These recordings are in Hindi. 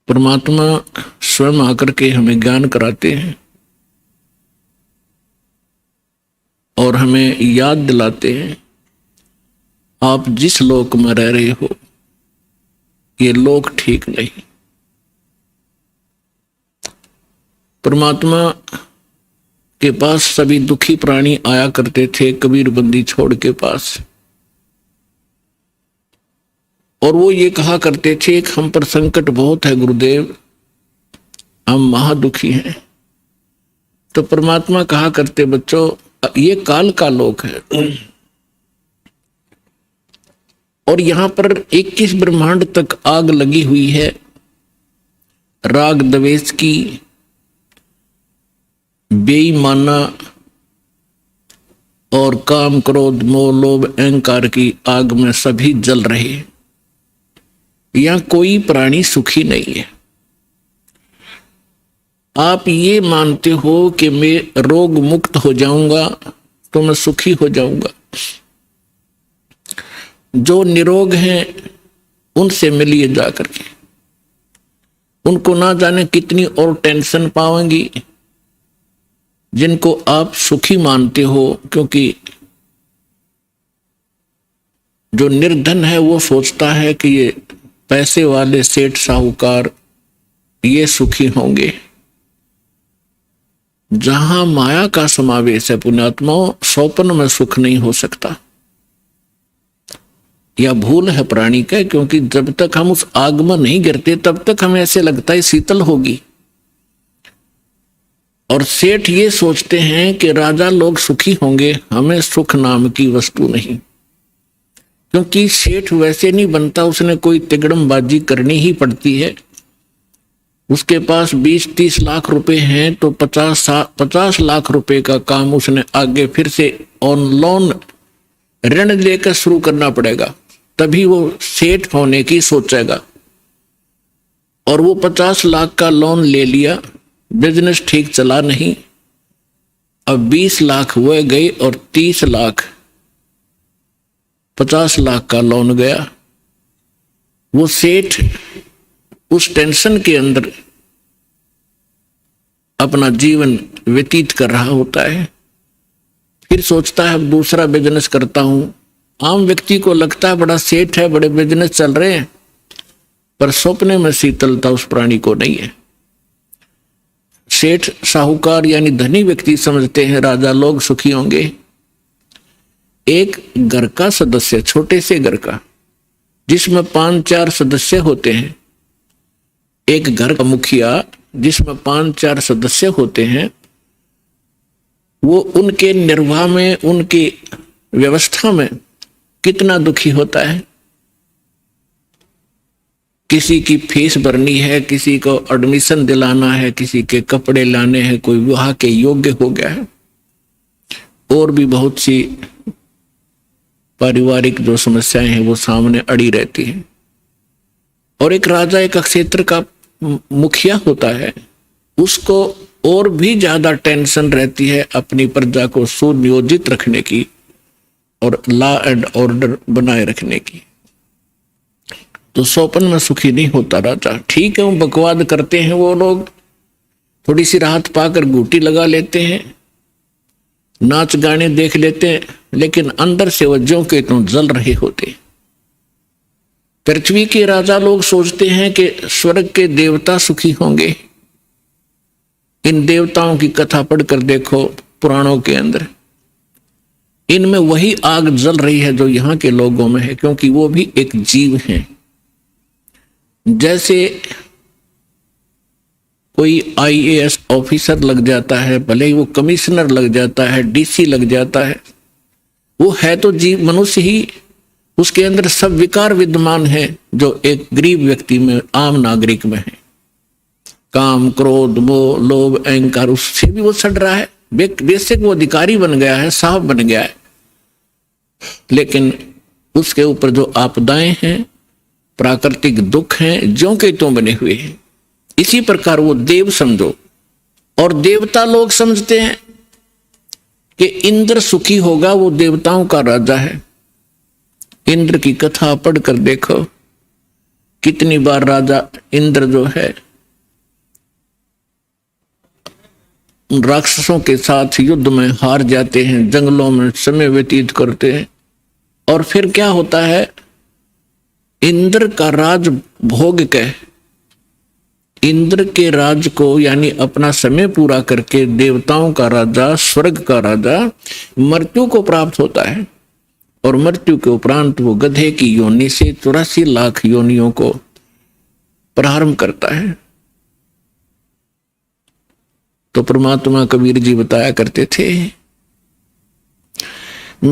परमात्मा स्वयं आकर के हमें ज्ञान कराते हैं और हमें याद दिलाते हैं, आप जिस लोक में रह रहे हो ये लोक ठीक नहीं। परमात्मा के पास सभी दुखी प्राणी आया करते थे कबीर बंदी छोड़ के पास, और वो ये कहा करते थे कि हम पर संकट बहुत है गुरुदेव, हम महादुखी हैं। तो परमात्मा कहा करते, बच्चों ये काल का लोक है और यहां पर 21 ब्रह्मांड तक आग लगी हुई है राग द्वेष की, बेईमाना और काम क्रोध मोह लोभ अहंकार की आग में सभी जल रहे हैं। यहां कोई प्राणी सुखी नहीं है। आप ये मानते हो कि मैं रोग मुक्त हो जाऊंगा तो मैं सुखी हो जाऊंगा। जो निरोग हैं उनसे मिलिए जाकर के, उनको ना जाने कितनी और टेंशन पाएंगी जिनको आप सुखी मानते हो, क्योंकि जो निर्धन है वो सोचता है कि ये पैसे वाले सेठ साहूकार ये सुखी होंगे। जहां माया का समावेश है पुण्यात्माओं, स्वप्न में सुख नहीं हो सकता। यह भूल है प्राणी का, क्योंकि जब तक हम उस आग में नहीं गिरते तब तक हमें ऐसे लगता है शीतल होगी। और सेठ ये सोचते हैं कि राजा लोग सुखी होंगे, हमें सुख नाम की वस्तु नहीं। क्योंकि सेठ वैसे नहीं बनता, उसने कोई तिगड़मबाजी करनी ही पड़ती है। उसके पास 20-30 लाख रुपए हैं तो 50 लाख रुपए का काम उसने आगे फिर से ऑन लोन ऋण लेकर शुरू करना पड़ेगा, तभी वो सेठ होने की सोचेगा। और वो 50 लाख का लोन ले लिया, बिजनेस ठीक चला नहीं, अब 20 लाख वो गए और 30 लाख 50 लाख का लोन गया। वो सेठ उस टेंशन के अंदर अपना जीवन व्यतीत कर रहा होता है। फिर सोचता है अब दूसरा बिजनेस करता हूं। आम व्यक्ति को लगता है बड़ा सेठ है, बड़े बिजनेस चल रहे हैं, पर सपने में शीतलता उस प्राणी को नहीं है। सेठ साहूकार यानी धनी व्यक्ति समझते हैं राजा लोग सुखी होंगे। एक घर का सदस्य, छोटे से घर का जिसमें 5-4 सदस्य होते हैं, एक घर का मुखिया जिसमें 5-4 सदस्य होते हैं, वो उनके निर्वाह में, उनकी व्यवस्था में कितना दुखी होता है। किसी की फीस भरनी है, किसी को एडमिशन दिलाना है, किसी के कपड़े लाने हैं, कोई विवाह के योग्य हो गया है, और भी बहुत सी पारिवारिक जो समस्याएं हैं वो सामने अड़ी रहती हैं। और एक राजा एक क्षेत्र का मुखिया होता है, उसको और भी ज्यादा टेंशन रहती है अपनी प्रजा को सुनियोजित रखने की और लॉ एंड ऑर्डर बनाए रखने की। तो स्वप्न में सुखी नहीं होता राजा। ठीक है, वो बकवाद करते हैं, वो लोग थोड़ी सी राहत पाकर घूटी लगा लेते हैं, नाच गाने देख लेते हैं, लेकिन अंदर से वो ज्यों के त्यों जल रहे होते। पृथ्वी के राजा लोग सोचते हैं कि स्वर्ग के देवता सुखी होंगे। इन देवताओं की कथा पढ़कर देखो पुराणों के अंदर, इनमें वही आग जल रही है जो यहाँ के लोगों में है, क्योंकि वो भी एक जीव हैं। जैसे कोई IAS ऑफिसर लग जाता है, भले ही वो कमिश्नर लग जाता है, DC लग जाता है, वो है तो जीव, मनुष्य ही, उसके अंदर सब विकार विद्यमान है जो एक गरीब व्यक्ति में, आम नागरिक में है। काम क्रोध मोह लोभ अहंकार, उससे भी वो सड़ रहा है। बेसिक वो अधिकारी बन गया है, साहब बन गया है, लेकिन उसके ऊपर जो आपदाएं हैं, प्राकृतिक दुख हैं, ज्यों के त्यों बने हुए हैं। इसी प्रकार वो देव समझो, और देवता लोग समझते हैं कि इंद्र सुखी होगा, वो देवताओं का राजा है। इंद्र की कथा पढ़कर देखो कितनी बार राजा इंद्र जो है राक्षसों के साथ युद्ध में हार जाते हैं, जंगलों में समय व्यतीत करते हैं, और फिर क्या होता है, इंद्र का राज भोग के, इंद्र के राज को यानी अपना समय पूरा करके देवताओं का राजा, स्वर्ग का राजा मृत्यु को प्राप्त होता है, और मृत्यु के उपरांत वो गधे की योनि से 84 लाख योनियों को प्रारंभ करता है। तो परमात्मा कबीर जी बताया करते थे,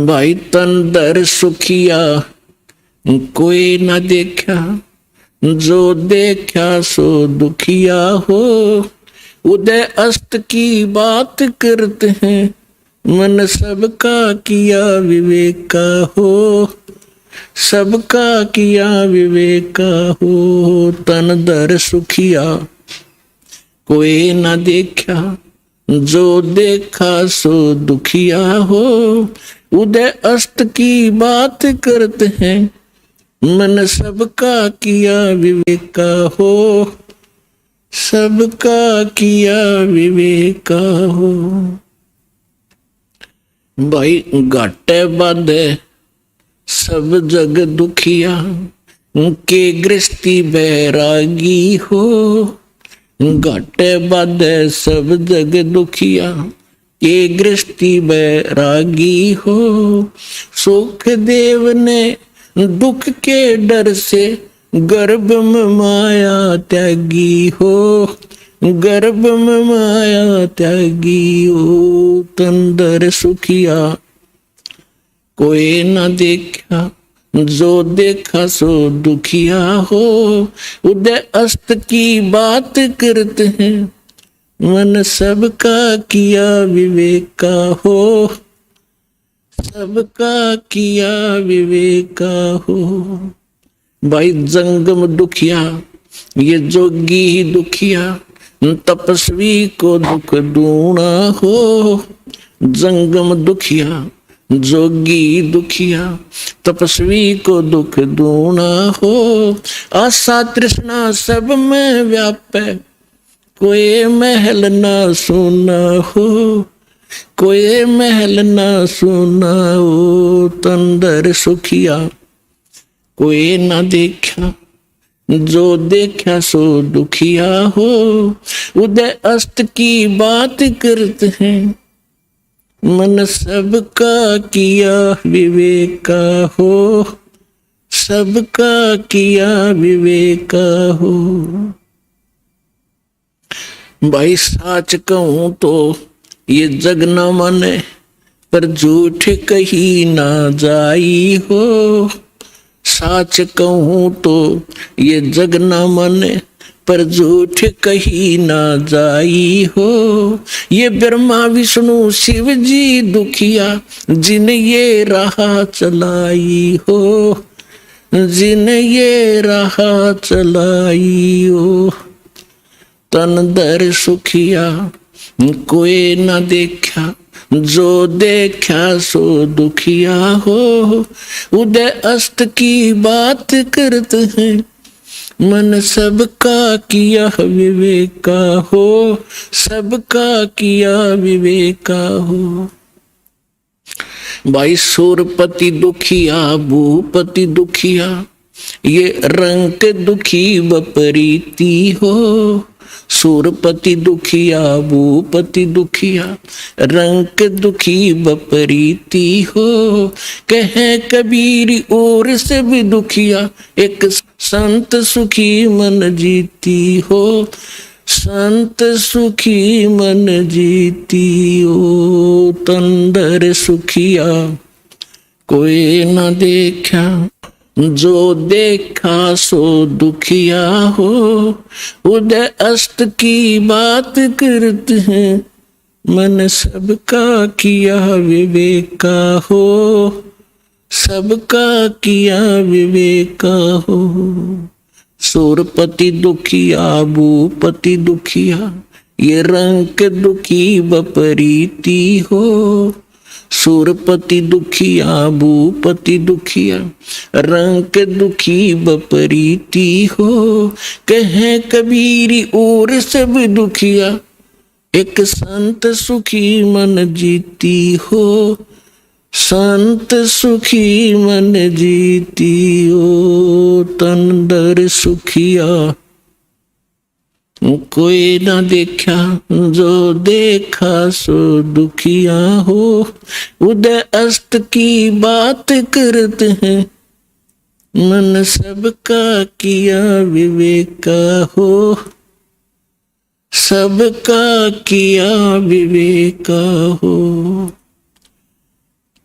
भाई तन दर सुखिया कोई ना देखा, जो देखा सो दुखिया हो, उदय अस्त की बात करते हैं, मन सबका किया विवेक का हो, सबका किया विवेक का हो। तन दर सुखिया कोई ना देखा, जो देखा सो दुखिया हो, उदय अस्त की बात करते हैं, मन सबका किया विवेक का हो, सबका किया विवेक का हो। भाई घाटे बाधे सब जग दुखिया, के गृहस्थी बैरागी हो, घाटे बाधे सब जग दुखिया, के गृहस्थी बैरागी हो, सुख देव ने दुख के डर से गर्भ में माया त्यागी हो, गर्भ में माया त्यागी हो। तंदर सुखिया कोई ना देखा, जो देखा सो दुखिया हो, उदय अस्त की बात करते हैं, मन सबका किया विवेक का हो, सबका किया विवेक का हो। भाई जंगम दुखिया, ये जोगी ही दुखिया, तपस्वी को दुख दूना हो, जंगम दुखिया, जोगी दुखिया, तपस्वी को दुख दूना हो, आशा तृष्णा सब में व्यापे, कोई महल ना सुना हो, कोई महल ना सुना हो। तंदर सुखिया कोई ना देखा, जो देखा सो दुखिया हो, उदय अस्त की बात करते हैं, मन सबका किया विवेक का हो, सबका किया विवेक का हो। भाई साच कहूं तो ये जग न माने, पर झूठ कही ना जाई हो, साच कहूं तो ये जग न माने, पर झूठ कही ना जाई हो, ये ब्रह्मा विष्णु शिव जी दुखिया, जिन ये राह चलाई हो, जिन ये राह चलाई हो। तन दर सुखिया कोई ना देखा, जो देखा सो दुखिया हो, उदय अस्त की बात करते हैं, मन सबका किया विवेक का हो, सबका किया विवेक का हो। भाई सूरपति दुखिया भूपति दुखिया, ये रंग दुखी बपरीती हो, सूरपति दुखिया भूपति दुखिया, रंग दुखी बपरीती हो, कहे कबीर और से भी दुखिया, एक संत सुखी मन जीती हो, संत सुखी मन जीती हो। तंदर सुखिया कोई ना देखा, जो देखा सो दुखिया हो, उदय अस्त की बात करते हैं, मन सबका किया विवेक का हो, सबका किया विवेक का हो। सूरपति दुखिया भूपति दुखिया, ये रंग दुखी बपरीती हो, सुरपति दुखिया भूपति दुखिया, रंग दुखी बपरीती हो, कहे कबीरी और सब दुखिया, एक संत सुखी मन जीती हो, संत सुखी मन जीती हो, तन दर सुखिया कोई ना देखा, जो देखा सो दुखिया हो, उदय अस्त की बात करते हैं, मन सबका किया विवेका हो, सबका किया विवेका हो।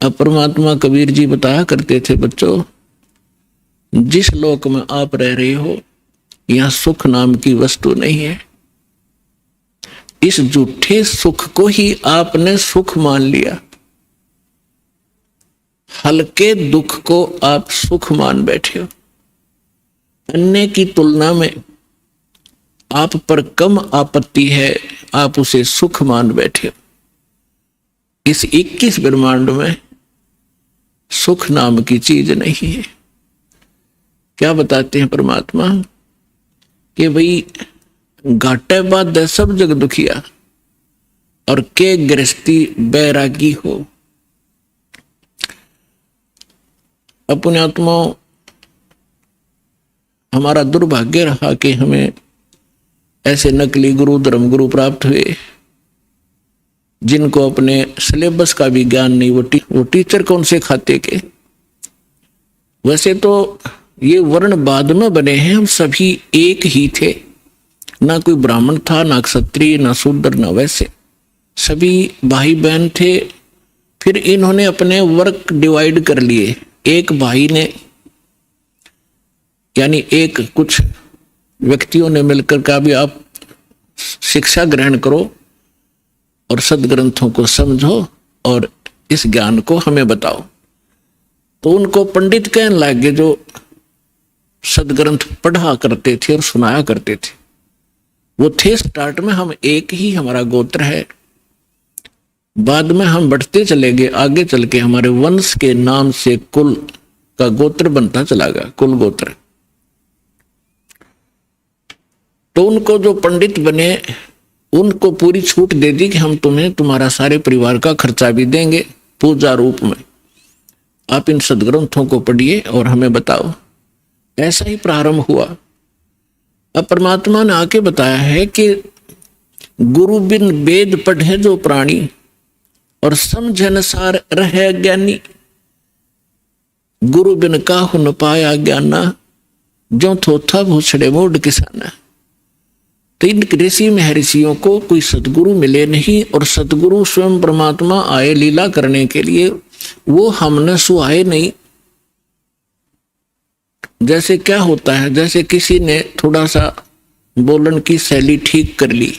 अब परमात्मा कबीर जी बताया करते थे, बच्चों जिस लोक में आप रह रहे हो यहां सुख नाम की वस्तु नहीं है। इस झूठे सुख को ही आपने सुख मान लिया, हल्के दुख को आप सुख मान बैठे हो, अन्य की तुलना में आप पर कम आपत्ति है, आप उसे सुख मान बैठे हो। इस 21 ब्रह्मांड में सुख नाम की चीज नहीं है। क्या बताते हैं परमात्मा कि भाई घाटे बाद सब जग दुखिया, और के गृहस्थी बैरागी हो। अपने आत्माओं, हमारा दुर्भाग्य रहा कि हमें ऐसे नकली गुरु धर्म गुरु प्राप्त हुए जिनको अपने सिलेबस का भी ज्ञान नहीं। वो टीचर कौन से खाते के। वैसे तो ये वर्ण बाद में बने हैं, हम सभी एक ही थे, ना कोई ब्राह्मण था, ना क्षत्रिय, ना शूद्र, ना वैसे, सभी भाई बहन थे। फिर इन्होंने अपने वर्क डिवाइड कर लिए। एक भाई ने यानी एक कुछ व्यक्तियों ने मिलकर कहा भी आप शिक्षा ग्रहण करो और सदग्रंथों को समझो और इस ज्ञान को हमें बताओ। तो उनको पंडित कहने लगे जो सदग्रंथ पढ़ा करते थे और सुनाया करते थे। वो थे स्टार्ट में हम एक ही, हमारा गोत्र है। बाद में हम बढ़ते चले गए, आगे चल के हमारे वंश के नाम से कुल का गोत्र बनता चला गया, कुल गोत्र। तो उनको जो पंडित बने उनको पूरी छूट दे दी कि हम तुम्हें तुम्हारा सारे परिवार का खर्चा भी देंगे पूजा रूप में, आप इन सदग्रंथों को पढ़िए और हमें बताओ। ऐसा ही प्रारंभ हुआ। अब परमात्मा ने आके बताया है कि गुरु बिन वेद पढ़े जो प्राणी, और समझ अनुसार रहे ज्ञानी, गुरु बिन काहु न पाया ज्ञाना, जो थोथा भूछड़े मोड किसाना। तो इन ऋषि महर्षियों को कोई सतगुरु मिले नहीं, और सतगुरु स्वयं परमात्मा आए लीला करने के लिए, वो हमने सुहाए नहीं। जैसे क्या होता है, जैसे किसी ने थोड़ा सा बोलन की शैली ठीक कर ली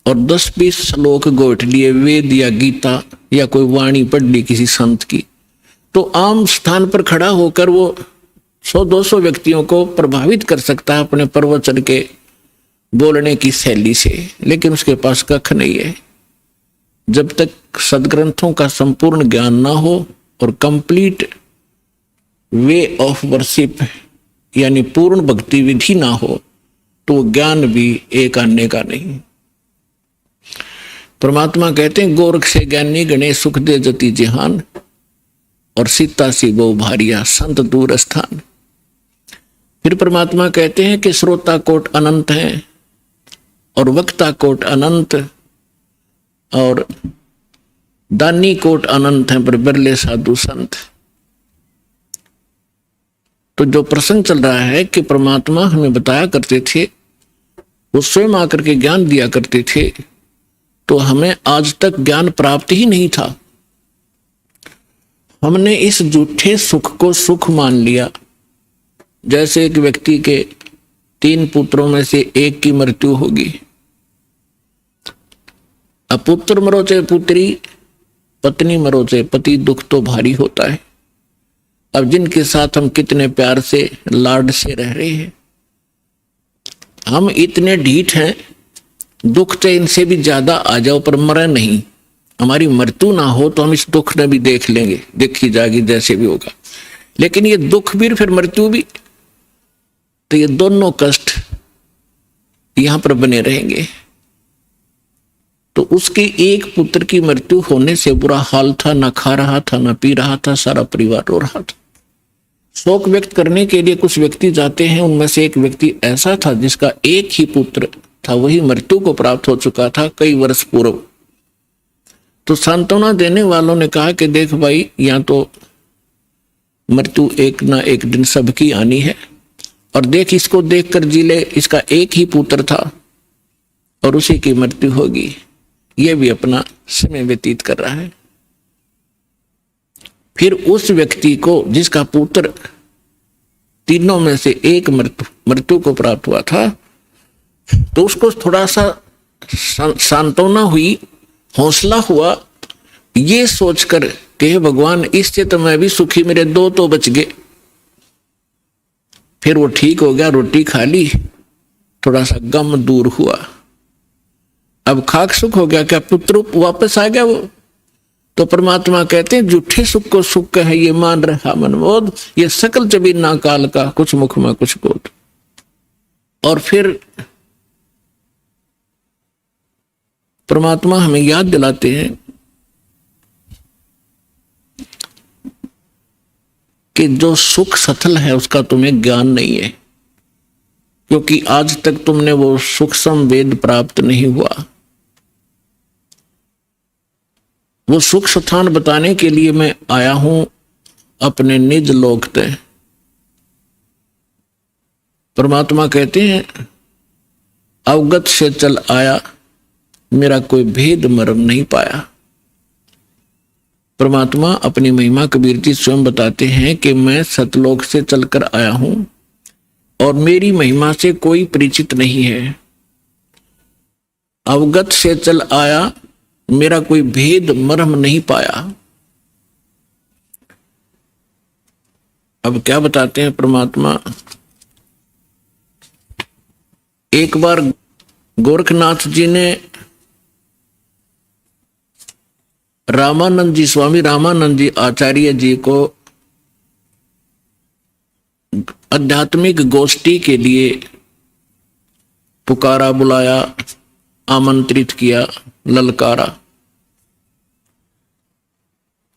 और 10-20 श्लोक गोट लिए, वेद या गीता या कोई वाणी पढ़ ली किसी संत की, तो आम स्थान पर खड़ा होकर वो 100-200 व्यक्तियों को प्रभावित कर सकता है अपने प्रवचन के बोलने की शैली से, लेकिन उसके पास कख नहीं है। जब तक सदग्रंथों का संपूर्ण ज्ञान ना हो और कंप्लीट वे ऑफ वर्शिप यानी पूर्ण भक्ति विधि ना हो, तो ज्ञान भी एक आने का नहीं। परमात्मा कहते हैं गोरख से ज्ञानी गणेश सुख दे जति जहान, और सीता सी गो भारिया संत दूर स्थान। फिर परमात्मा कहते हैं कि श्रोता कोट अनंत है और वक्ता कोट अनंत और दानी कोट अनंत है, पर बिरले साधु संत। तो जो प्रसंग चल रहा है कि परमात्मा हमें बताया करते थे, वो स्वयं आकर के ज्ञान दिया करते थे, तो हमें आज तक ज्ञान प्राप्त ही नहीं था। हमने इस झूठे सुख को सुख मान लिया। जैसे एक व्यक्ति के 3 पुत्रों में से एक की मृत्यु होगी, अब पुत्र मरो चाहे पुत्री, पत्नी मरो चाहे पति, दुख तो भारी होता है। अब जिनके साथ हम कितने प्यार से लाड से रह रहे हैं, हम इतने ढीठ हैं, दुख चाहे इनसे भी ज्यादा आ जाओ पर मरे नहीं, हमारी मृत्यु ना हो तो हम इस दुख में भी देख लेंगे, देखी जाएगी जैसे भी होगा। लेकिन ये दुख भी फिर मृत्यु भी, तो ये दोनों कष्ट यहां पर बने रहेंगे। तो उसके एक पुत्र की मृत्यु होने से बुरा हाल था, ना खा रहा था ना पी रहा था, सारा परिवार रो रहा था। शोक व्यक्त करने के लिए कुछ व्यक्ति जाते हैं, उनमें से एक व्यक्ति ऐसा था जिसका एक ही पुत्र था, वही मृत्यु को प्राप्त हो चुका था कई वर्ष पूर्व। तो सांत्वना देने वालों ने कहा कि देख भाई, यहाँ तो मृत्यु एक ना एक दिन सबकी आनी है, और देख इसको देखकर जी ले, इसका एक ही पुत्र था और उसी की मृत्यु होगी, ये भी अपना समय व्यतीत कर रहा है। फिर उस व्यक्ति को जिसका पुत्र तीनों में से एक मृत्यु को प्राप्त हुआ था, तो उसको थोड़ा सा सांत्वना हुई, हौसला हुआ, ये सोचकर कि हे भगवान, इससे तो मैं भी सुखी, मेरे दो तो बच गए। फिर वो ठीक हो गया, रोटी खा ली, थोड़ा सा गम दूर हुआ, अब खाक सुख हो गया। क्या पुत्र वापस आ गया वो? तो परमात्मा कहते हैं झूठे सुख को सुख कहे, ये मान रहा मनमोद, ये सकल चबी ना काल का, कुछ मुख में कुछ बोध। और फिर परमात्मा हमें याद दिलाते हैं कि जो सुख सथल है उसका तुम्हें ज्ञान नहीं है, क्योंकि आज तक तुमने वो सूक्ष्म वेद प्राप्त नहीं हुआ। वो सुख स्थान बताने के लिए मैं आया हूं अपने निज लोक ते। परमात्मा कहते हैं अवगत से चल आया, मेरा कोई भेद मर्म नहीं पाया। परमात्मा अपनी महिमा कबीर जी स्वयं बताते हैं कि मैं सतलोक से चलकर आया हूं और मेरी महिमा से कोई परिचित नहीं है। अवगत से चल आया, मेरा कोई भेद मर्म नहीं पाया। अब क्या बताते हैं परमात्मा? एक बार गोरखनाथ जी ने रामानंद जी, स्वामी रामानंद जी आचार्य जी को आध्यात्मिक गोष्ठी के लिए पुकारा, बुलाया, आमंत्रित किया, ललकारा।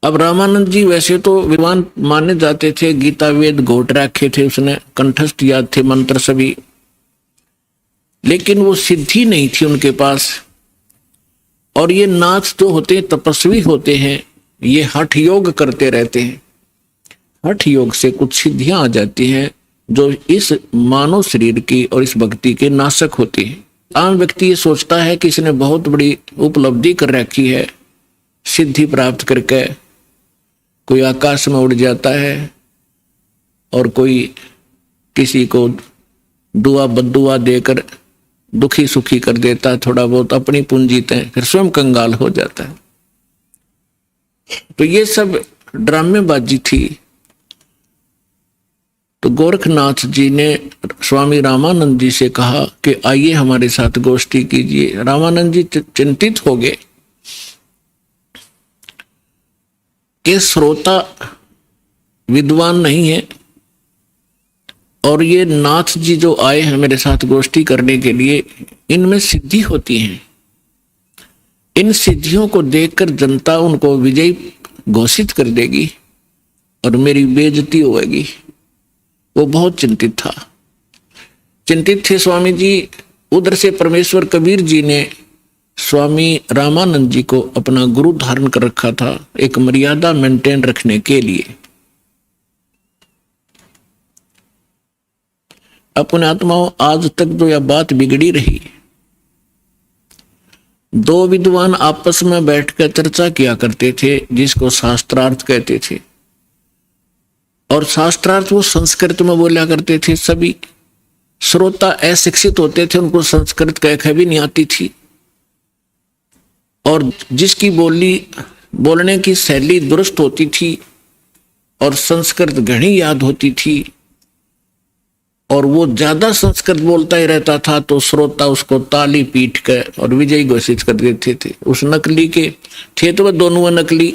अब रामानंद जी वैसे तो विद्वान माने जाते थे, गीता वेद घोट रखे थे उसने, कंठस्थ याद थे मंत्र सभी, लेकिन वो सिद्धि नहीं थी उनके पास। और ये नाथ जो होते हैं तपस्वी होते हैं, ये हठ योग करते रहते हैं। हठ योग से कुछ सिद्धियां आ जाती हैं जो इस मानव शरीर की और इस भक्ति के नाशक होती है। आम व्यक्ति ये सोचता है कि इसने बहुत बड़ी उपलब्धि कर रखी है, सिद्धि प्राप्त करके कोई आकाश में उड़ जाता है और कोई किसी को दुआ बद्दुआ देकर दुखी सुखी कर देता है, थोड़ा बहुत अपनी पूंजी तय, फिर स्वयं कंगाल हो जाता है। तो ये सब ड्रामेबाजी थी। तो गोरखनाथ जी ने स्वामी रामानंद जी से कहा कि आइए हमारे साथ गोष्ठी कीजिए। रामानंद जी चिंतित हो गए कि श्रोता विद्वान नहीं है और ये नाथ जी जो आए हैं मेरे साथ गोष्ठी करने के लिए, इनमें सिद्धि होती है। इन सिद्धियों को देखकर जनता उनको विजयी घोषित कर देगी और मेरी बेइज्जती होगी। वो बहुत चिंतित था, चिंतित थे स्वामी जी। उधर से परमेश्वर कबीर जी ने स्वामी रामानंद जी को अपना गुरु धारण कर रखा था, एक मर्यादा मेंटेन रखने के लिए। अपने आत्माओं, आज तक जो यह बात बिगड़ी रही, दो विद्वान आपस में बैठकर चर्चा किया करते थे जिसको शास्त्रार्थ कहते थे, और शास्त्रार्थ वो संस्कृत में बोला करते थे। सभी श्रोता अशिक्षित होते थे, उनको संस्कृत कह भी नहीं आती थी, और जिसकी बोलने की शैली दुरुस्त होती थी और संस्कृत घनी याद होती थी, और वो ज्यादा संस्कृत बोलता ही रहता था तो श्रोता उसको ताली पीट कर और विजयी घोषित कर देते थे। उस नकली के थे तो वह दोनों नकली,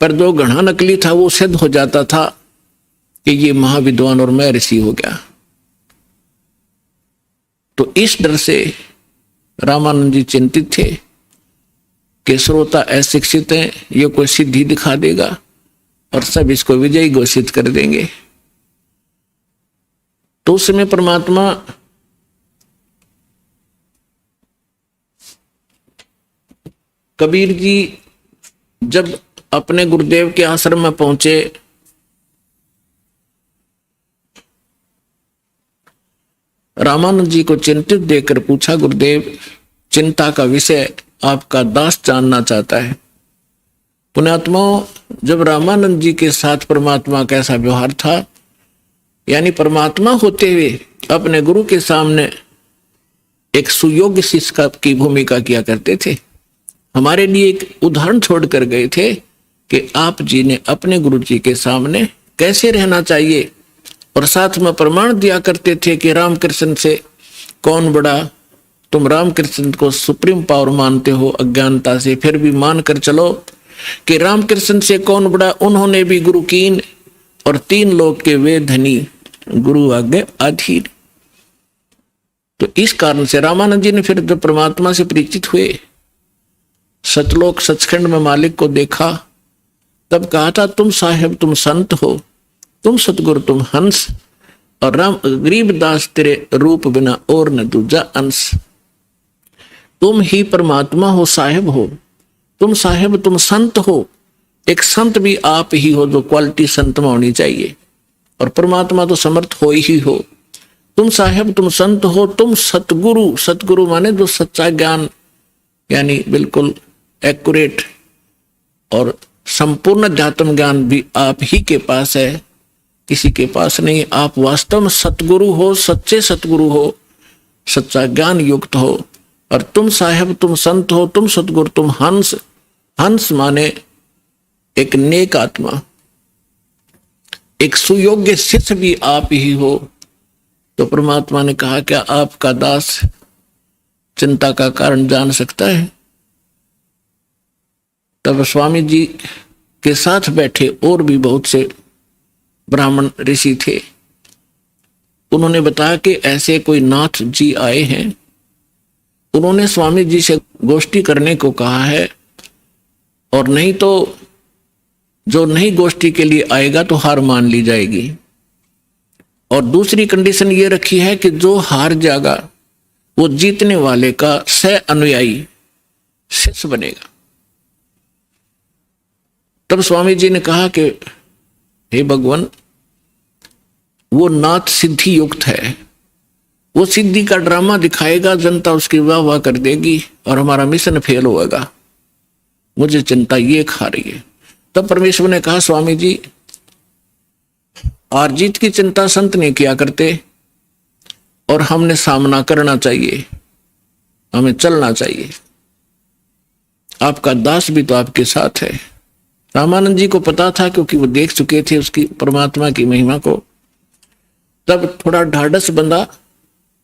पर जो घना नकली था वो सिद्ध हो जाता था कि ये महाविद्वान और मैं ऋषि हो गया। तो इस डर से रामानंद जी चिंतित थे कि श्रोता अशिक्षित है, ये कोई सिद्धि दिखा देगा और सब इसको विजयी घोषित कर देंगे। तो उस समय परमात्मा कबीर जी जब अपने गुरुदेव के आश्रम में पहुंचे, रामानंद जी को चिंतित देखकर पूछा, गुरुदेव चिंता का विषय आपका दास जानना चाहता है। पुण्यात्माओं, जब रामानंद जी के साथ परमात्मा का ऐसा व्यवहार था, यानी परमात्मा होते हुए अपने गुरु के सामने एक सुयोग्य शिष्य की भूमिका किया करते थे। हमारे लिए एक उदाहरण छोड़कर गए थे कि आप जी ने अपने गुरु जी के सामने कैसे रहना चाहिए, और साथ में प्रमाण दिया करते थे कि रामकृष्ण से कौन बड़ा। तुम रामकृष्ण को सुप्रीम पावर मानते हो अज्ञानता से, फिर भी मान कर चलो कि रामकृष्ण से कौन बड़ा। उन्होंने भी गुरु कीन और 3 लोक के वे धनी, गुरु आगे अधीर। तो इस कारण से रामानंद जी ने फिर जब परमात्मा से परिचित हुए, सतलोक सचखंड में मालिक को देखा, तब कहा था, तुम साहेब तुम संत हो, तुम सतगुरु तुम हंस, और राम गरीबदास तेरे रूप बिना और न दूजा अंश। तुम ही परमात्मा हो, साहेब हो, तुम साहेब तुम संत हो। एक संत भी आप ही हो, जो क्वालिटी संत में होनी चाहिए, और परमात्मा तो समर्थ हो ही हो। तुम साहेब तुम संत हो, तुम सतगुरु, सतगुरु माने जो सच्चा ज्ञान, यानी बिल्कुल एक्यूरेट और संपूर्ण अध्यात्म ज्ञान भी आप ही के पास है, किसी के पास नहीं। आप वास्तव में सतगुरु हो, सच्चे सतगुरु हो, सच्चा ज्ञान युक्त हो। और तुम साहेब तुम संत हो, तुम सतगुरु तुम हंस। हंस माने एक नेक आत्मा, एक सुयोग्य शिष्य भी आप ही हो। तो परमात्मा ने कहा, क्या आपका दास चिंता का कारण जान सकता है? तब स्वामी जी के साथ बैठे और भी बहुत से ब्राह्मण ऋषि थे। उन्होंने बताया कि ऐसे कोई नाथ जी आए हैं, उन्होंने स्वामी जी से गोष्ठी करने को कहा है, और नहीं तो जो नहीं गोष्ठी के लिए आएगा तो हार मान ली जाएगी। और दूसरी कंडीशन ये रखी है कि जो हार जाएगा वो जीतने वाले का सह अनुयायी शिष्य बनेगा। तब स्वामी जी ने कहा कि हे भगवान, वो नाथ सिद्धि युक्त है, वो सिद्धि का ड्रामा दिखाएगा, जनता उसकी वाह वाह कर देगी और हमारा मिशन फेल होगा। मुझे चिंता ये खा रही है। तब परमेश्वर ने कहा, स्वामी जी हार जीत की चिंता संत नहीं किया करते, और हमने सामना करना चाहिए, हमें चलना चाहिए। आपका दास भी तो आपके साथ है। रामानंद जी को पता था, क्योंकि वो देख चुके थे उसकी परमात्मा की महिमा को। तब थोड़ा ढाढ़स बंधा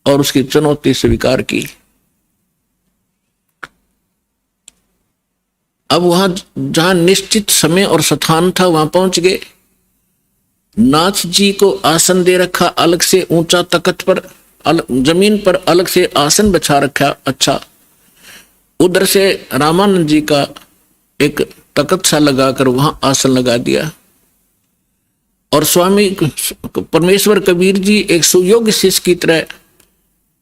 और उसकी चुनौती स्वीकार की। अब वहां जहां निश्चित समय और स्थान था वहां पहुंच गए। नाथ जी को आसन दे रखा अलग से, ऊंचा तख्त पर, जमीन पर अलग से आसन बिछा रखा। अच्छा, उधर से रामानंद जी का एक तख्त सा लगाकर वहां आसन लगा दिया। और स्वामी परमेश्वर कबीर जी एक सुयोग्य शिष्य की तरह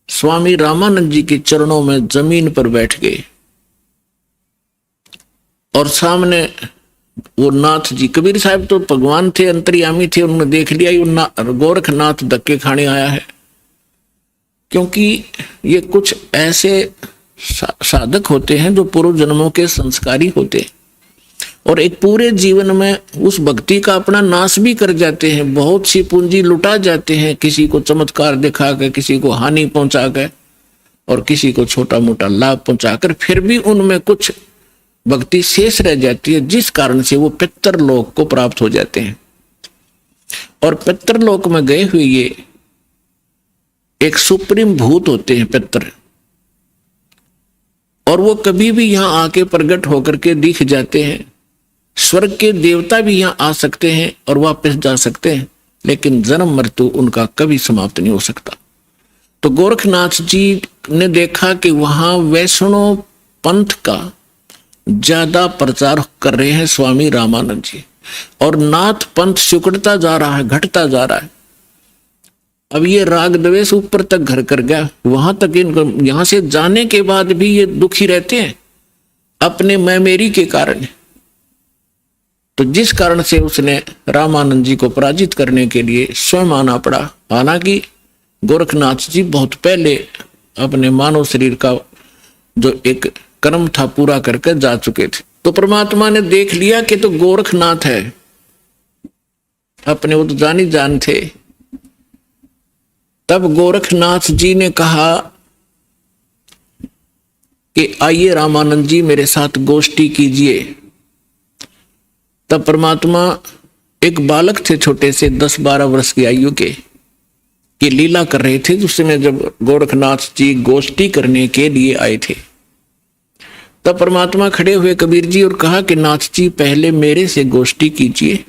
स्वामी रामानंद जी के चरणों में जमीन पर बैठ गए। और सामने वो नाथ जी, कबीर साहब तो भगवान थे, अंतर्यामी थे, उन्होंने देख लिया गोरखनाथ धक्के खाने आया है। क्योंकि ये कुछ ऐसे साधक होते हैं जो पूर्व जन्मों के संस्कारी होते, और एक पूरे जीवन में उस भक्ति का अपना नाश भी कर जाते हैं। बहुत सी पूंजी लुटा जाते हैं, किसी को चमत्कार दिखाकर, किसी को हानि पहुंचाकर, और किसी को छोटा मोटा लाभ पहुंचाकर, फिर भी उनमें कुछ भक्ति शेष रह जाती है, जिस कारण से वो पितृलोक को प्राप्त हो जाते हैं। और पितृलोक में गए हुए ये एक सुप्रीम भूत होते हैं पितर, और वो कभी भी यहां आके प्रकट होकर के दिख जाते हैं। स्वर्ग के देवता भी यहां आ सकते हैं और वापस जा सकते हैं, लेकिन जन्म मृत्यु उनका कभी समाप्त नहीं हो सकता। तो गोरखनाथ जी ने देखा कि वहां वैष्णव पंथ का ज्यादा प्रचार कर रहे हैं स्वामी रामानंद जी, और नाथ पंथ सिकुड़ता जा रहा है, घटता जा रहा है। अब ये राग द्वेष ऊपर तक घर कर गया, वहां तक इनको यहां से जाने के बाद भी ये दुखी रहते हैं अपने मैं मेरी के कारण। तो जिस कारण से उसने रामानंद जी को पराजित करने के लिए स्वयं आना पड़ा। हालांकि गोरखनाथ जी बहुत पहले अपने मानव शरीर का जो एक कर्म था पूरा करके जा चुके थे। तो परमात्मा ने देख लिया कि तो गोरखनाथ है, अपने वो तो जानी जान थे। तब गोरखनाथ जी ने कहा कि आइए रामानंद जी मेरे साथ गोष्ठी कीजिए। तब परमात्मा एक बालक थे छोटे से 10-12 वर्ष की आयु के, कि लीला कर रहे थे। उस समय जब गोरखनाथ जी गोष्ठी करने के लिए आए थे, तब परमात्मा खड़े हुए कबीर जी और कहा कि नाथ जी पहले मेरे से गोष्ठी कीजिए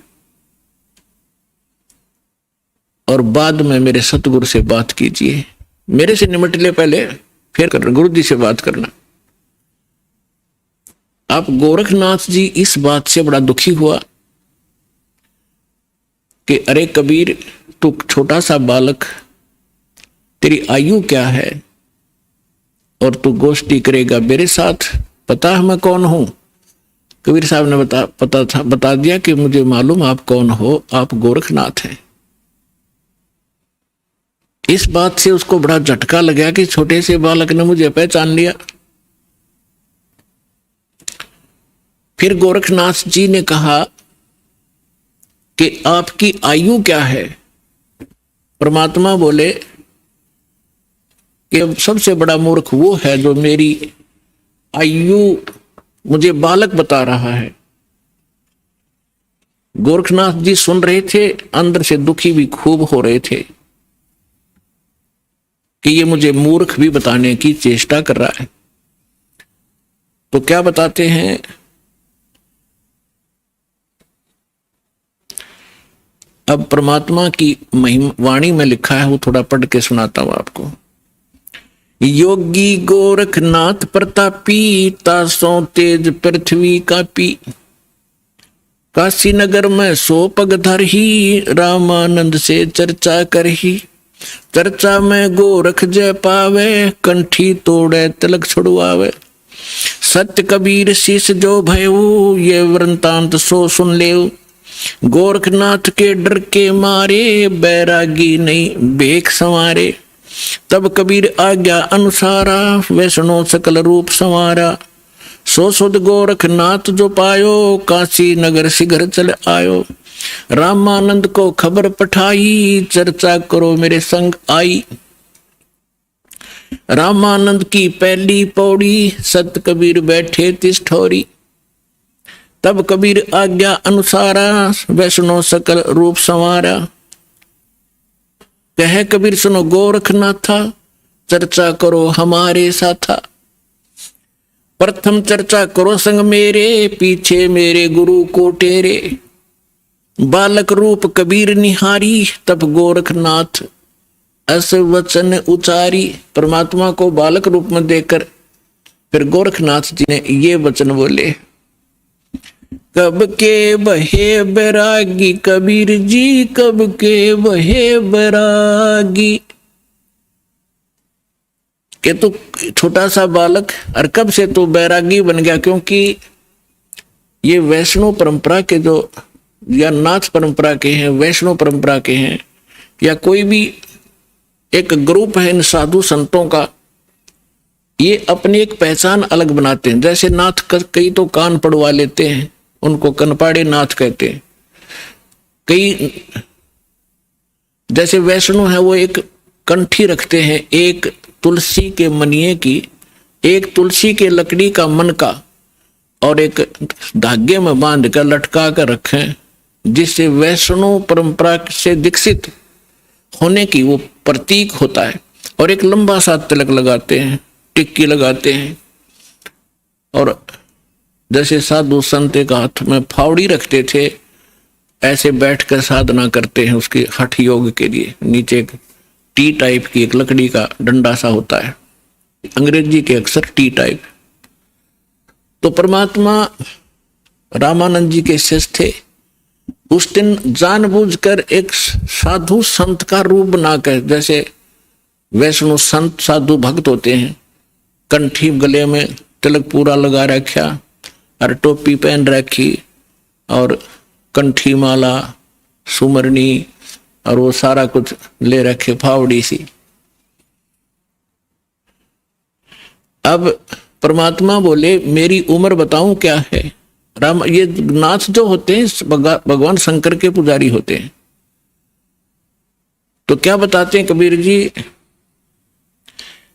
और बाद में मेरे सतगुरु से बात कीजिए। मेरे से निमट ले पहले, फिर करना गुरु जी से बात करना। आप गोरखनाथ जी इस बात से बड़ा दुखी हुआ कि अरे कबीर, तू छोटा सा बालक, तेरी आयु क्या है और तू गोष्ठी करेगा मेरे साथ? पता है मैं कौन हूं? कबीर साहब ने बता दिया कि मुझे मालूम आप कौन हो, आप गोरखनाथ हैं। इस बात से उसको बड़ा झटका लगा कि छोटे से बालक ने मुझे पहचान लिया। फिर गोरखनाथ जी ने कहा कि आपकी आयु क्या है? परमात्मा बोले कि सबसे बड़ा मूर्ख वो है जो मेरी आयु मुझे बालक बता रहा है। गोरखनाथ जी सुन रहे थे, अंदर से दुखी भी खूब हो रहे थे कि ये मुझे मूर्ख भी बताने की चेष्टा कर रहा है। तो क्या बताते हैं? अब परमात्मा की महिमा वाणी में लिखा है, वो थोड़ा पढ़ के सुनाता हूं आपको। योगी गोरखनाथ प्रतापी, तासों तेज पृथ्वी कापी, काशी नगर में 100 पग धरही, रामानंद से चर्चा करही। चर्चा में गोरख जय पावे, कंठी तोड़े तिलक छुड़वावे। सत्य कबीर शीश जो भयऊ, ये वृंतांत सो सुन लेऊ। गोरखनाथ के डर के मारे, बैरागी नहीं बेख संवारे। तब कबीर आज्ञा अनुसारा, वैष्णो सकल रूप संवारा। सो सुध गोरखनाथ जो पायो, काशी नगर शीघ्र चल आयो। रामानंद को खबर पठाई, चर्चा करो मेरे संग आई। रामानंद की पहली पौड़ी, सत कबीर बैठे तिस ठोरी। तब कबीर आज्ञा अनुसारा, वैष्णो सकल रूप संवारा। कहे कबीर सुनो गोरखनाथा, चर्चा करो हमारे साथा। प्रथम चर्चा करो संग मेरे, पीछे मेरे गुरु को टेरे। बालक रूप कबीर निहारी, तब गोरखनाथ ऐसे वचन उचारी। परमात्मा को बालक रूप में देखकर फिर गोरखनाथ जी ने ये वचन बोले। कब के बहे बैरागी कबीर जी, कब के बहे बैरागी। कि तू छोटा सा बालक और कब से तू बैरागी बन गया? क्योंकि ये वैष्णव परंपरा के जो या नाथ परंपरा के हैं, वैष्णव परंपरा के हैं, या कोई भी एक ग्रुप है इन साधु संतों का, ये अपनी एक पहचान अलग बनाते हैं। जैसे नाथ कई तो कान पड़वा लेते हैं, उनको कनपाड़े नाथ कहते हैं। कई जैसे वैष्णव है वो एक कंठी रखते हैं, एक तुलसी के मनिये की, एक तुलसी के लकड़ी का मन का, और एक धागे में बांध कर लटका कर रखें, जिससे वैष्णव परंपरा से दीक्षित होने की वो प्रतीक होता है। और एक लंबा सा तिलक लगाते हैं, टिक्की लगाते हैं, और जैसे साधु संत एक हाथ में फावड़ी रखते थे, ऐसे बैठकर साधना करते हैं उसके हठ योग के लिए। नीचे एक टी टाइप की एक लकड़ी का डंडा सा होता है, अंग्रेजी के अक्षर टी टाइप। तो परमात्मा रामानंद जी के शिष्य थे, उस दिन जानबूझकर एक साधु संत का रूप बनाकर, जैसे वैष्णव संत साधु भक्त होते हैं, कंठी गले में तिलक पूरा लगा रखा और टोपी पहन रखी और कंठी माला सुमरनी और वो सारा कुछ ले रखे, फावड़ी सी। अब परमात्मा बोले मेरी उम्र बताऊं क्या है। राम, ये नाथ जो होते हैं भगवान शंकर के पुजारी होते हैं, तो क्या बताते हैं कबीर जी,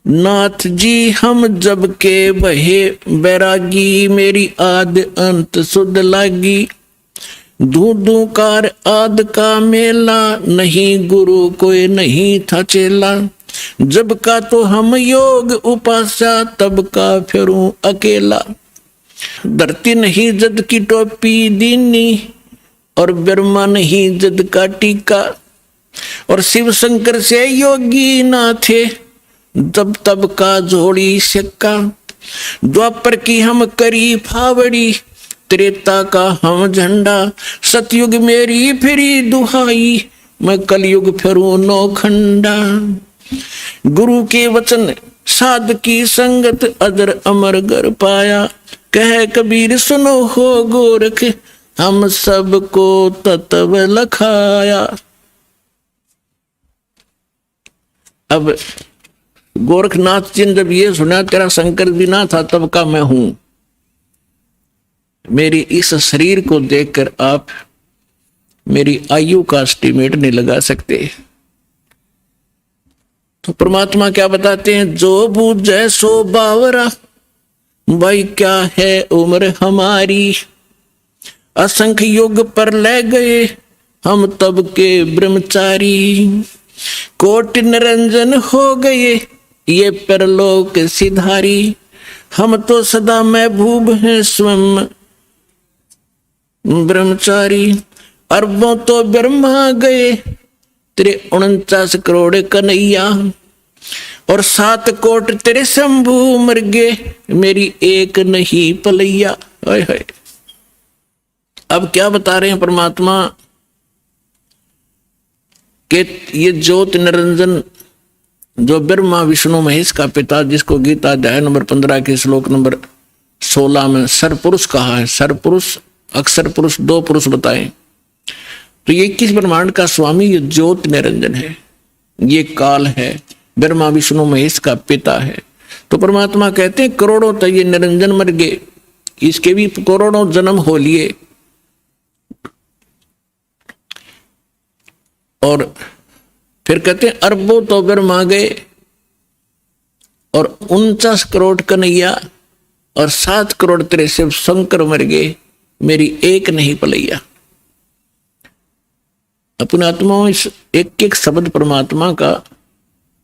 नाथ जी हम जब के बहे बैरागी, मेरी आद अंत सुध लागी, धू कार आद का मेला, नहीं गुरु कोई नहीं था चेला, जब का तो हम योग उपासा, तब का फिरूं अकेला, धरती नहीं जद की टोपी दीनी, और ब्रह्मा नहीं जद का टीका, और शिव शंकर से योगी ना थे, तब तब का जोड़ी सिक्का, द्वापर की हम करी फावड़ी, त्रेता का हम झंडा, सतयुग मेरी फिरी दुहाई, मैं कलयुग फिरूं नौखंडा, गुरु के वचन साध की संगत, अदर अमर गर पाया, कह कबीर सुनो हो गोरख, हम सबको तत्व लखाया। अब गोरखनाथ जी ने जब ये सुना तेरा शंकर भी ना था तब का मैं हूं, मेरी इस शरीर को देखकर आप मेरी आयु का एस्टिमेट नहीं लगा सकते। तो परमात्मा क्या बताते हैं, जो बूझे सो बावरा, भाई क्या है उम्र हमारी, असंख्य युग पर ले गए हम तब के ब्रह्मचारी, कोटि निरंजन हो गए ये परलोक सिधारी, हम तो सदा महबूब हैं स्वयं ब्रह्मचारी, अरबों तो ब्रह्मा गए तेरे 49 करोड़ कन्हैया, और 7 कोट तेरे शंभू मर गए, मेरी एक नहीं पलैया। हाय हाय, अब क्या बता रहे हैं परमात्मा कि ये ज्योत निरंजन जो ब्रह्मा विष्णु महेश का पिता, जिसको गीता अध्याय नंबर 15 के श्लोक नंबर 16 में सरपुरुष कहा है, सरपुरुष अक्षर पुरुष 2 पुरुष बताए, तो ये 21 ब्रह्मांड का स्वामी ये ज्योत निरंजन है, ये काल है, ब्रह्मा विष्णु महेश का पिता है। तो परमात्मा कहते हैं करोड़ों तो ये निरंजन मर गए, इसके भी करोड़ों जन्म हो लिए, और फिर कहते हैं अरबों तो ब्रह्मा गए, और 49 करोड़ कन्हैया, और 7 करोड़ तेरे शिव शंकर मर गए, मेरी एक नहीं पलैया। अपने आत्माओं इस एक एक शब्द परमात्मा का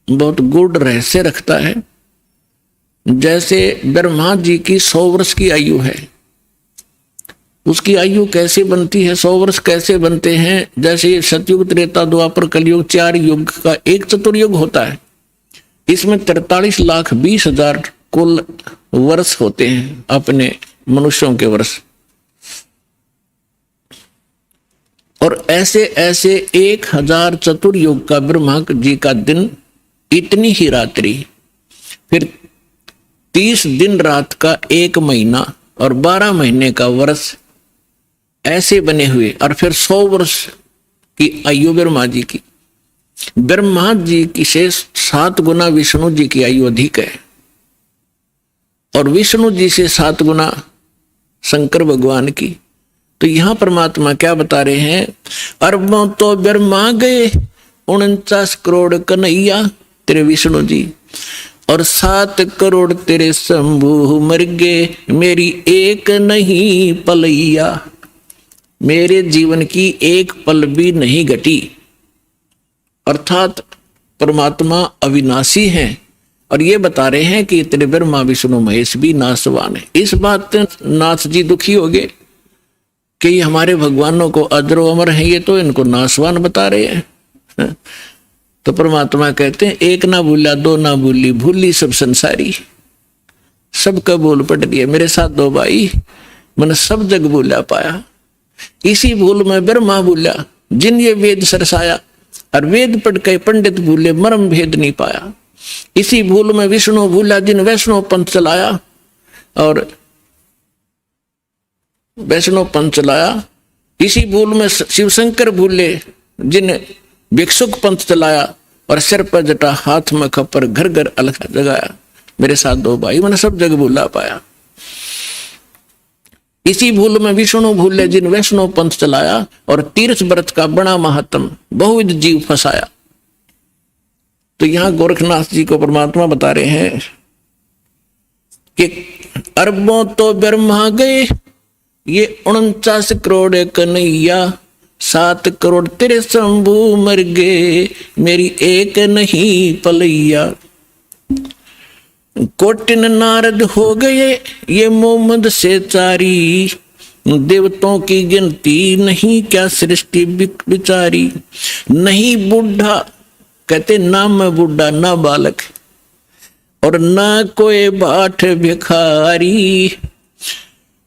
बहुत गूढ़ रहस्य रखता है। जैसे ब्रह्मा जी की 100 वर्ष की आयु है, उसकी आयु कैसे बनती है, 100 वर्ष कैसे बनते हैं, जैसे सतयुग त्रेता द्वापर कलयुग 4 युग का एक चतुर्युग होता है, इसमें 43,20,000 कुल वर्ष होते हैं अपने मनुष्यों के वर्ष, और ऐसे ऐसे 1000 चतुर्युग का ब्रह्मा जी का दिन, इतनी ही रात्रि, फिर 30 दिन रात का 1 महीना और 12 महीने का वर्ष, ऐसे बने हुए, और फिर 100 वर्ष की आयु ब्रह्मा जी की। ब्रह्मा जी की से 7 गुना विष्णु जी की आयु अधिक है, और विष्णु जी से 7 गुना शंकर भगवान की। तो यहां परमात्मा क्या बता रहे हैं, अरबों तो ब्रह्मा गए, 49 करोड़ कन्हैया तेरे विष्णु जी, और 7 करोड़ तेरे शंभू मर गए, मेरी एक नहीं पलैया, मेरे जीवन की एक पल भी नहीं घटी। अर्थात परमात्मा अविनाशी हैं और ये बता रहे हैं कि तेरे ब्रह्मा विष्णु महेश भी नाशवान है। इस बात नाथ जी दुखी हो गए कि ये हमारे भगवानों को अजरो अमर है, ये तो इनको नाशवान बता रहे हैं। तो परमात्मा कहते हैं एक ना भूला दो ना भूली, भूली सब संसारी, सबका बोल पट दिया। मेरे साथ दो भाई, मैंने सब जग भूला पाया। इसी भूल में ब्रह्मा भूला जिन ये वेद सरसाया, और वेद पढ़ के पंडित भूले मर्म भेद नहीं पाया। इसी भूल में विष्णु भूला जिन वैष्णव पंथ चलाया, और वैष्णव पंथ चलाया। इसी भूल में शिव शंकर भूले जिन भिक्षुक पंथ चलाया, और सिर पर जटा हाथ में खपर घर घर अलग जगाया। मेरे साथ दो भाई, मैंने सब जग भूला पाया। इसी भूल में विष्णु भूले जिन वैष्णव पंथ चलाया, और तीर्थ व्रत का बड़ा महात्म बहुविध जीव फंसाया। तो यहां गोरखनाथ जी को परमात्मा बता रहे हैं कि अरबों तो ब्रह्मा गए, ये 49 करोड़ कन्हैया, 7 करोड़ तेरे शंभू मर गए, मेरी एक नहीं पलैया। कोटिन नारद हो गए ये मोहम्मद से चारी, देवताओं की गिनती नहीं क्या सृष्टि बिचारी। नहीं बूढ़ा, कहते ना मैं बूढ़ा ना बालक, और ना कोई बाट भिखारी।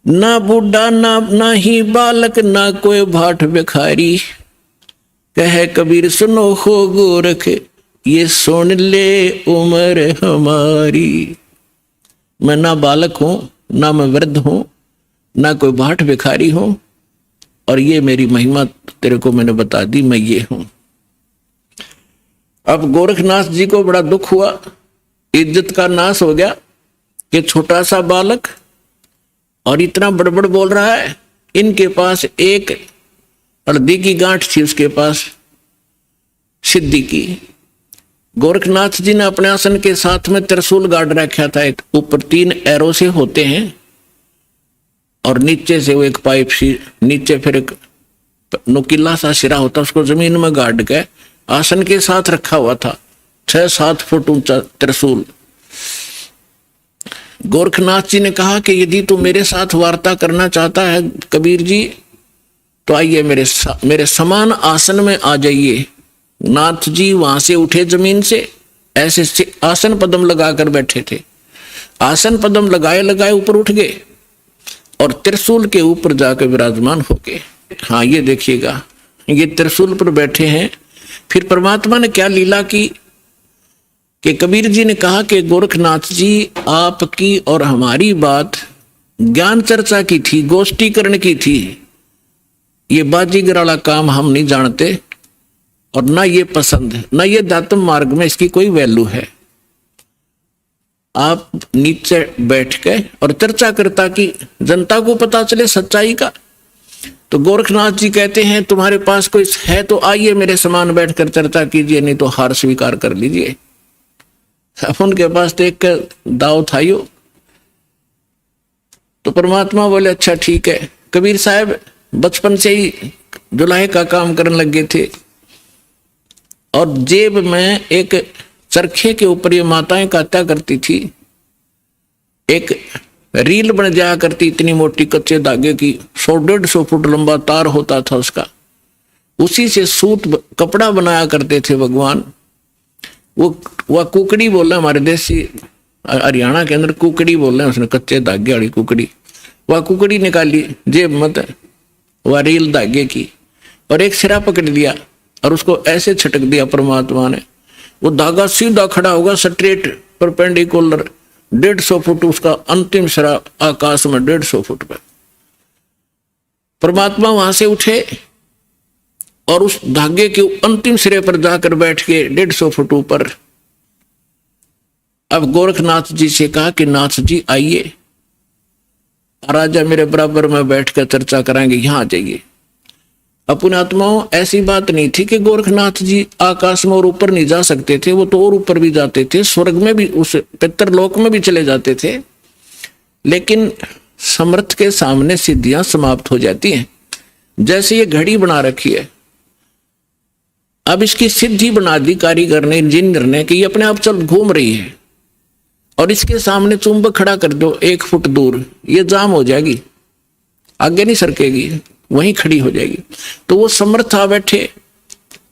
ना बूढ़ा ना ही बालक, ना कोई भाट भिखारी। कहे कबीर सुनो हो गोरख, ये सुन ले उम्र हमारी। मैं ना बालक हूं, ना मैं वृद्ध हूं, ना कोई भाट भिखारी हूं, और ये मेरी महिमा तेरे को मैंने बता दी, मैं ये हूं। अब गोरखनाथ जी को बड़ा दुख हुआ, इज्जत का नाश हो गया कि छोटा सा बालक और इतना बड़बड़ बोल रहा है। इनके पास एक हल्दी की गांठ थी, उसके पास सिद्धि की। गोरखनाथ जी ने अपने आसन के साथ में त्रिशूल गाड़ रखा था। एक ऊपर 3 एरो से होते हैं, और नीचे से वो एक पाइप सी, नीचे फिर एक नुकीला सा सिरा होता, उसको जमीन में गाड़ के आसन के साथ रखा हुआ था। 6-7 फुट ऊंचा त्रिशूल। गोरखनाथ जी ने कहा कि यदि तू मेरे साथ वार्ता करना चाहता है कबीर जी, तो आइए मेरे समान आसन में आ जाइए। नाथ जी वहां से उठे जमीन से, ऐसे आसन पद्म लगाकर बैठे थे। आसन पद्म लगाए लगाए ऊपर उठ गए और त्रिशूल के ऊपर जाकर विराजमान हो गए। हाँ, ये देखिएगा, ये त्रिशूल पर बैठे हैं। फिर परमात्मा ने क्या लीला की कि कबीर जी ने कहा कि गोरखनाथ जी, आपकी और हमारी बात ज्ञान चर्चा की थी, गोष्ठीकरण की थी। ये बाजीगर वाला काम हम नहीं जानते, और ना ये पसंद है, ना ये दातम मार्ग में इसकी कोई वैल्यू है। आप नीचे बैठ के और चर्चा करता कि जनता को पता चले सच्चाई का। तो गोरखनाथ जी कहते हैं तुम्हारे पास कोई है तो आइए मेरे समान बैठकर चर्चा कीजिए, नहीं तो हार स्वीकार कर लीजिए। अब उनके पास तो एक दाव था यो। तो परमात्मा बोले अच्छा ठीक है। कबीर साहब बचपन से ही जुलाहे का काम करने लगे थे, और जेब में एक चरखे के ऊपर ये माताएं काटा करती थी। एक रील बन जाया करती, इतनी मोटी कच्चे धागे की, 100-150 फुट लंबा तार होता था उसका। उसी से सूत कपड़ा बनाया करते थे भगवान। वह कुकड़ी बोल रहे, हमारे देसी हरियाणा के अंदर कुकड़ी बोल रहे हैं, उसने कच्चे धागे वाली कुकड़ी। वह कुकड़ी निकाली जेब मत, वह रील धागे की, और एक सिरा पकड़ लिया और उसको ऐसे छटक दिया परमात्मा ने। वो धागा सीधा खड़ा होगा, स्ट्रेट परपेंडिकुलर, 150 फुट उसका अंतिम सिरा आकाश में, 150 फुट पर। परमात्मा वहां से उठे और उस धागे के अंतिम सिरे पर जाकर बैठ के 150 फुट ऊपर। अब गोरखनाथ जी से कहा कि नाथ जी आइए, राजा मेरे बराबर में बैठकर चर्चा कराएंगे, यहां आ जाइए। अपने आत्माओं, ऐसी बात नहीं थी कि गोरखनाथ जी आकाश में और ऊपर नहीं जा सकते थे, वो तो और ऊपर भी जाते थे, स्वर्ग में भी, उस पितरलोक में भी चले जाते थे। लेकिन समर्थ के सामने सिद्धियां समाप्त हो जाती हैं। जैसे ये घड़ी बना रखी है, अब इसकी सिद्धि बना दी कारीगर ने, इंजीनियर ने, कि ये अपने आप चल घूम रही है और इसके सामने चुंबक खड़ा कर दो 1 फुट दूर, ये जाम हो जाएगी, आगे नहीं सरकेगी, वहीं खड़ी हो जाएगी। तो वो समर्थ आ बैठे,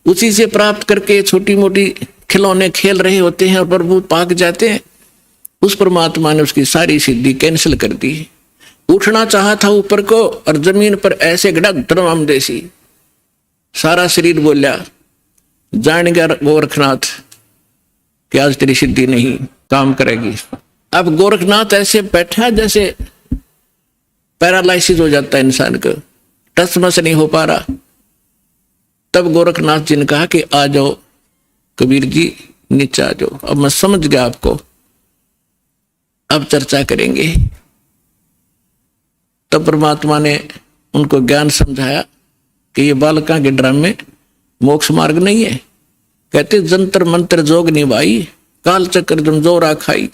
उसी से प्राप्त करके छोटी मोटी खिलौने खेल रहे होते हैं और प्रभु पाक जाते हैं। उस परमात्मा ने उसकी सारी सिद्धि कैंसिल कर दी। उठना चाहा था ऊपर को और जमीन पर ऐसे गड़ा धर्म देसी, सारा शरीर बोला, जान गया गोरखनाथ कि आज तेरी सिद्धि नहीं काम करेगी। अब गोरखनाथ ऐसे बैठा जैसे पैरालाइसिस हो जाता है इंसान को, टस मस नहीं हो पा रहा। तब गोरखनाथ जी ने कहा कि आ जाओ कबीर जी, नीचे आ जाओ, अब मैं समझ गया आपको, अब चर्चा करेंगे। तब परमात्मा ने उनको ज्ञान समझाया कि ये बालका के ड्रामे मोक्ष मार्ग नहीं है। कहते जंतर मंत्र जोग निभाई, काल चक्र जम जोरा खाई,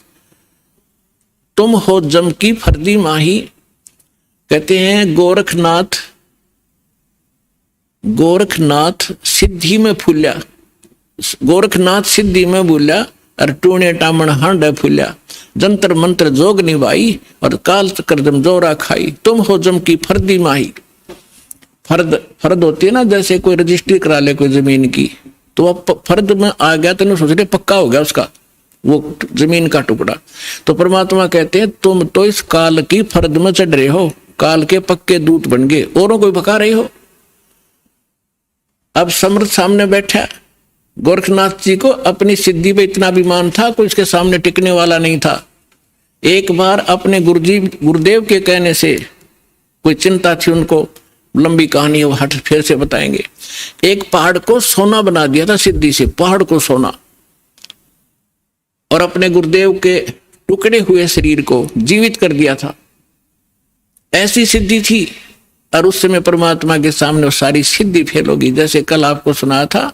तुम हो जम की फर्दी माही। कहते हैं गोरखनाथ सिद्धि में फूल्या, गोरखनाथ सिद्धि में भूल्या और टूणे टामण हांड फूल्या, जंतर मंत्र जोग निभाई और काल चक्र जम जोरा खाई, तुम हो जम की फर्दी माही। फर्द होती है ना, जैसे कोई रजिस्ट्री करा ले कोई जमीन की, तो अब फर्द में आ गया तो सोच रहे पक्का हो गया उसका वो जमीन का टुकड़ा। तो परमात्मा कहते हैं तुम तो इस काल की फर्द में चढ़ रहे हो, काल के पक्के दूत बन गए, औरों को भगा रहे हो। अब समर्थ सामने बैठा, गोरखनाथ जी को अपनी सिद्धि पे इतना अभिमान था, कोई इसके सामने टिकने वाला नहीं था। एक बार अपने गुरुदेव के कहने से कोई चिंता थी उनको, लंबी कहानी वो हट फिर से बताएंगे। एक पहाड़ को सोना बना दिया था सिद्धि से, पहाड़ को सोना, और अपने गुरुदेव के टुकड़े हुए शरीर को जीवित कर दिया था। ऐसी सिद्धि थी। और उस समय परमात्मा के सामने वो सारी सिद्धि फेल होगी। जैसे कल आपको सुनाया था,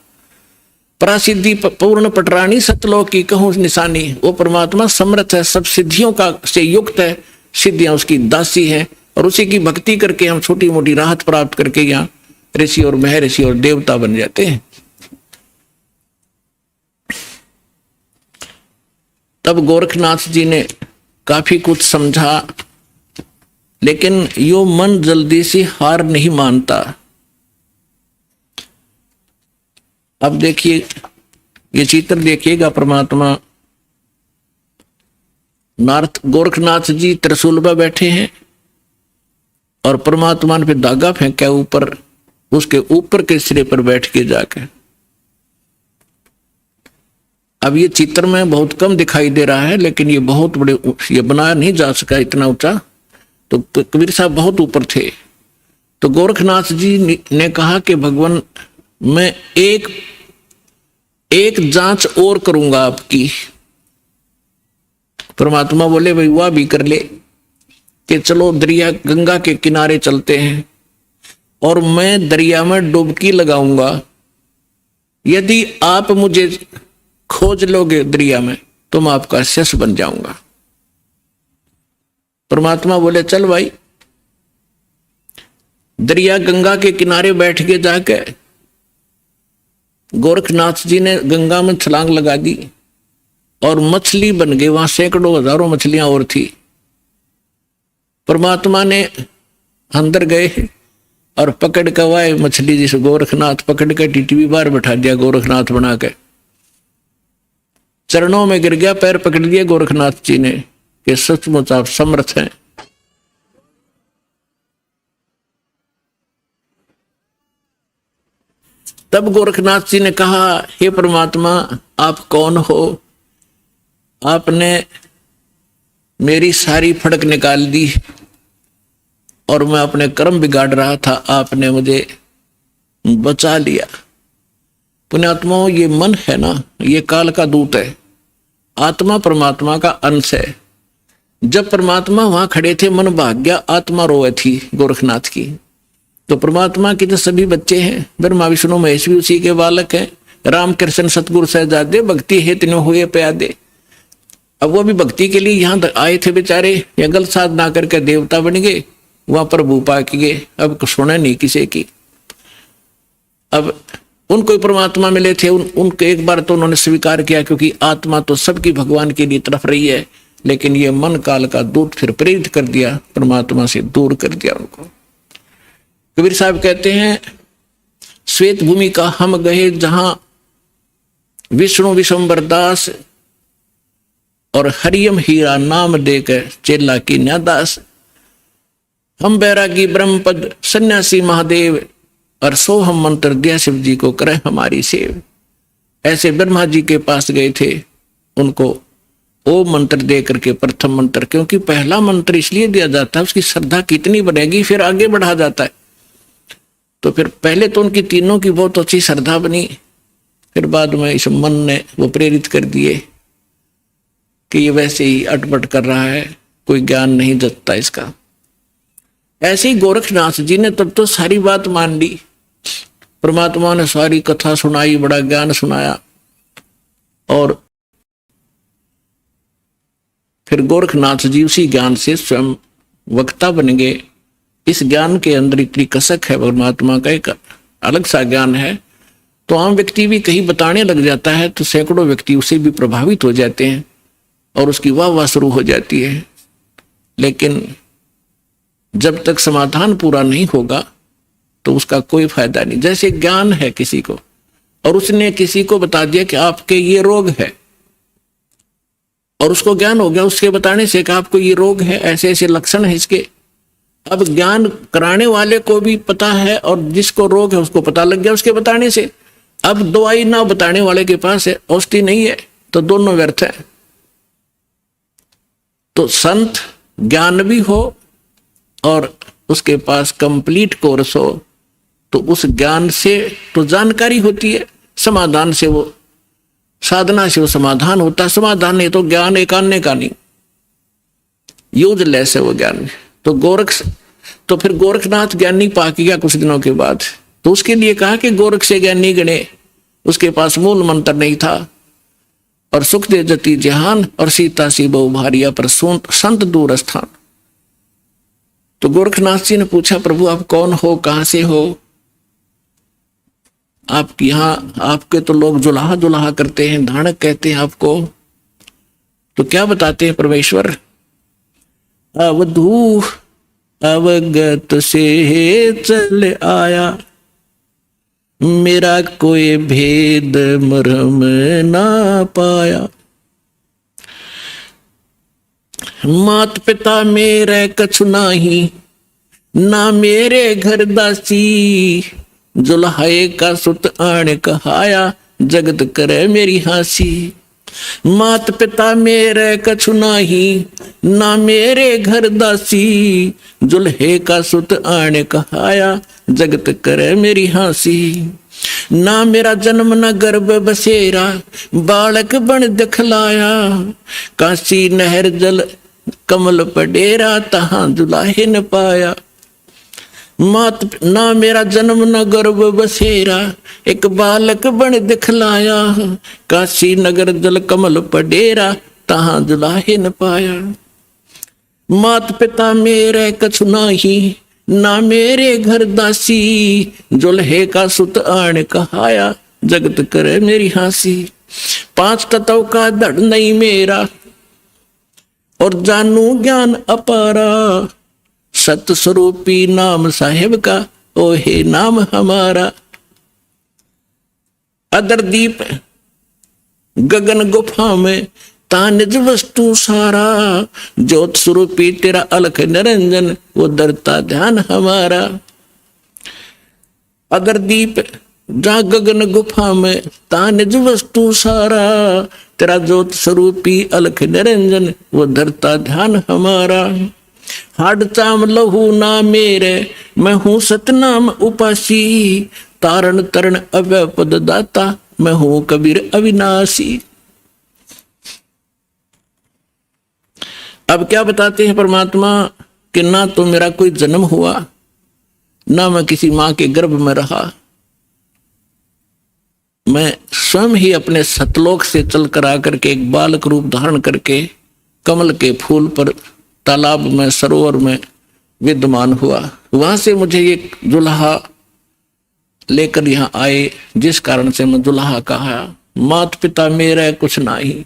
परासिद्धि पूर्ण पटरानी सतलोक की कहूं निशानी। वो परमात्मा समर्थ है, सब सिद्धियों का से युक्त है, सिद्धियां उसकी दासी हैं, और उसी की भक्ति करके हम छोटी मोटी राहत प्राप्त करके यहाँ ऋषि और महर्षि और देवता बन जाते हैं। तब गोरखनाथ जी ने काफी कुछ समझा, लेकिन यो मन जल्दी से हार नहीं मानता। अब देखिए, ये चित्र देखिएगा, परमात्मा गोरखनाथ जी त्रिशूल पर बैठे हैं और परमात्मा ने फिर धागा फेंका ऊपर, उसके ऊपर के सिरे पर बैठ के जाके। अब ये चित्र में बहुत कम दिखाई दे रहा है, लेकिन ये बहुत बड़े, ये बनाया नहीं जा सका इतना ऊंचा, तो कबीर साहब बहुत ऊपर थे। तो गोरखनाथ जी ने कहा कि भगवान मैं एक जांच और करूंगा आपकी। परमात्मा बोले भाई वह भी कर ले, कि चलो दरिया गंगा के किनारे चलते हैं और मैं दरिया में डुबकी लगाऊंगा। यदि आप मुझे खोज लोगे दरिया में तो मैं आपका शिष्य बन जाऊंगा। परमात्मा बोले चल भाई। दरिया गंगा के किनारे बैठ के जाके गोरखनाथ जी ने गंगा में छलांग लगा दी और मछली बन गई। वहां सैकड़ों हजारों मछलियां और थी। परमात्मा ने अंदर गए और पकड़ के वाए मछली, जिस गोरखनाथ पकड़ के टीटी बाहर बैठा दिया, गोरखनाथ बना के चरणों में गिर गया, पैर पकड़ दिए गोरखनाथ जी ने कि सचमुच आप समर्थ हैं। तब गोरखनाथ जी ने कहा, हे परमात्मा आप कौन हो? आपने मेरी सारी फड़क निकाल दी और मैं अपने कर्म बिगाड़ रहा था, आपने मुझे बचा लिया। पुण्यात्माओं, ये मन है ना, ये काल का दूत है। आत्मा परमात्मा का अंश है। जब परमात्मा वहां खड़े थे, मन भाग गया, आत्मा रोए थी गोरखनाथ की। तो परमात्मा के जो सभी बच्चे हैं, ब्रह्मा विष्णु महेश भी उसी के बालक हैं। राम कृष्ण सतगुरु सहजादे, भक्ति हेत न हुए प्यादे। अब वो भी भक्ति के लिए यहाँ आए थे बेचारे, या गलत साधना करके देवता बन गए, वहां प्रभु पा के गए। अब सुने नहीं किसी की। अब उनको परमात्मा मिले थे, उनको एक बार तो उन्होंने स्वीकार किया, क्योंकि आत्मा तो सबकी भगवान के लिए तरफ रही है, लेकिन ये मन काल का दूत फिर प्रेरित कर दिया, परमात्मा से दूर कर दिया उनको। कबीर साहब कहते हैं, श्वेत भूमि का हम गए जहां विष्णु विश्वम्बर दास और हरियम हीरा नाम देकर चेला की न्यादास। हम बैरागी ब्रह्मपद सन्यासी महादेव और सोहम मंत्र दिया शिव जी को करे हमारी सेव। ऐसे ब्रह्मा जी के पास गए थे, उनको ओम मंत्र दे करके प्रथम मंत्र, क्योंकि पहला मंत्र इसलिए दिया जाता है उसकी श्रद्धा कितनी बढ़ेगी फिर आगे बढ़ा जाता है। तो फिर पहले तो उनकी तीनों की बहुत अच्छी श्रद्धा बनी, फिर बाद में इस मन ने वो प्रेरित कर दिए कि ये वैसे ही अटपट कर रहा है, कोई ज्ञान नहीं जतता इसका। ऐसे ही गोरखनाथ जी ने तब तो सारी बात मान ली, परमात्मा ने सारी कथा सुनाई, बड़ा ज्ञान सुनाया, और फिर गोरखनाथ जी उसी ज्ञान से स्वयं वक्ता बन गए। इस ज्ञान के अंदर इतनी कसक है, परमात्मा का एक अलग सा ज्ञान है। तो आम व्यक्ति भी कहीं बताने लग जाता है तो सैकड़ों व्यक्ति उससे भी प्रभावित हो जाते हैं और उसकी वाह वाह शुरू हो जाती है। लेकिन जब तक समाधान पूरा नहीं होगा तो उसका कोई फायदा नहीं। जैसे ज्ञान है किसी को, और उसने किसी को बता दिया कि आपके ये रोग है, और उसको ज्ञान हो गया उसके बताने से कि आपको ये रोग है, ऐसे ऐसे लक्षण है इसके। अब ज्ञान कराने वाले को भी पता है और जिसको रोग है उसको पता लग गया उसके बताने से। अब दवाई ना बताने वाले के पास है, औषधि नहीं है, तो दोनों व्यर्थ है। तो संत ज्ञान भी हो और उसके पास कंप्लीट कोर्स हो, तो उस ज्ञान से तो जानकारी होती है, समाधान से वो साधना से वो समाधान होता है। समाधान नहीं तो ज्ञान एक आने का नहीं, यूजलेस है वो ज्ञान। तो फिर गोरखनाथ ज्ञानी पा गया कुछ दिनों के बाद, तो उसके लिए कहा कि गोरख से ज्ञानी गणे, उसके पास मूल मंत्र नहीं था। और सुख दे जति जहान और सीता सी बहु भारिया पर संत दूर स्थान। तो गोरखनाथ जी ने पूछा, प्रभु आप कौन हो, कहां से हो? आप यहाँ आपके तो लोग जुलाहा जुलाहा करते हैं, धानक कहते हैं आपको, तो क्या बताते हैं परमेश्वर? अवधू अवगत से चल आया, मेरा कोई भेद मरम ना पाया। मात पिता मेरे कछु नाही, ना मेरे घर दासी, जुल्हाए का सुत आण कहाया, जगत करे मेरी हासी। मात पिता मेरे कछु नाही, ना मेरे घर दासी, जुल्हे का सुत आण कहाया, जगत करे मेरी हासी। ना मेरा जन्म न गर्भ बसेरा, बालक बन दिखलाया, काशी नहर जल कमल पडेरा, तहां दुलाहे न पाया। ना मेरा जन्म न गर्भ बसेरा, एक बालक बन दिखलाया, काशी नगर जल कमल पडेरा, तहां दुलाहे न पाया। मात पिता मेरे कछु नाही, ना मेरे घर दासी, जुल्हे का सुत आण कहाया, जगत करे मेरी हासी। 5 तत्व का धड़ नहीं मेरा, और जानू ज्ञान अपारा, सत स्वरूपी नाम साहेब का, ओ हे नाम हमारा। अदर दीप गगन गुफा में, ता निज वस्तु सारा, ज्योत स्वरूपी तेरा अलख निरंजन, वो दरता ध्यान हमारा। अगर दीप जा गगन गुफा में, ता निज वस्तु सारा, तेरा ज्योत स्वरूपी अलख निरंजन, वो धरता ध्यान हमारा। हाड चाम लहू ना मेरे, मैं हूं सतनाम उपासी, तारण तरण अव्यय पद दाता, मैं हूं कबीर अविनाशी। अब क्या बताते हैं परमात्मा कि ना तो मेरा कोई जन्म हुआ, ना मैं किसी मां के गर्भ में रहा, मैं स्वयं ही अपने सतलोक से चल कर आकर के एक बालक रूप धारण करके कमल के फूल पर, तालाब में, सरोवर में विद्यमान हुआ। वहां से मुझे एक दुल्हा लेकर यहाँ आए, जिस कारण से मैं दुल्हा कहा। मात पिता मेरा कुछ नाही,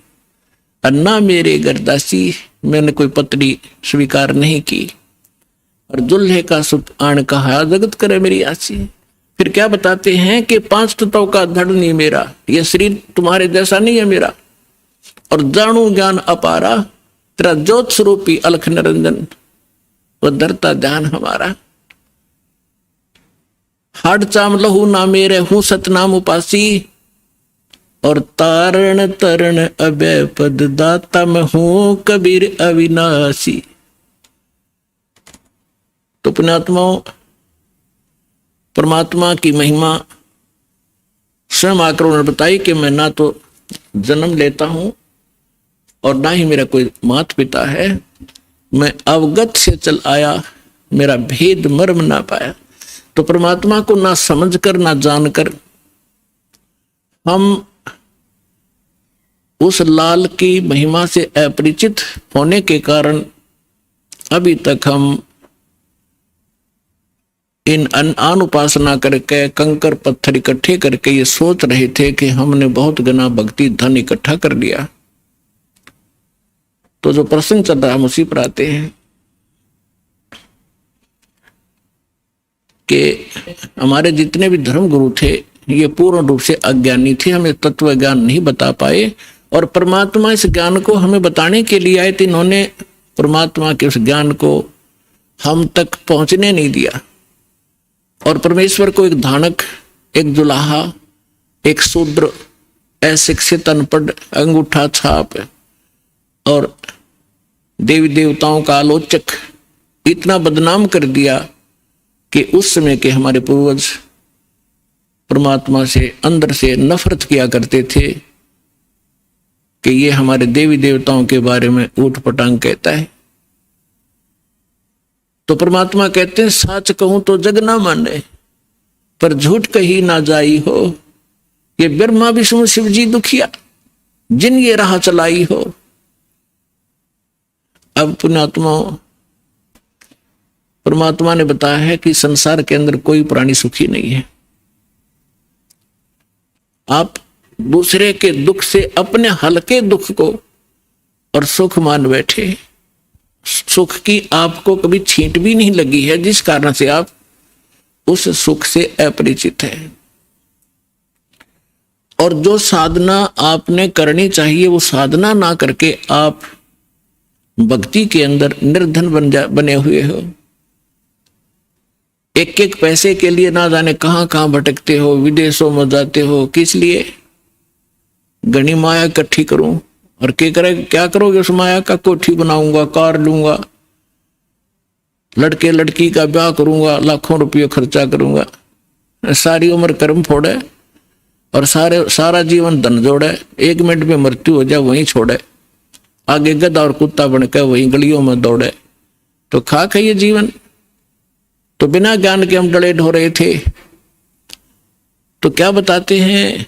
अन्ना मेरे गरदासी, मैंने कोई पत्नी स्वीकार नहीं की। और दुल्हे का सुख आण कहा, जगत करे मेरी आसी। फिर क्या बताते हैं कि 5 तत्वों का धड़ नहीं मेरा, यह शरीर तुम्हारे जैसा नहीं है मेरा। और जानू ज्ञान अपारा, तेरा ज्योत स्वरूपी अलख निरंजन, वह धरता ध्यान हमारा। हाड चाम लहू ना मेरे, हूं सतनाम उपासी। और तारण तरण अभय पद दाता, मैं हूं कबीर अविनाशी। तो पुण्यात्माओं, परमात्मा की महिमा स्वयं आकर उन्होंने बताई कि मैं ना तो जन्म लेता हूं और ना ही मेरा कोई माता पिता है, मैं अवगत से चल आया, मेरा भेद मर्म ना पाया। तो परमात्मा को ना समझकर ना जानकर हम उस लाल की महिमा से अपरिचित होने के कारण अभी तक हम इन अन उपासना करके कंकर पत्थर इकट्ठे करके ये सोच रहे थे कि हमने बहुत गना भक्ति धन इकट्ठा कर लिया। तो जो प्रसंग चल रहा है उसी पर आते हैं कि हमारे जितने भी धर्म गुरु थे ये पूर्ण रूप से अज्ञानी थे, हमें तत्व ज्ञान नहीं बता पाए। और परमात्मा इस ज्ञान को हमें बताने के लिए आए थे, इन्होंने परमात्मा के उस ज्ञान को हम तक पहुंचने नहीं दिया। और परमेश्वर को एक धानक, एक दुल्हा, एक शूद्र, अशिक्षित, अनपढ़, अंगूठा छाप और देवी देवताओं का आलोचक इतना बदनाम कर दिया कि उस समय के हमारे पूर्वज परमात्मा से अंदर से नफरत किया करते थे कि ये हमारे देवी देवताओं के बारे में ऊट पटांग कहता है। तो परमात्मा कहते हैं, सच कहूं तो जग ना माने, पर झूठ कही ना जाई हो। ये ब्रह्मा विष्णु शिव जी दुखिया, जिन ये राह चलाई हो। अब पुण्यात्मा, परमात्मा ने बताया है कि संसार के अंदर कोई प्राणी सुखी नहीं है। आप दूसरे के दुख से अपने हल्के दुख को और सुख मान बैठे। सुख की आपको कभी छींट भी नहीं लगी है, जिस कारण से आप उस सुख से अपरिचित हैं। और जो साधना आपने करनी चाहिए वो साधना ना करके आप भक्ति के अंदर निर्धन बने हुए हो। एक एक पैसे के लिए ना जाने कहां कहां भटकते हो, विदेशों में जाते हो। किस लिए? घनी माया इकट्ठी करूं। और क्या करोगे उस माया का? कोठी बनाऊंगा, कार लूंगा, लड़के लड़की का ब्याह करूंगा, लाखों रुपये खर्चा करूंगा, सारी उम्र कर्म फोड़े और सारा जीवन धन जोड़े, 1 मिनट में मृत्यु हो जाए वहीं छोड़े, आगे गधा और कुत्ता बनकर वहीं गलियों में दौड़े। तो खाक है ये जीवन। तो बिना ज्ञान के हम डले ढो रहे थे। तो क्या बताते हैं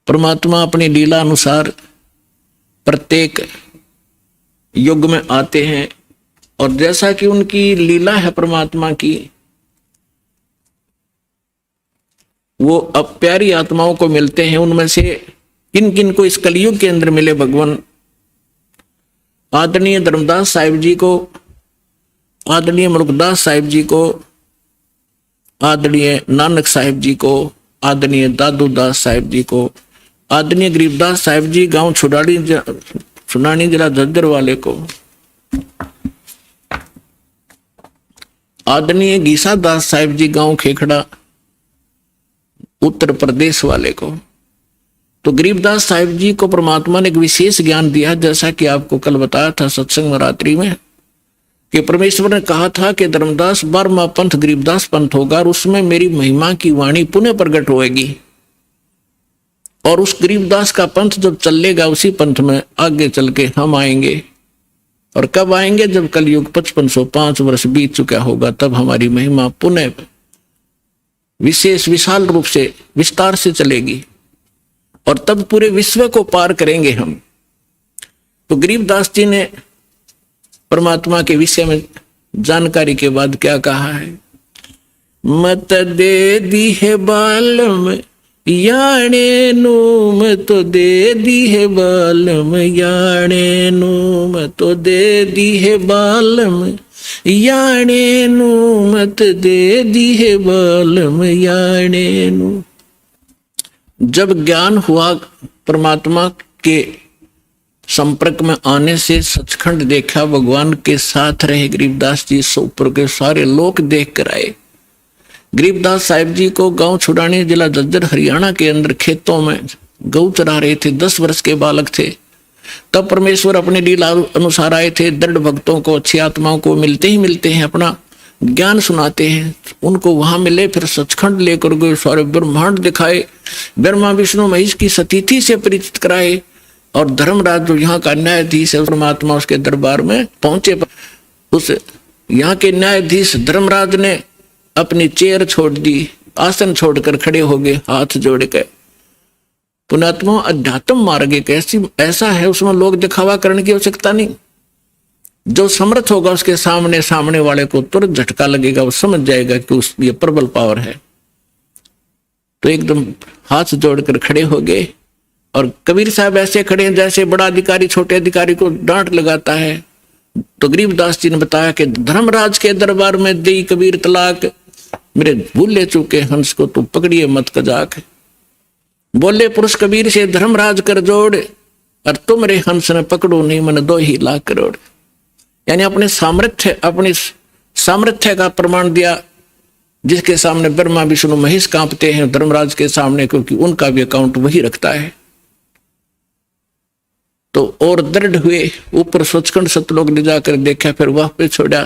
परमात्मा अपनी लीला अनुसार प्रत्येक युग में आते हैं और जैसा कि उनकी लीला है परमात्मा की, वो अब प्यारी आत्माओं को मिलते हैं। उनमें से किन किन को इस कलयुग के अंदर मिले भगवान? आदरणीय धर्मदास साहिब जी को, आदरणीय मुल्कदास साहिब जी को, आदरणीय नानक साहिब जी को, आदरणीय दादू दास साहिब जी को, आदरणीय गरीबदास साहिब जी गांव सुनानी जिला झज्जर वाले को, आदरणीय गीसा दास साहिब जी गांव खेखड़ा उत्तर प्रदेश वाले को। तो गरीबदास साहिब जी को परमात्मा ने एक विशेष ज्ञान दिया, जैसा कि आपको कल बताया था सत्संग में रात्रि में, कि परमेश्वर ने कहा था कि धर्मदास 12वां पंथ गरीबदास पंथ होगा और उसमें मेरी महिमा की वाणी पुनः प्रकट होएगी। और उस गरीबदास का पंथ जब चलेगा उसी पंथ में आगे चल के हम आएंगे। और कब आएंगे? जब कलयुग 5505 वर्ष बीत चुका होगा, तब हमारी महिमा पुनः विशेष विशाल रूप से विस्तार से चलेगी और तब पूरे विश्व को पार करेंगे हम। तो गरीबदास जी ने परमात्मा के विषय में जानकारी के बाद क्या कहा है? मत दे दी है बालम याणे नू, मत दे दी है बालम याणे नू, मत दे दी है बालम याणे नू, मत दे दी है बालम याणे नू। जब ज्ञान हुआ परमात्मा के संपर्क में आने से, सचखंड देखा, भगवान के साथ रहे गरीबदास जी, ऊपर के सारे लोग देख कर आए। गरीबदास साहिब जी को गांव छुड़ाने, जिला झज्जर हरियाणा के अंदर खेतों में गऊ चरा रहे थे, 10 वर्ष के बालक थे। तब परमेश्वर अपने लीला अनुसार आए थे। दृढ़ भक्तों को, अच्छी आत्माओं को मिलते ही मिलते हैं, अपना ज्ञान सुनाते हैं। उनको वहां मिले, फिर सचखंड लेकर गए, सारे ब्रह्मांड दिखाए, ब्रह्मा विष्णु महेश की सतीथि से परिचित कराए। और धर्मराज जो यहाँ का न्यायाधीश है, परमात्मा उसके दरबार में पहुंचे। उस यहाँ के न्यायाधीश धर्मराज ने अपनी चेयर छोड़ दी, आसन छोड़कर खड़े हो गए, हाथ जोड़ के। पुण्यात्मा, अध्यात्म मार्ग एक ऐसा है, उसमें लोग दिखावा करने की आवश्यकता नहीं। जो समर्थ होगा उसके सामने वाले को तुरंत झटका लगेगा, वो समझ जाएगा कि ये प्रबल पावर है। तो एकदम हाथ जोड़कर खड़े हो गए। और कबीर साहब ऐसे खड़े हैं जैसे बड़ा अधिकारी छोटे अधिकारी को डांट लगाता है। तो गरीबदास जी ने बताया कि धर्मराज के दरबार में दी कबीर तलाक, मेरे भूले चूके हंस को तू पकड़िए मत कजाक। बोले पुरुष कबीर से धर्मराज कर जोड़, और तुम रे हंस ने पकड़ो नहीं मन 2 ही लाख करोड़। यानी अपने सामर्थ्य का प्रमाण दिया, जिसके सामने ब्रह्मा विष्णु महेश कांपते हैं धर्मराज के सामने, क्योंकि उनका भी अकाउंट वही रखता है। तो और दृढ़ हुए, ऊपर सचखंड सतलोक ले जाकर देखा, फिर वह पे छोड़ा।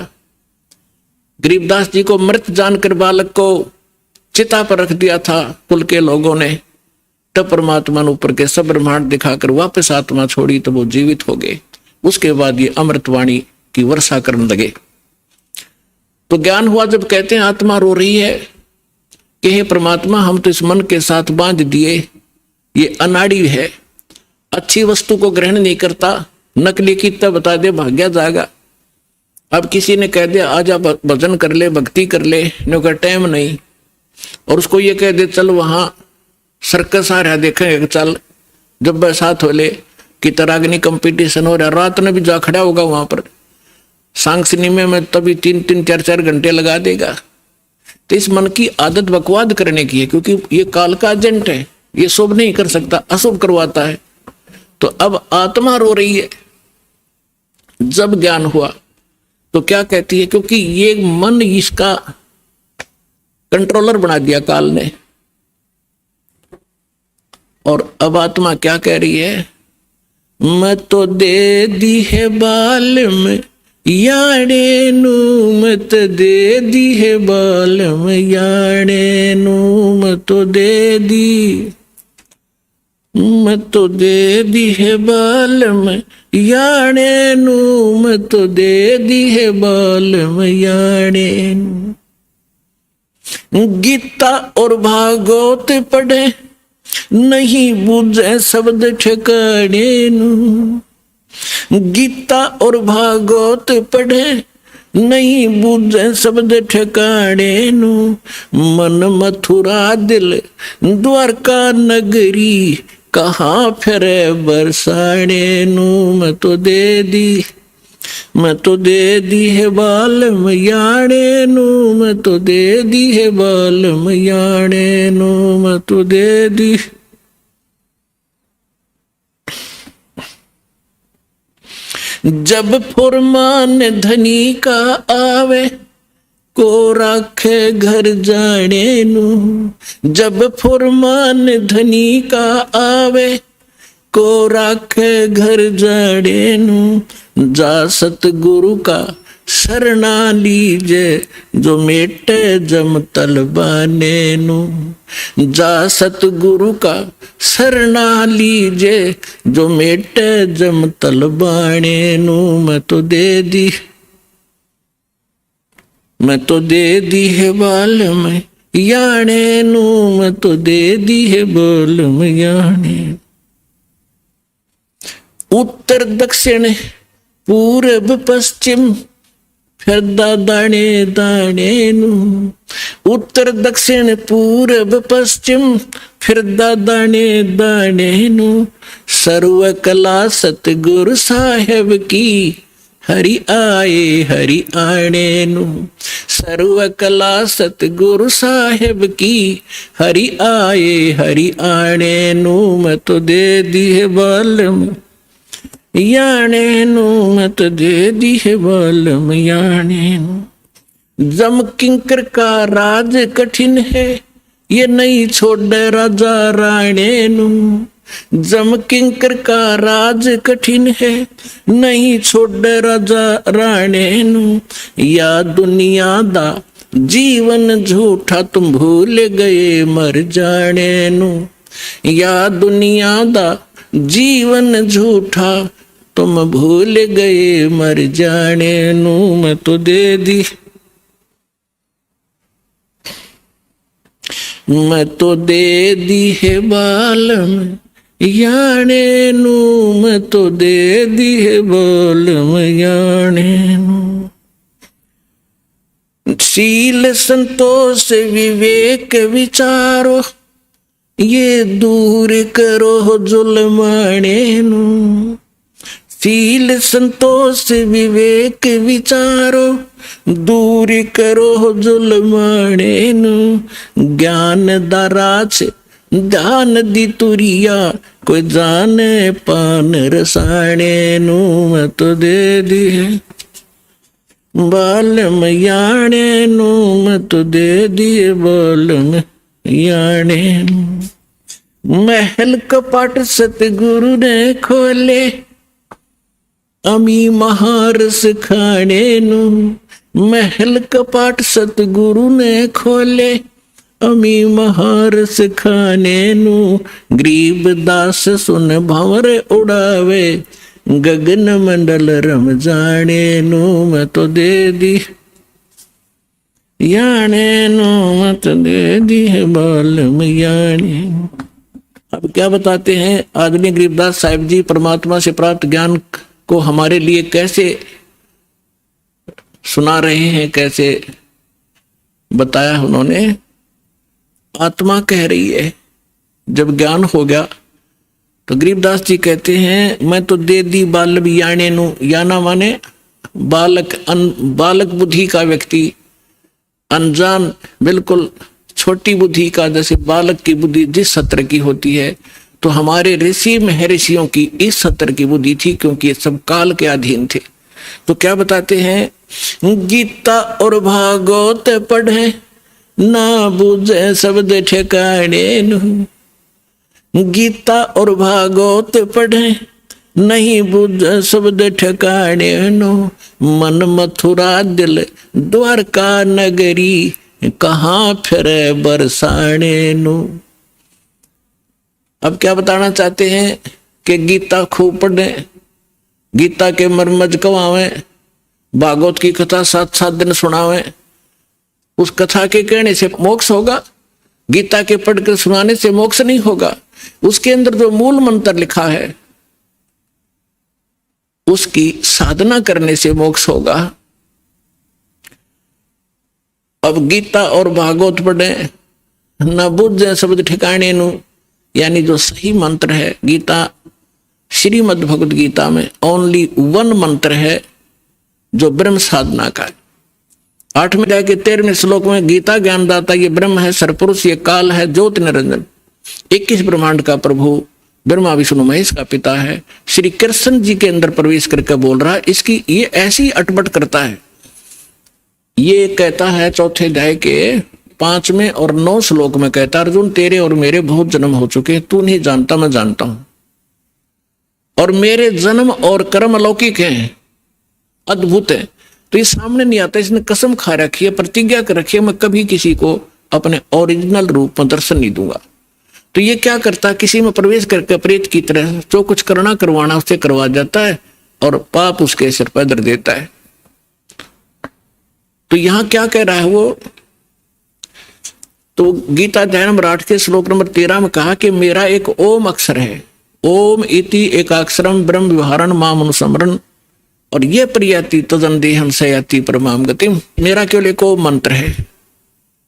गरीबदास जी को मृत जानकर बालक को चिता पर रख दिया था कुल के लोगों ने। तब परमात्मा ने ऊपर के सब ब्रह्मांड दिखाकर वापस आत्मा छोड़ी, तो वो जीवित हो गए। उसके बाद ये अमृतवाणी की वर्षा करने लगे। तो ज्ञान हुआ जब कहते हैं आत्मा रो रही है कि हे परमात्मा, हम तो इस मन के साथ बांध दिए, ये अनाड़ी है, अच्छी वस्तु को ग्रहण नहीं करता, नकली की तब बता दे भाग्या जाएगा। अब किसी ने कह दिया आजा भजन कर ले, भक्ति कर ले, नो का टाइम नहीं, और उसको ये कह दे चल वहां सर्कस आ रहा देखेंगे, चल जब बरसात हो ले कि तरागनी कंपटीशन हो रहा, रात में भी जा खड़ा होगा वहां पर सांग सिनेमे में, तभी 3-3 4-4 घंटे लगा देगा। तो इस मन की आदत बकवाद करने की है, क्योंकि ये काल का एजेंट है, ये शुभ नहीं कर सकता, अशुभ करवाता है। तो अब आत्मा रो रही है। जब ज्ञान हुआ तो क्या कहती है, क्योंकि ये मन इसका कंट्रोलर बना दिया काल ने। और अब आत्मा क्या कह रही है, मत तो दे दी है बालम याणे नू, मत दे दी है बालम याणे नू, मत तो दे दी, मत तो दे दी है बालम याणे नू, मत तो दे दी है बालम याणे नू। गीता और भागवत पढ़े नहीं बूझे शब्द ठिकाने नू, गीता और भागवत पढ़े नहीं बूझे शब्द ठिकाने नू, मन मथुरा दिल द्वारका नगरी, कहाँ फिरे बरसाने नू, मैं तो दे दी, मैं तो दे दी है बालम याणे नू, मैं तो दे दी है बालम याणे नू, मैं तो दे दी। जब फुरमान धनी का आवे को राखे घर जाने नू, जब फुरमान धनी का आवे को राखे घर जाने नू, जा सतगुरु का शरणा लीजे जो मेटे जम तलबाने नू, जा सतगुरु का शरणा लीजे जो मेटे जम तलबाने नू, मैं तो दे दी, मैं तो दे दी है बालम याणे नू, मैं तो दे दी है बालम याणे। उत्तर दक्षिण पूर्व पश्चिम फिरदा दाने दाने नू, उत्तर दक्षिण पूरब पश्चिम फिरदा दाने दाने नू, सर्व कला सतगुरु साहेब की हरि आणे नू, सर्व कला सतगुरु साहेब की हरि आणे नू, मैं तो दे दी है बालम याने नू, मैं तो दे दी है बालम याने नू। जम किंकर का राज कठिन है, ये नहीं छोड़ राजा राणे नू, जम किंकर का राज कठिन है, नहीं छोड़ राजा राणे नू, या दुनिया दा जीवन झूठा तुम भूल गए मर जाने नू, या दुनिया दा जीवन झूठा तुम भूल गए मर जाने नू, मैं तो दे दी, मैं तो दे दी है बालम याने नू, मैं तो दे दी है बालम याने नू। शील संतोष विवेक विचारो, ये दूर करो जुल्माने नू, शील संतोष विवेक विचारो, दूर करो जुल्माने नू, ज्ञान दाराज ध्यान दी तुरिया, कोई जाने पान रसाने नू, मैं तो दे दी है बालम याने नू, मैं तो दे दी है बालम याने नू। महल कपाट सतगुरु ने खोले, अमी महारस खाने नू, महल कपाट सतगुरु ने खोले, अमी महारस खाने नू, गरीब दास सुन भंवर उड़ावे, गगन मंडल रम जाने नू, मैं तो दे दी याने नू, मैं तो दे दी है बालम याने। अब क्या बताते हैं आदरणीय गरीबदास साहिब जी परमात्मा से प्राप्त ज्ञान को हमारे लिए कैसे सुना रहे हैं, कैसे बताया उन्होंने। आत्मा कह रही है जब ज्ञान हो गया तो गरीबदास जी कहते हैं मैं तो दे दी बालम याने नू, याना माने बालक, बालक बुद्धि का व्यक्ति, अनजान बिल्कुल छोटी बुद्धि का, जैसे बालक की बुद्धि जिस सत्र की होती है, तो हमारे ऋषि महर्षियों की इस सत्र की बुद्धि थी, क्योंकि ये सब काल के अधीन थे। तो क्या बताते हैं, गीता और भागवत पढ़े ना बूझे शब्द ठिकाने नू, गीता और भागवत पढ़े नहीं बूझे शब्द ठिकाने नो, मन मथुरा दिल द्वारका नगरी, कहाँ फिरे बरसाने नो। अब क्या बताना चाहते हैं कि गीता खूब पढ़े, गीता के मर्मज कवावे, भागवत की कथा 7-7 दिन सुनावे, उस कथा के कहने से मोक्ष होगा, गीता के पढ़कर सुनाने से मोक्ष नहीं होगा। उसके अंदर जो मूल मंत्र लिखा है उसकी साधना करने से मोक्ष होगा। अब गीता और भागवत पढ़े न बुझे शब्द ठिकाने नु, यानी जो सही मंत्र है, गीता श्रीमद् भगवद गीता में ओनली 1 मंत्र है जो ब्रह्म साधना का है। 8वें अध्याय के 13वें श्लोक में गीता ज्ञानदाता ये ब्रह्म है, सरपुरुष ये काल है, ज्योति निरंजन 21 ब्रह्मांड का प्रभु ब्रह्मा विष्णु महेश का पिता है, श्री कृष्ण जी के अंदर प्रवेश करके बोल रहा है। इसकी ये ऐसी अटपट करता है, ये कहता है 4थे अध्याय के 5वें और 9 श्लोक में कहता, अर्जुन तेरे और मेरे बहुत जन्म हो चुके हैं, तू नहीं जानता मैं जानता हूं, और मेरे जन्म और कर्म अलौकिक हैं, अद्भुत है। तो ये सामने नहीं आता, इसने कसम खा रखी है, प्रतिज्ञा कर रखी है, मैं कभी किसी को अपने ओरिजिनल रूप में दर्शन नहीं दूंगा। तो ये क्या करता है, किसी में प्रवेश करके प्रेत की तरह जो कुछ करना करवाना उससे करवा जाता है और पाप उसके सिर पर धर देता है। तो यहां क्या कह रहा है वो, तो गीता अध्याय नंबर 8 के श्लोक नंबर 13 में कहा कि मेरा एक ओम अक्षर है, ओम इति एकाक्षरम ब्रह्म विहारण माम अनुस्मरण और ये प्रयाति तदन देहम सयाति परमाम गति, मेरा केवल एक ओम मंत्र है,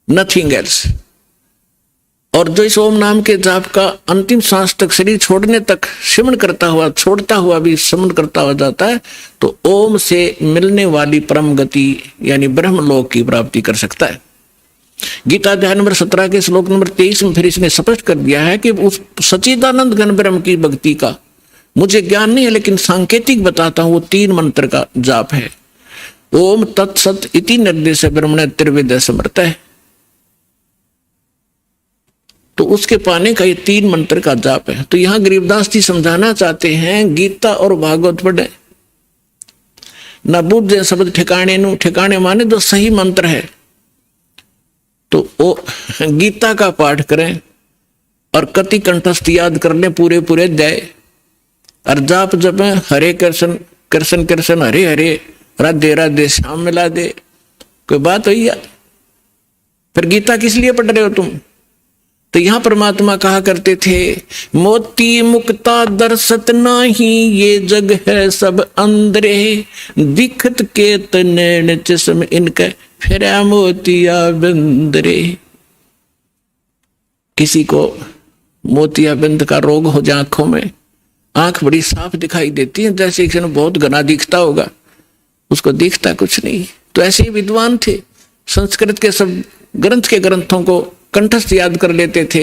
नथिंग एल्स। और जो इस ओम नाम के जाप का अंतिम सांस तक, शरीर छोड़ने तक सिमरण करता हुआ, छोड़ता हुआ भी सिमरण करता हुआ जाता है, तो ओम से मिलने वाली परम गति यानी ब्रह्मलोक की प्राप्ति कर सकता है। गीता अध्याय नंबर 17 के श्लोक नंबर 23 में फिर इसने स्पष्ट कर दिया है कि उस सच्चिदानंद घन ब्रह्म की भक्ति का मुझे ज्ञान नहीं है, लेकिन सांकेतिक बताता हूं, वो 3 मंत्र का जाप है। ओम तत्सत इति निर्देश ब्रह्मण त्रिवेद समर्थ है, तो उसके पाने का ये 3 मंत्र का जाप है। तो यहां गरीबदास जी समझाना चाहते हैं, गीता और भागवत पढ़े न बुझे शब्द ठिकाने नु, ठिकाने माने जो सही मंत्र है, तो वो गीता का पाठ करें और कति कंठस्थ याद कर लें पूरे पूरे अध्याय, और जाप जप हरे कृष्ण कृष्ण कृष्ण हरे हरे राधे राधे श्याम मिला दे, कोई बात हुई है? फिर गीता किस लिए पढ़ रहे हो तुम? तो यहां परमात्मा कहा करते थे, मोती मुक्ता दर्शत नाही, ये जग है सब अंदरे, दिखत के तनैन चश्म इनके फिरा मोतिया बंदरे। किसी को मोतिया बिंद का रोग हो जाए, आंखों में आंख बड़ी साफ दिखाई देती है, जैसे किसी ने बहुत घना दिखता होगा, उसको दिखता कुछ नहीं। तो ऐसे ही विद्वान थे, संस्कृत के सब ग्रंथ के ग्रंथों को कंठस्थ याद कर लेते थे,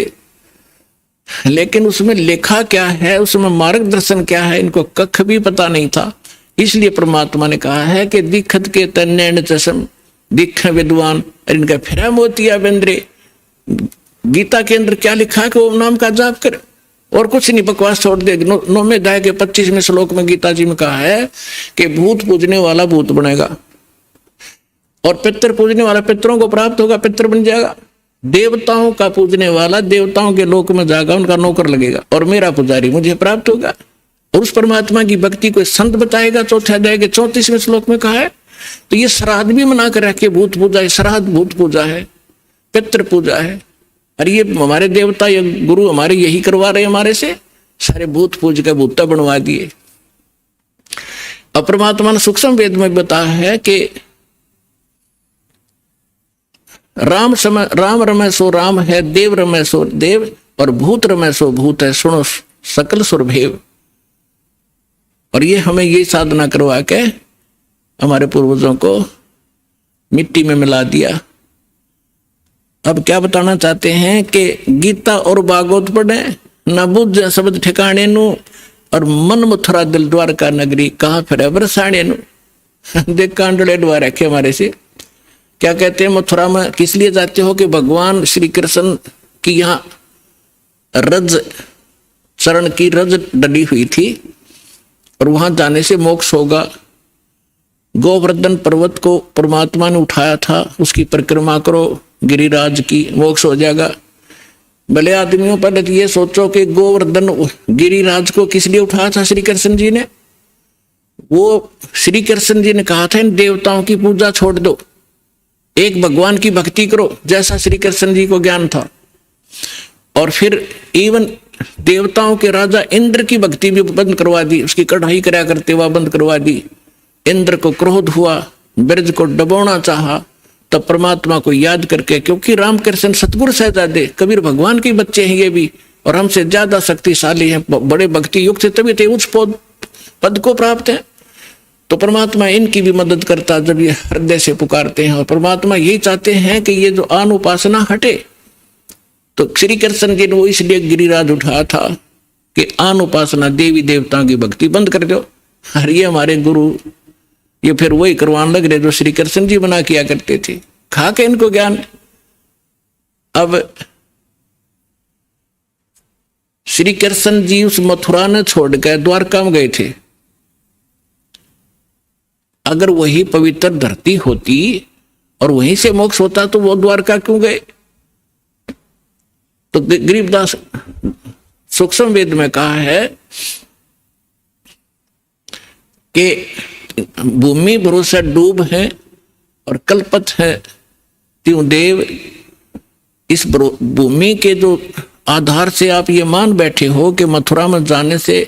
लेकिन उसमें लिखा क्या है, उसमें मार्गदर्शन क्या है, इनको कख भी पता नहीं था। इसलिए परमात्मा ने कहा है कि दिखत के तन्नैन चश्म, दिख विद्वान और इनका फिरा मोतिया बिंद्रे। गीता के अंदर क्या लिखा है कि ओम नाम का जाप कर, और कुछ नहीं, बकवास छोड़ दे। 9वें अध्याय के 25वें श्लोक में गीता जी में कहा है कि भूत पूजने वाला भूत बनेगा, और पितर पूजने वाला पितरों को प्राप्त होगा, पितर बन जाएगा। देवताओं का पूजने वाला देवताओं के लोक में जाएगा, उनका नौकर लगेगा, और मेरा पुजारी मुझे प्राप्त होगा। और उस परमात्मा की भक्ति को संत बताएगा। 4 अध्याय के 34वें श्लोक में कहा है। तो ये श्राद्ध भी मना कर रखे, भूत पूजा है, श्राद्ध भूत पूजा है, पितृ पूजा है। अरे ये हमारे देवता या गुरु हमारे यही करवा रहे, हमारे से सारे भूत पूज के भूता बनवा दिए। अब परमात्मा ने सूक्ष्म वेद में बताया है कि राम रमय सो राम है, देव रमय सो देव, और भूत रमय सो भूत है, सुनो सकल सुरभेव। और ये हमें ये साधना करवा के हमारे पूर्वजों को मिट्टी में मिला दिया। अब क्या बताना चाहते हैं कि गीता और भागवत पढ़े, न बुझ शब्द ठिकाने नु, और मन मथुरा दिल द्वारका नगरी, कहा फिर बरसाने नु। देख कांडले द्वार रखे हमारे से। क्या कहते हैं, मथुरा में किस लिए जाते हो? कि भगवान श्री कृष्ण की यहाँ रज चरण की रज डली हुई थी, और वहां जाने से मोक्ष होगा। गोवर्धन पर्वत को परमात्मा ने उठाया था, उसकी परिक्रमा करो गिरिराज की, मोक्ष हो जाएगा। भले आदमियों, पहले तो ये सोचो कि गोवर्धन गिरिराज को किस लिए उठाया था श्री कृष्ण जी ने? वो श्री कृष्ण जी ने कहा था इन देवताओं की पूजा छोड़ दो, एक भगवान की भक्ति करो, जैसा श्री कृष्ण जी को ज्ञान था। और फिर इवन देवताओं के राजा इंद्र की भक्ति भी बंद करवा दी, उसकी कढ़ाई कराया करते हुआ बंद करवा दी। इंद्र को क्रोध हुआ, ब्रज को डबोना चाहा, तब परमात्मा को याद करके, क्योंकि रामकृष्ण सतगुरु सहजादे कबीर भगवान के बच्चे हैं ये भी, और हमसे ज्यादा शक्तिशाली हैं, बड़े भक्ति युक्त से तभी थे उच्च पद को प्राप्त है। तो परमात्मा इनकी भी मदद करता जब ये हृदय से पुकारते हैं। और परमात्मा यही चाहते हैं कि ये जो आन उपासना हटे। तो श्री कृष्ण जी ने वो इसलिए गिरिराज उठाया था कि आन उपासना, देवी देवताओं की भक्ति बंद कर दो। और ये हमारे गुरु ये फिर वही करवाने लग रहे जो श्री कृष्ण जी बना किया करते थे, खा के इनको ज्ञान। अब श्री कृष्ण जी उस मथुरा ने छोड़कर द्वारका में गए थे। अगर वही पवित्र धरती होती और वहीं से मोक्ष होता तो वो द्वारका क्यों गए? तो गरीबदास सूक्ष्म वेद में कहा है कि भूमि भरोसा डूब है और कल्पत है त्यों देव। इस भूमि के जो आधार से आप ये मान बैठे हो कि मथुरा में जाने से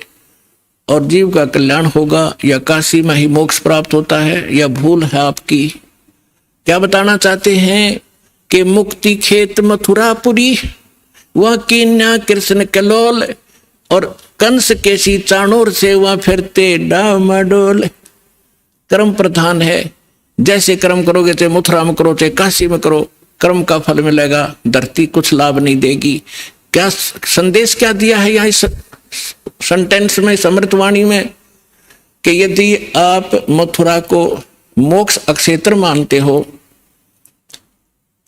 और जीव का कल्याण होगा, या काशी में ही मोक्ष प्राप्त होता है, या भूल है आपकी? क्या बताना चाहते हैं कि मुक्ति खेत मथुरापुरी, वह कीन्या कृष्ण कलोल, और कंस केसी चाणूर से वह फिरते डामाडोल। कर्म प्रधान है, जैसे कर्म करोगे चाहे मथुरा में करो चाहे काशी में करो, कर्म का फल मिलेगा, धरती कुछ लाभ नहीं देगी। क्या संदेश क्या दिया है यहाँ इस सेंटेंस में, समृतवाणी में, कि यदि आप मथुरा को मोक्ष अक्षेत्र मानते हो,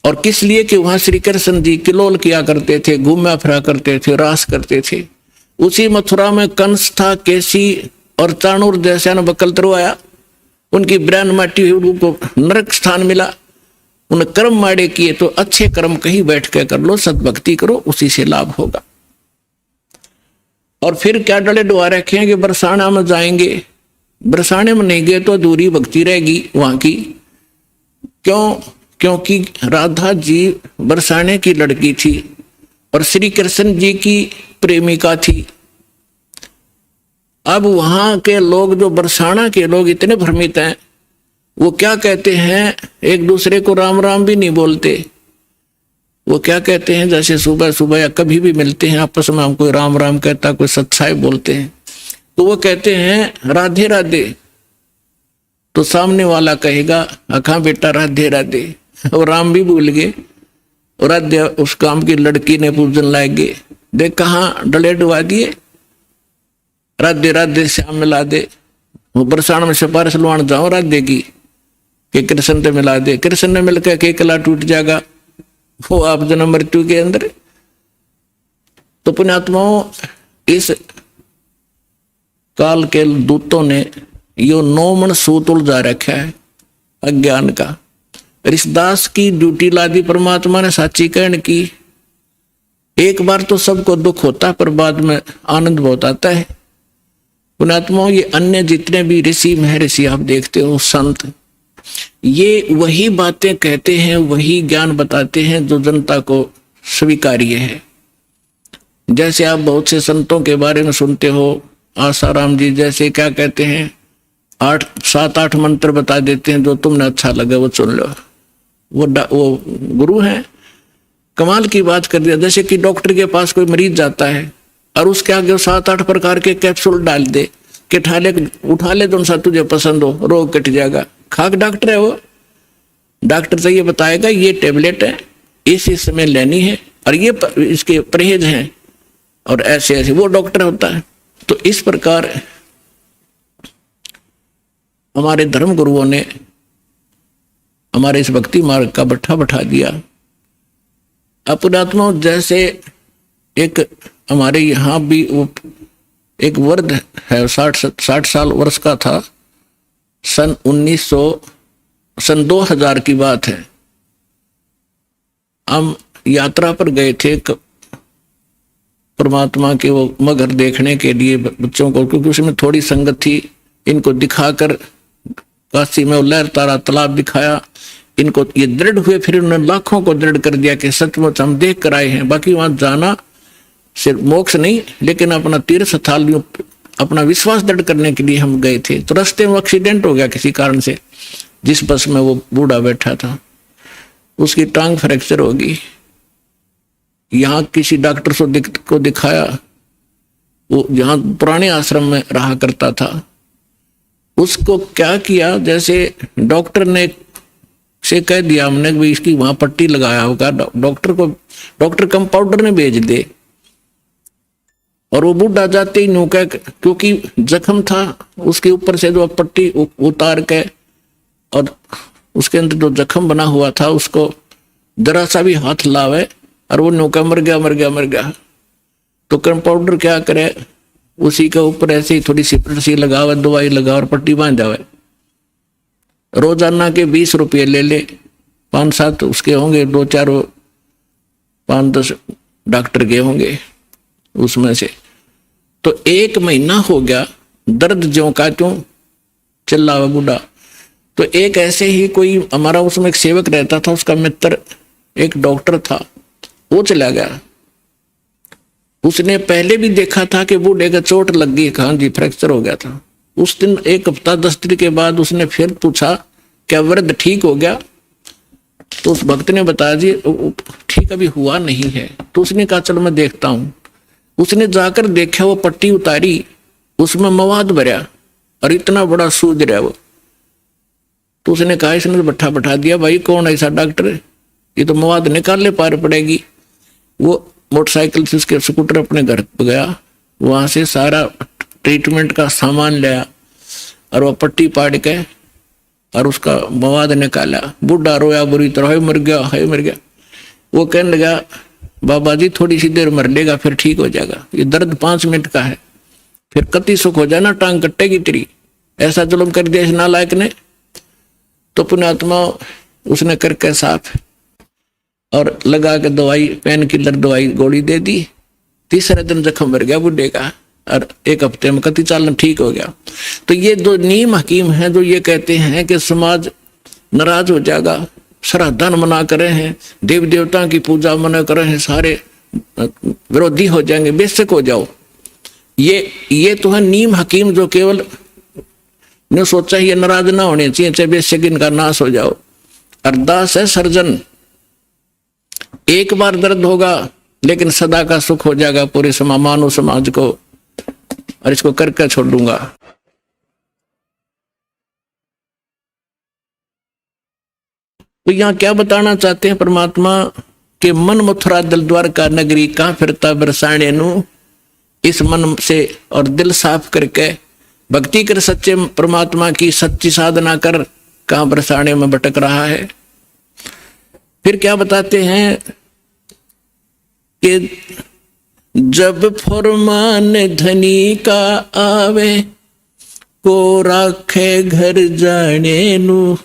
और किस लिए कि वहां श्री कृष्ण जी किलोल किया करते थे, घूमा फिरा करते थे, रास करते थे। उसी मथुरा में कंस था, केसी और चाणूर जैसा न बकलतरो आया, उनकी ब्रैन माटी हुई, उनको नरक स्थान मिला। उन कर्म माड़े किए तो अच्छे कर्म कहीं बैठ के कर लो, सद्भक्ति करो, उसी से लाभ होगा। और फिर क्या डले डुआ रखे हैं कि बरसाना में जाएंगे, बरसाने में नहीं गए तो अधूरी भक्ति रहेगी वहां की। क्यों? क्योंकि राधा जी बरसाने की लड़की थी और श्री कृष्ण जी की प्रेमिका थी। अब वहां के लोग, जो बरसाना के लोग इतने भ्रमित हैं, वो क्या कहते हैं, एक दूसरे को राम राम भी नहीं बोलते। वो क्या कहते हैं, जैसे सुबह सुबह या कभी भी मिलते हैं आपस में, हम कोई राम राम कहता, कोई सत्साई बोलते हैं, तो वो कहते हैं राधे राधे, तो सामने वाला कहेगा अखा बेटा राधे राधे, और राम भी भूल गए, और राधे उस काम की लड़की ने पूजन लाएंगे, देख कहाँ डले डुबा दिए, राधे राधे श्याम मिला दे। वो बरसाना में सिफारिश लुआन जाओ राधे की कि कृष्ण से मिला दे, कृष्ण ने मिलकर के कला टूट जाएगा, वो आप जन्म मृत्यु के अंदर। तो पुण्यात्माओं, इस काल के दूतों ने यो 9 मन सूत उलझा रखा है अज्ञान का। ऋषिदास की ड्यूटी लादी परमात्मा ने साची कहन की। एक बार तो सबको दुख होता है, पर बाद में आनंद बहुत आता है। पुण्यात्माओं, ये अन्य जितने भी ऋषि महर्षि आप देखते हो, संत, ये वही बातें कहते हैं, वही ज्ञान बताते हैं जो जनता को स्वीकार्य है। जैसे आप बहुत से संतों के बारे में सुनते हो, आसाराम जी जैसे क्या कहते हैं, 7-8 मंत्र बता देते हैं, जो तुमने अच्छा लगे वो सुन लो। वो गुरु हैं, कमाल की बात कर दिया। जैसे कि डॉक्टर के पास कोई मरीज जाता है और उसके आगे 7-8 प्रकार के कैप्सूल डाल दे कि उठा ले जो सा तुझे पसंद हो, रोग कट जाएगा। खाक डॉक्टर है वो, डॉक्टर से ये बताएगा ये टेबलेट है, इस समय लेनी है, और ये इसके परहेज हैं, और ऐसे ऐसे वो डॉक्टर होता है। तो इस प्रकार हमारे धर्म गुरुओं ने हमारे इस भक्ति मार्ग का बट्ठा बैठा दिया। पुण्यात्मा, जैसे एक हमारे यहाँ भी वो एक वृद्ध है, 60 साल वर्ष का था, सन 2000 की बात है। हम यात्रा पर गए थे परमात्मा के वो मगर देखने के लिए बच्चों को, क्योंकि उसमें थोड़ी संगत थी। इनको दिखाकर काशी में लहर तारा तालाब दिखाया, इनको ये दृढ़ हुए, फिर उन्होंने लाखों को दृढ़ कर दिया कि सचमुच हम देख कर आए हैं। बाकी वहां जाना सिर्फ मोक्ष नहीं, लेकिन अपना तीर्थ स्थल, अपना विश्वास दृढ़ करने के लिए हम गए थे। तो रास्ते में एक्सीडेंट हो गया किसी कारण से, जिस बस में वो बूढ़ा बैठा था उसकी टांग फ्रैक्चर होगी। यहाँ किसी डॉक्टर को दिखाया, वो जहाँ पुराने आश्रम में रहा करता था, उसको क्या किया, जैसे डॉक्टर ने से कह दिया हमने कि इसकी वहां पट्टी लगाया होगा, डॉक्टर कंपाउंडर ने भेज दे। और वो बूढ़ा जाते ही नौका, क्योंकि जख्म था उसके ऊपर से जो पट्टी उतार के, और उसके अंदर जो जख्म बना हुआ था उसको जरा सा भी हाथ लावे और वो नौका मर गया। तो कंपाउंडर क्या करे, उसी के ऊपर ऐसे ही थोड़ी सी पट्टी लगावे, दवाई लगा और पट्टी बांध जावे। रोजाना के 20 रुपये ले ले, 5-7 उसके होंगे, 2-4 5-10 डॉक्टर के होंगे उसमें से। तो 1 महीना हो गया, दर्द ज्यों का त्यों चिल्ला हुआ बूढ़ा। तो एक ऐसे ही कोई हमारा उसमें एक सेवक रहता था, उसका मित्र एक डॉक्टर था, वो चला गया। उसने पहले भी देखा था कि बूढ़े का चोट लग गई, कहाँ जी फ्रैक्चर हो गया था। उस दिन 1 हफ्ता 10 दिन के बाद उसने फिर पूछा क्या वृद्ध ठीक हो गया? तो उस भक्त ने बताया जी ठीक अभी हुआ नहीं है। तो उसने कहा चलो मैं देखता हूं। उसने जाकर देखा, वो पट्टी उतारी, उसमें मवाद भरा और इतना बड़ा सूज रहा वो। तो उसने कहा, इसने तो बैठा दिया, भाई कौन ऐसा डॉक्टर, ये तो मवाद निकालने पार पड़ेगी। वो मोटरसाइकिल से उसके स्कूटर अपने घर पे गया, वहां से सारा ट्रीटमेंट का सामान लाया और वो पट्टी पाड़ के और उसका मवाद निकाला। बूढ़ा रोया बुरी तरह, हाय मर गया, हाय मर गया। वो कहने लगा, बाबा जी थोड़ी सी देर मर लेगा फिर ठीक हो जाएगा, ये दर्द 5 मिनट का है, फिर कति सुख हो जाना, टांग कटेगी तेरी। ऐसा जुल्म कर दिया इस नालायक ने। तो पुण्यात्मा उसने करके साफ और लगा के दवाई, पेन किलर दवाई गोली दे दी। तीसरे दिन जख्म भर गया बुढ़े का और 1 हफ्ते में कति चालन ठीक हो गया। तो ये 2 नीम हकीम हैं जो ये कहते हैं कि समाज नाराज हो जाएगा, श्राद्धन मना कर रहे हैं, देव देवता की पूजा मना कर रहे हैं, सारे विरोधी हो जाएंगे, बेशक हो जाओ। ये तो है नीम हकीम जो केवल ने सोचा ये नाराज ना होने चाहिए, चाहे बेशक इनका नाश हो जाओ। अरदास है सर्जन, एक बार दर्द होगा लेकिन सदा का सुख हो जाएगा पूरे मानव समाज को, और इसको करके छोड़ दूंगा। तो यहाँ क्या बताना चाहते हैं परमात्मा के मन मथुरा दिल द्वारका नगरी, कहाँ फिरता बरसाने नु। इस मन से और दिल साफ करके भक्ति कर सच्चे परमात्मा की सच्ची साधना कर, कहाँ बरसाने में भटक रहा है। फिर क्या बताते हैं कि जब फरमान धनी का आवे, को राखे घर जाने नु,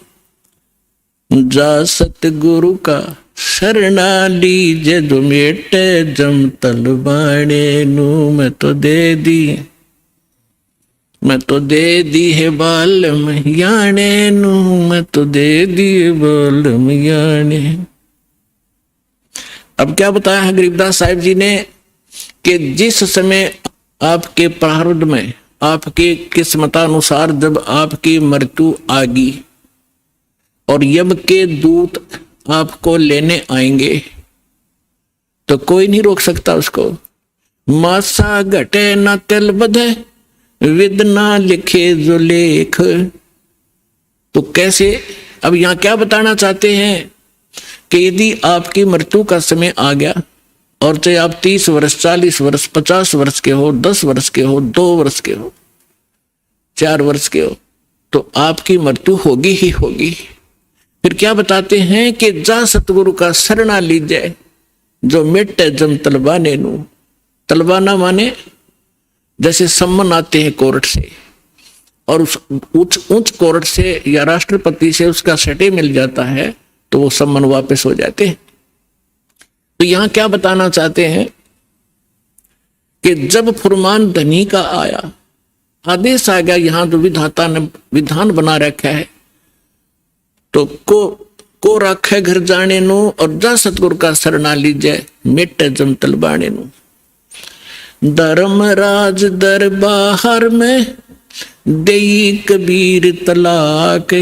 जा सतगुरु का शरणा लीजे, जो मेटे जम तलबाने नु। मैं तो दे दी है बालम याने नु, मैं तो दे दी है बालम याने। अब क्या बताया है गरीबदास साहिब जी ने कि जिस समय आपके प्रारब्ध में, आपके किस्मतानुसार जब आपकी मृत्यु आ गई और यम के दूत आपको लेने आएंगे, तो कोई नहीं रोक सकता उसको। मासा घटे न तिल बधे, विद ना लिखे जो लेख। तो कैसे, अब यहां क्या बताना चाहते हैं कि यदि आपकी मृत्यु का समय आ गया और चाहे आप 30 वर्ष 40 वर्ष 50 वर्ष के हो, 10 वर्ष के हो, 2 वर्ष के हो, 4 वर्ष के हो, तो आपकी मृत्यु होगी ही होगी। फिर क्या बताते हैं कि जा सतगुरु का शरणा लीजिए, जो मिटे जम तलबाने नु। तलबाना माने जैसे सम्मन आते हैं कोर्ट से, और उस उच्च कोर्ट से या राष्ट्रपति से उसका सटे मिल जाता है, तो वो सम्मन वापस हो जाते हैं। तो यहां क्या बताना चाहते हैं कि जब फुरमान धनी का आया, आदेश आ गया, यहां जो विधाता ने विधान बना रखा है, तो को राखे घर जाने नु, और जा सतगुरु का शरणा लीजिए, मिटे जम तलबाने नु। धर्मराज दरबार में देई कबीर तलाक,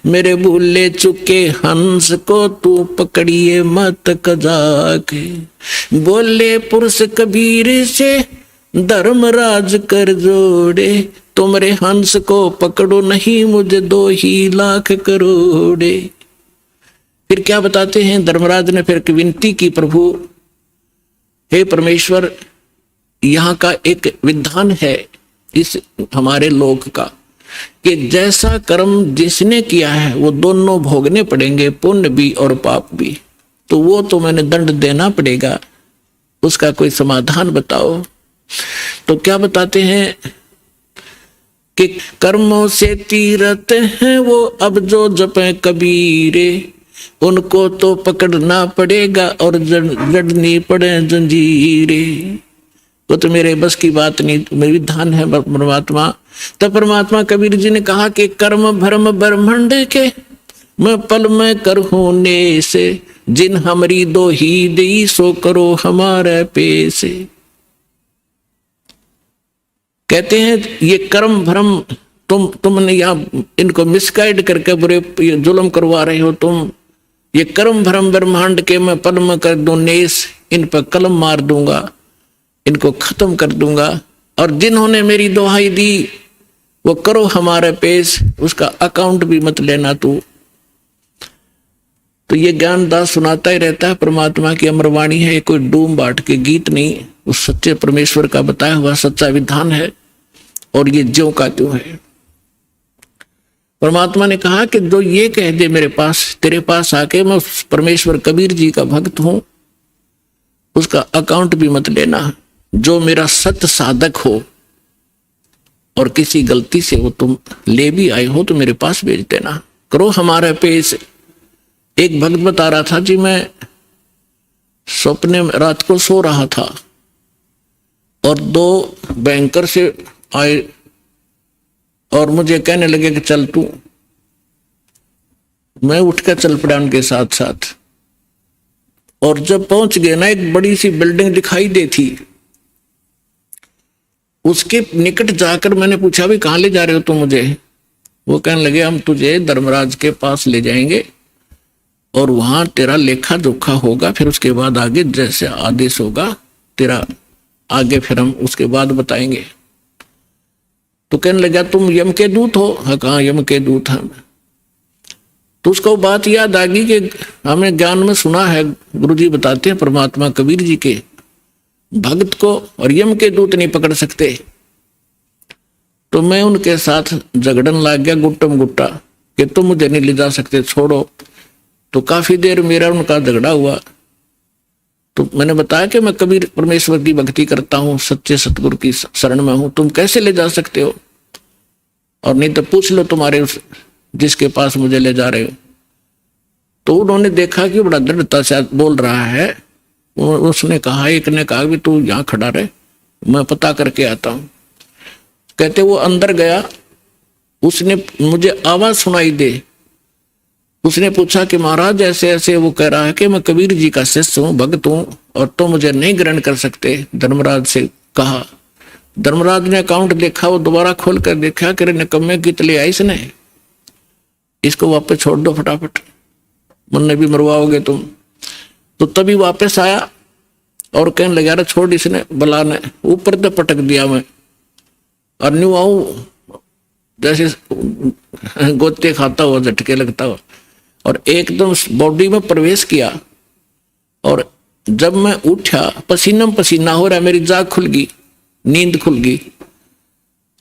मेरे भूले चुके हंस को तू पकड़िए मत कजाक। बोले पुरुष कबीर से धर्मराज कर जोड़े, तुमरे हंस को पकड़ो नहीं मुझे 2 ही लाख करोड़े। फिर क्या बताते हैं, धर्मराज ने फिर विनती की, प्रभु हे परमेश्वर, यहाँ का एक विधान है इस हमारे लोक का कि जैसा कर्म जिसने किया है वो दोनों भोगने पड़ेंगे, पुण्य भी और पाप भी। तो वो तो मैंने दंड देना पड़ेगा, उसका कोई समाधान बताओ। तो क्या बताते हैं कि कर्मों से तीरथ हैं वो अब जो जपे कबीरे, उनको तो पकड़ना पड़ेगा और जड़नी पड़े जंजीरे। वो तो मेरे बस की बात नहीं, मेरी विधान है परमात्मा। तब परमात्मा कबीर जी ने कहा कि कर्म भ्रम ब्रह्मांड के, मैं पल में कर होने से, जिन हमारी 2 ही दी सो करो हमारे पैसे। कहते हैं ये कर्म भ्रम तुमने यहाँ इनको मिसगाइड करके बुरे जुल्म करवा रहे हो तुम। ये कर्म भ्रम ब्रह्मांड के मैं पद्म कर दूं नेस, इन पर कलम मार दूंगा, इनको खत्म कर दूंगा। और जिन्होंने मेरी दुहाई दी वो करो हमारे पेश, उसका अकाउंट भी मत लेना तू। तो ये ज्ञानदास सुनाता ही रहता है, परमात्मा की अमरवाणी है, कोई डूम बाट के गीत नहीं, उस सच्चे परमेश्वर का बताया हुआ सच्चा विधान है। और ये ज्यों का त्यों है। परमात्मा ने कहा कि जो ये कह दे मेरे पास, तेरे पास आके मैं परमेश्वर कबीर जी का भक्त हूं, उसका अकाउंट भी मत लेना। जो मेरा सत्य साधक हो और किसी गलती से वो तुम ले भी आए हो तो मेरे पास भेज देना, करो हमारे पेश। एक भक्त बता रहा था जी, मैं सपने में रात को सो रहा था और 2 बैंकर से आए और मुझे कहने लगे कि चल तू। मैं उठकर चल पड़ा उनके साथ साथ। और जब पहुंच गए ना, एक बड़ी सी बिल्डिंग दिखाई दी थी, उसके निकट जाकर मैंने पूछा भी कहाँ ले जा रहे हो तुम मुझे? वो कहने लगे हम तुझे धर्मराज के पास ले जाएंगे और वहां तेरा लेखा जोखा होगा, फिर उसके बाद आगे जैसे आदेश होगा तेरा आगे फिर हम उसके बाद बताएंगे। तो कहने लगा तुम यम के दूत हो? हाँ, कहाँ यम के दूत हैं। तो उसको बात याद आ गई कि हमने ज्ञान में सुना है, गुरुजी बताते हैं परमात्मा कबीर जी के भक्त को और यम के दूत नहीं पकड़ सकते। तो मैं उनके साथ झगड़न लग गया गुट्टम गुट्टा कि तुम मुझे नहीं ले जा सकते, छोड़ो। तो काफी देर मेरा उनका झगड़ा हुआ। तो मैंने बताया कि मैं कबीर परमेश्वर की भक्ति करता हूँ, सच्चे सतगुरु की शरण में हूं, तुम कैसे ले जा सकते हो? और नहीं तो पूछ लो तुम्हारे उस जिसके पास मुझे ले जा रहे हो। तो उन्होंने देखा कि बड़ा दृढ़ता से बोल रहा है। उसने कहा, एक ने कहा कि तू यहाँ खड़ा रहे, मैं पता करके आता हूं। कहते वो अंदर गया, उसने मुझे आवाज सुनाई दे। उसने पूछा कि महाराज ऐसे ऐसे, वो कह रहा है कि मैं कबीर जी का शिष्य हूं, भक्त हूं और तो मुझे नहीं ग्रहण कर सकते। धर्मराज से कहा। धर्मराज ने अकाउंट देखा, वो दोबारा खोल कर देखा कि निकम्मे कित ले आई इसने, इसको वापस छोड़ दो फटाफट, मुन्ने भी मरवाओगे तुम। तो तभी वापस आया और कहने लगा अरे छोड़, इसने बला ने ऊपर तो पटक दिया मैं और न्यू आऊं जैसे गोते खाता हुआ, झटके लगता हुआ, और एकदम बॉडी में प्रवेश किया। और जब मैं उठा पसीना पसीना हो रहा, मेरी जाग खुल गई, नींद खुल गई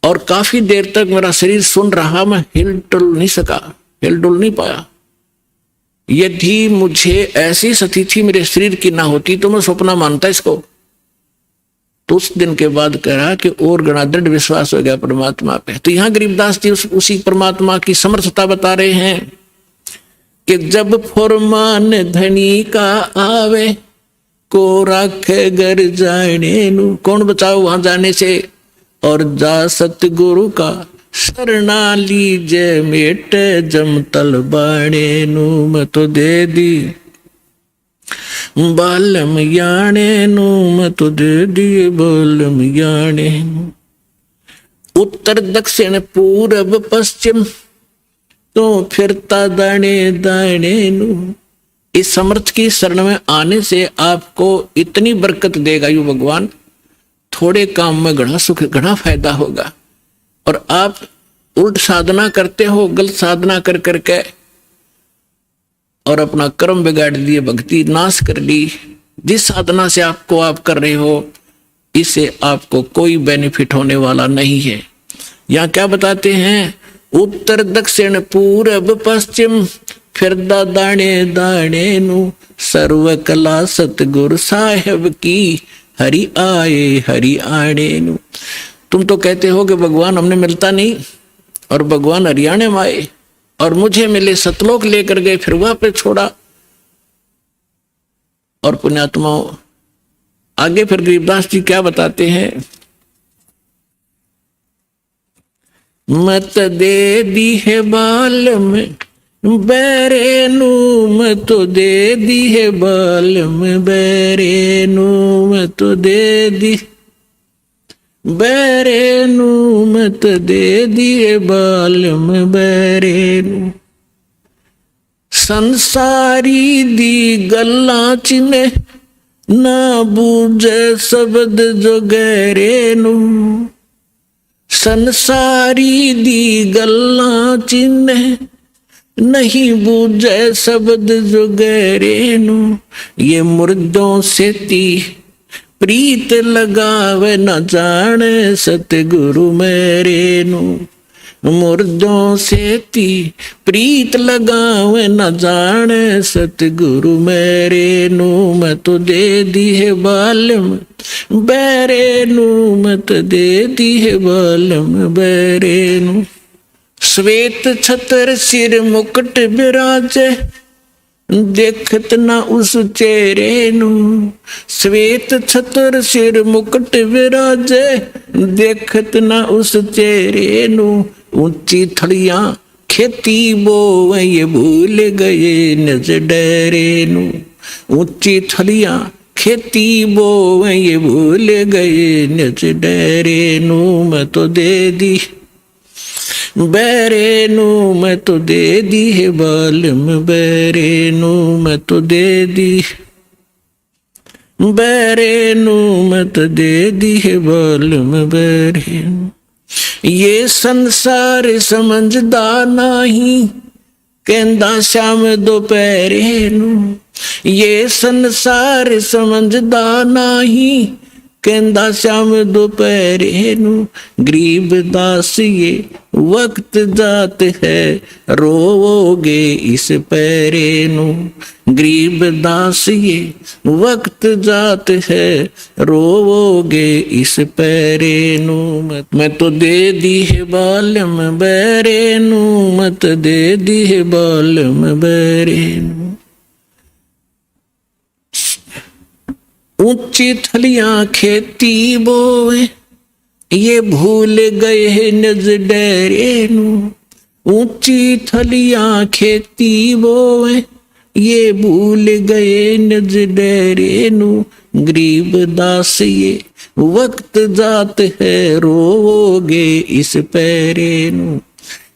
और काफी देर तक मेरा शरीर सुन रहा, मैं हिल डुल नहीं सका, हिल डुल नहीं पाया। यदि मुझे ऐसी स्थिति मेरे शरीर की ना होती तो मैं सपना मानता इसको। तो उस दिन के बाद कह रहा कि और गणा दृढ़ विश्वास हो गया परमात्मा पे। तो यहाँ गरीबदास जी उसी परमात्मा की समर्थता बता रहे हैं कि जब फरमान धनी का आवे को राखे घर जाने नू, कौन बचाओ वहां जाने से? और जा सतगुरु का शरणा लीजे मेट जम तल बाणे नू, मैं तो दे दी बालम याने नू, मैं तो दे दिए बालम याने नू। उत्तर दक्षिण पूरब पश्चिम तो फिरता दाने दाने नू। इस समर्थ की शरण में आने से आपको इतनी बरकत देगा यू भगवान, थोड़े काम में घना सुख, घना फायदा होगा। और आप उल्ट साधना करते हो, गलत साधना कर करके और अपना कर्म बिगाड़ दिए, भक्ति नाश कर ली। जिस साधना से आप कर रहे हो, इससे आपको कोई बेनिफिट होने वाला नहीं है। यहाँ क्या बताते हैं? उत्तर दक्षिण पूरब पश्चिम फिरदा दाने दाने नू, सर्व कला सतगुरु साहेब की हरि आए हरि आने नू। तुम तो कहते हो कि भगवान हमने मिलता नहीं, और भगवान हरियाणे में आए और मुझे मिले, सतलोक लेकर गए, फिर वहां पे छोड़ा। और पुण्यात्माओं आगे फिर गरीबदास जी क्या बताते हैं? मत दे दी है बाल में बैरे नू, मैं तो दे दी है बाल में बैरे नू, मैं तो दे दी बैरे नू मत दे दिए बालम बैरे नू। संसारी दी गल्ला चिने ना बूझे शब्द जो गहरे नू। संसारी दी गल्ला चिने नहीं बूझे शब्द जो गहरे नू। ये मुर्दों से ती प्रीत लगावे न जाने सतगुरु मेरे नू। मुर्दों से ती प्रीत लगावे न जाने सतगुरु मेरे नू। मैं तो दे दी है बालम बैरे नू, मत दे दी है बालम बैरे नू। श्वेत छतर सिर मुकुट विराजे देखत ना उस चेहरे नू। श्वेत छतर सिर मुकुट विराजे देखत ना उस चेहरे नू। ऊंची थड़ियां खेती बोवे ये भूल गए नज डरे नू। ऊंची थड़ियां खेती बोवे ये भूल गए नज डरे नू। मैं तो दे दी बैरे नू, मैं तो दे दी है बालम बैरे नू। मैं तो दे दी बैरे नू, मैं तो दे दी है बालम बैरे नू। ये संसार समझदा नहीं कहंदा श्याम दोपहरे नू। ये संसार समझदा नहीं कहंदा श्याम दोपहरे नू। गरीब दास ये वक्त जात है रोवोगे इस पैरे नू। गरीब दास ये वक्त जात है रोवोगे इस पैरे नू। मैं तो दे दी है बालम बैरे नू, मत दे दी है बालम बैरे नू। ऊंची थलियां खेती बोए ये भूल गए हैं नज डरे नू। ऊंची थलियां खेती बोए ये भूल गए नज डरे नू। गरीब दास ये वक्त जात है रोवोगे इस पैरे नू।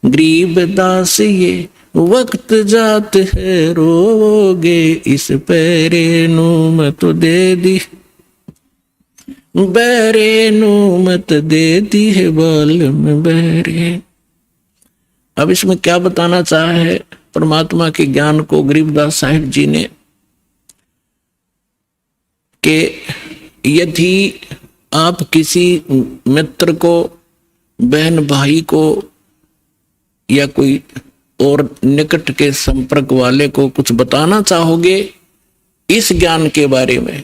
गरीब दास ये वक्त जात है रोवोगे इस पैरे नू। मैं तो दे दी बैरे नू, मत दे दी है बालम बैरे। अब इसमें क्या बताना चाहा है परमात्मा के ज्ञान को गरीबदास साहिब जी ने, कि यदि आप किसी मित्र को, बहन भाई को या कोई और निकट के संपर्क वाले को कुछ बताना चाहोगे इस ज्ञान के बारे में,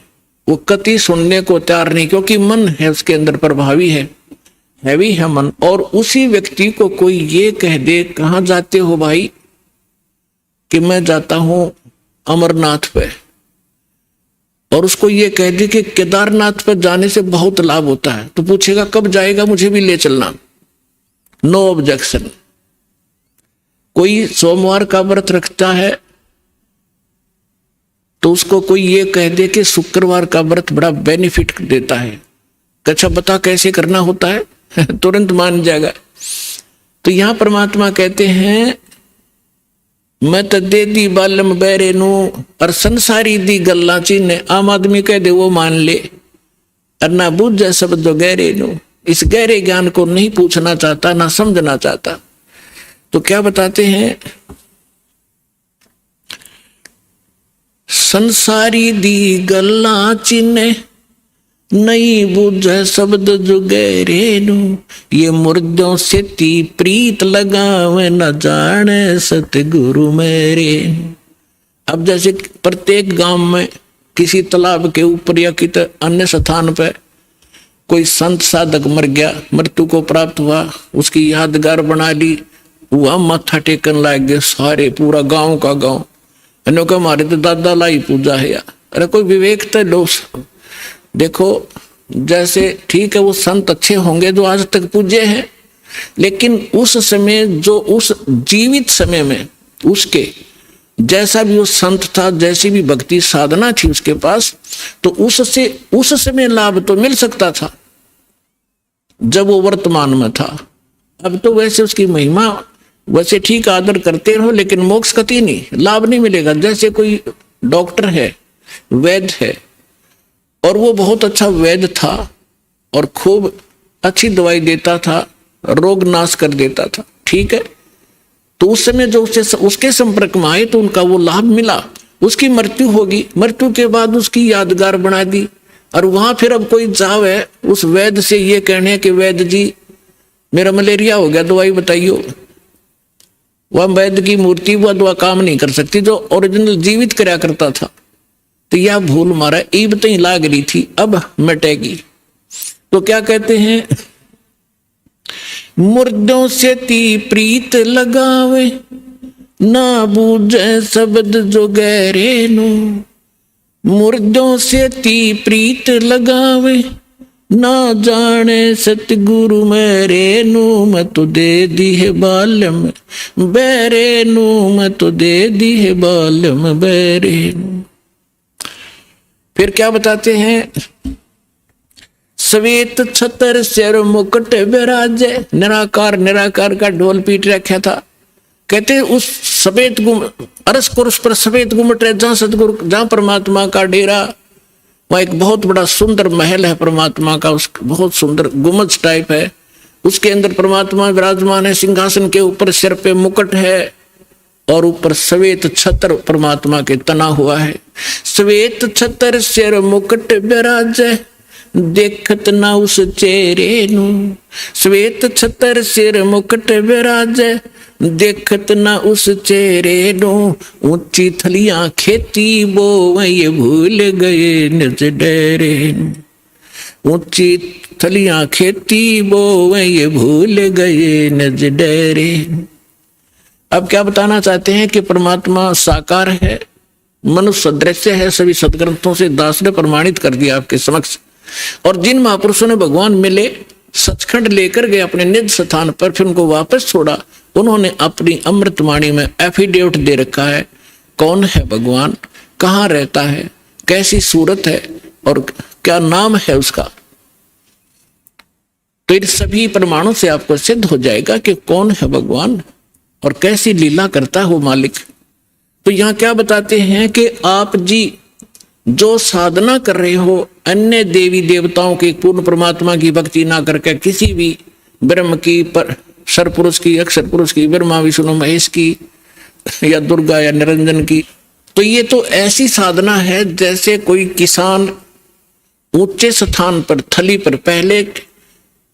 वो कति सुनने को तैयार नहीं, क्योंकि मन है उसके अंदर प्रभावी है, हैवी है मन। और उसी व्यक्ति को कोई ये कह दे कहाँ जाते हो भाई, कि मैं जाता हूं अमरनाथ पे, और उसको ये कह दे कि केदारनाथ पर जाने से बहुत लाभ होता है, तो पूछेगा कब जाएगा, मुझे भी ले चलना। No objection. कोई सोमवार का व्रत रखता है तो उसको कोई ये कह दे कि शुक्रवार का व्रत बड़ा बेनिफिट देता है, अच्छा बता कैसे करना होता है तुरंत मान जाएगा। तो यहां परमात्मा कहते हैं मैं तो दे दी बालम बैरे नू, और संसारी दी गल्ला चीने। आम आदमी कह दे वो मान ले, और ना बूझे शब्द गहरे नू, इस गहरे ज्ञान को नहीं पूछना चाहता, ना समझना चाहता। तो क्या बताते हैं, संसारी दी गल्ला चिन्ह नहीं बूझे शब्द जो गहरे नू। ये मुर्दों से ती प्रीत लगावे न जाने सतगुरु मेरे। अब जैसे प्रत्येक गांव में किसी तालाब के ऊपर या किसी अन्य स्थान पर कोई संत साधक मर गया, मृत्यु को प्राप्त हुआ, उसकी यादगार बना ली, वह माथा टेकन लाग गए सारे, पूरा गांव का गांव। का हमारे तो दादा लाई पूजा है यार। अरे कोई विवेक तो लो। देखो जैसे ठीक है वो संत अच्छे होंगे जो आज तक पूजे हैं, लेकिन उस समय जो उस जीवित समय में उसके जैसा भी वो संत था, जैसी भी भक्ति साधना थी उसके पास, तो उससे उस समय लाभ तो मिल सकता था। जब वो वर्तमान में था। अब तो वैसे उसकी महिमा वैसे ठीक आदर करते रहो, लेकिन मोक्ष कति नहीं, लाभ नहीं मिलेगा। जैसे कोई डॉक्टर है, वैद्य है, और वो बहुत अच्छा वैद्य था और खूब अच्छी दवाई देता था, रोग नाश कर देता था, ठीक है। तो उस समय जो उसके संपर्क में आए तो उनका वो लाभ मिला। उसकी मृत्यु होगी, मृत्यु के बाद उसकी यादगार बना दी। और वहां फिर अब कोई जावे उस वैद्य से ये कहने कि वैद्य जी मेरा मलेरिया हो गया, दवाई बताइयो, वह वैद्य की मूर्ति वह दवा काम नहीं कर सकती, जो ओरिजिनल जीवित कराया करता था। तो यह भूल मारा ईब तई लाग रही थी, अब मिटेगी। तो क्या कहते हैं, मुर्दों से ती प्रीत लगावे, ना बूझे शब्द जो गहरे नो। मुर्दों से ती प्रीत लगावे, ना जाने सतगुरु मेरे नू। मैं तो दे दी है बालम बेरे नू, मैं तो दे दी है बालम बेरे नू। फिर क्या बताते हैं, श्वेत छतर सिर मुकुट विराजे। निराकार निराकार का ढोल पीट रखा था। कहते उस सफेद अरस कुर्स पर सफेद गुम्मट है, जहां सतगुरु, जहां परमात्मा का डेरा, वहां एक बहुत बड़ा सुंदर महल है परमात्मा का, उस बहुत सुंदर गुम्बद टाइप है, उसके अंदर परमात्मा विराजमान है। सिंहासन के ऊपर सिर पे मुकुट है और ऊपर श्वेत छत्र परमात्मा के तना हुआ है। श्वेत छत्र सिर मुकुट विराजे, देखत ना उस चेहरे नू। श्वेत छत्र सिर मुकुट विराजे, देखत ना उस चेहरे नो। ऊंची थलियां खेती बो ये भूल गए निज डेरे। ऊंची थलियां खेती बो ये भूल गए निज डेरे। अब क्या बताना चाहते हैं कि परमात्मा साकार है, मनुष्य सदृश्य है, सभी सदग्रंथों से दास ने प्रमाणित कर दिया आपके समक्ष। और जिन महापुरुषों ने भगवान मिले, सचखंड लेकर गए अपने निज स्थान पर, फिर उनको वापस छोड़ा, उन्होंने अपनी अमृतवाणी में एफिडेविट दे रखा है कौन है भगवान, कहाँ रहता है, कैसी सूरत है और क्या नाम है उसका। तो इन सभी प्रमाणों से आपको सिद्ध हो जाएगा कि कौन है भगवान और कैसी लीला करता है वो मालिक। तो यहाँ क्या बताते हैं कि आप जी जो साधना कर रहे हो अन्य देवी देवताओं की, पूर्ण परमात्मा की भक्ति ना करके किसी भी ब्रह्म की, पर सरपुरुष की, अक्षर पुरुष की, ब्रह्मा विष्णु महेश की, या दुर्गा या निरंजन की, तो ये तो ऐसी साधना है जैसे कोई किसान ऊंचे स्थान पर, थली पर, पहले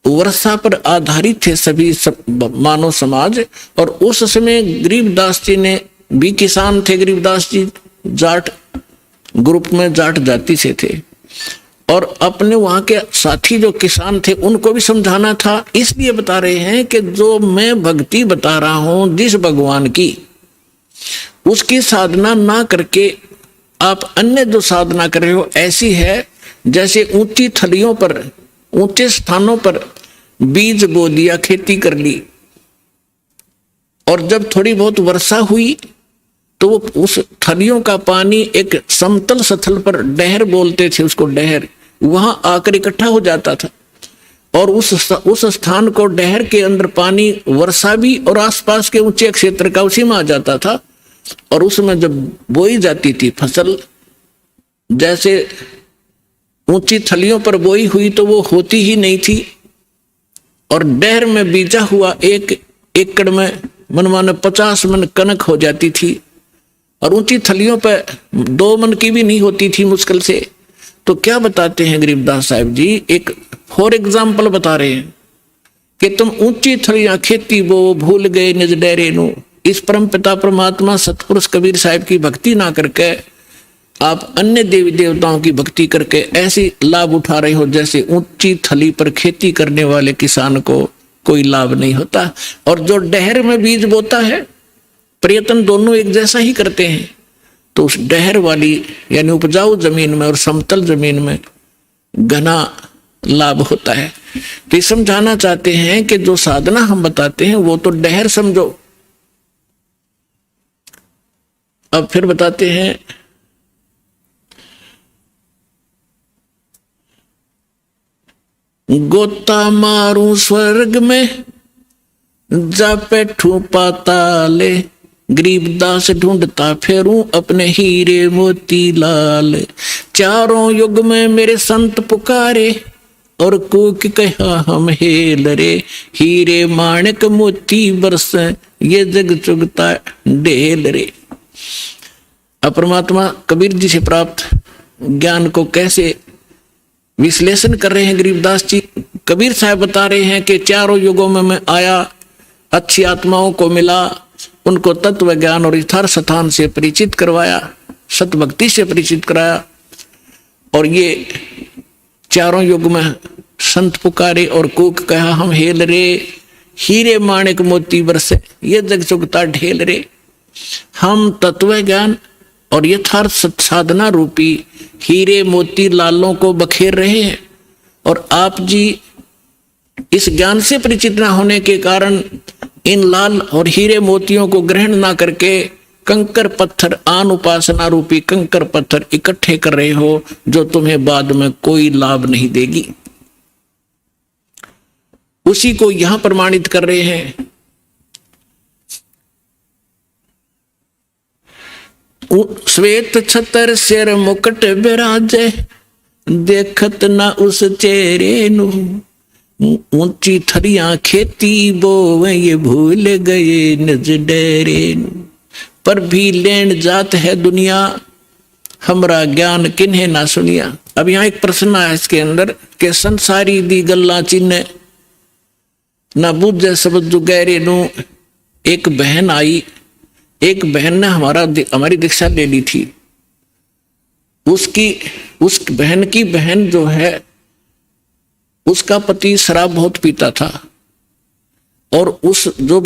वर्षा पर आधारित थे सभी मानव समाज, और उस समय गरीबदास जी ने भी किसान थे। गरीबदास जी जाट ग्रुप में, जाट जाति से थे, और अपने वहां के साथी जो किसान थे उनको भी समझाना था। इसलिए बता रहे हैं कि जो मैं भक्ति बता रहा हूं जिस भगवान की, उसकी साधना ना करके आप अन्य जो साधना कर रहे हो ऐसी है जैसे ऊंची थलियों पर, ऊंचे स्थानों पर बीज बो दिया, खेती कर ली, और जब थोड़ी बहुत वर्षा हुई तो उस थलियों का पानी एक समतल स्थल पर, डहर बोलते थे उसको, डहर, वहां आकर इकट्ठा हो जाता था, और उस स्थान को, डहर के अंदर पानी वर्षा भी और आसपास के ऊंचे क्षेत्र का उसी में आ जाता था। और उसमें जब बोई जाती थी फसल, जैसे ऊंची थलियों पर बोई हुई तो वो होती ही नहीं थी, और डहर में बीजा हुआ एक एकड़ में मनमाने 50 मन कनक हो जाती थी, और ऊंची थलियों पर 2 मन की भी नहीं होती थी मुश्किल से। तो क्या बताते हैं गरीबदास साहब जी, एक फॉर एग्जाम्पल बता रहे हैं कि तुम ऊंची थलियां खेती वो भूल गए निज डेरे नो। इस परम पिता परमात्मा सतपुरुष कबीर साहब की भक्ति ना करके आप अन्य देवी देवताओं की भक्ति करके ऐसी लाभ उठा रहे हो जैसे ऊंची थली पर खेती करने वाले किसान को कोई लाभ नहीं होता। और जो डहर में बीज बोता है, प्रयत्न दोनों एक जैसा ही करते हैं, तो उस डहर वाली यानी उपजाऊ जमीन में और समतल जमीन में घना लाभ होता है। तो ये समझाना चाहते हैं कि जो साधना हम बताते हैं वो तो डहर समझो। अब फिर बताते हैं, गोता मारूं स्वर्ग में जा बैठूं पाताले, गरीबदास ढूंढता फेरूं अपने हीरे मोती लाल। चारों युग में मेरे संत पुकारे और कूक कहा हम हेल रे, हीरे माणिक मोती बरस ये जग चुगता ढेल रे। अब परमात्मा कबीर जी से प्राप्त ज्ञान को कैसे विश्लेषण कर रहे हैं गरीबदास जी। कबीर साहब बता रहे हैं कि चारों युगों में मैं आया, अच्छी आत्माओं को मिला, उनको तत्व ज्ञान और यथार्थ स्थान से परिचित करवाया, सतभक्ति से परिचित कराया, और ये चारों युग में संत पुकारे और कूक कहा हम हेल रे, हीरे माणिक मोती बरसे ये जग चुगता ढेल रे। हम तत्व ज्ञान और यथार्थ साधना रूपी हीरे मोती लालों को बखेर रहे हैं, और आप जी इस ज्ञान से परिचित न होने के कारण इन लाल और हीरे मोतियों को ग्रहण ना करके कंकर पत्थर, आन उपासना रूपी कंकर पत्थर इकट्ठे कर रहे हो, जो तुम्हें बाद में कोई लाभ नहीं देगी। उसी को यहां प्रमाणित कर रहे हैं। श्वेत छतर सिर मुकुट बिराजे, देखत ना उस चेहरे नु, ऊंची थरियां खेती बोवे ये भूल गए निज डेरे नु। पर भी लेन जात है दुनिया, हमरा ज्ञान किन्हें ना सुनिया। अब यहाँ एक प्रश्न है इसके अंदर के संसारी दी गल्ला चिन्ह ना बुझे सब जुगैरे नु। एक बहन आई, एक बहन ने हमारी दीक्षा ले ली थी। उस बहन की बहन जो है, उसका पति शराब बहुत पीता था, और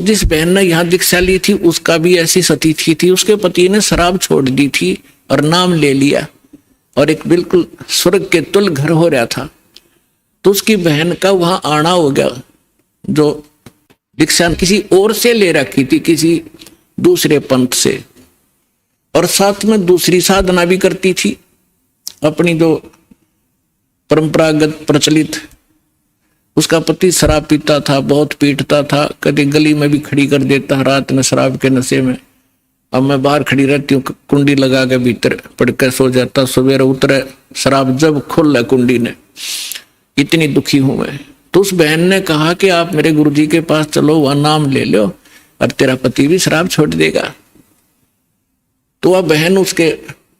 जिस बहन ने यहाँ दीक्षा ली थी उसका भी ऐसी स्थिति थी। उसके पति ने शराब छोड़ दी थी और नाम ले लिया, और एक बिल्कुल स्वर्ग के तुल घर हो रहा था। तो उसकी बहन का वहां आना हो गया, जो दीक्षा किसी और से ले रखी थी, किसी दूसरे पंथ से, और साथ में दूसरी साधना भी करती थी अपनी जो परंपरागत प्रचलित। उसका पति शराब पीता था, बहुत पीटता था, कभी गली में भी खड़ी कर देता रात में शराब के नशे में। अब मैं बाहर खड़ी रहती हूँ, कुंडी लगा के भीतर पड़ के सो जाता, सवेरे उतरे शराब जब खुल कुंडी ने, इतनी दुखी हूं मैं। तो उस बहन ने कहा कि आप मेरे गुरुजी के पास चलो, वह नाम ले लो और तेरा पति भी शराब छोड़ देगा। तो वह बहन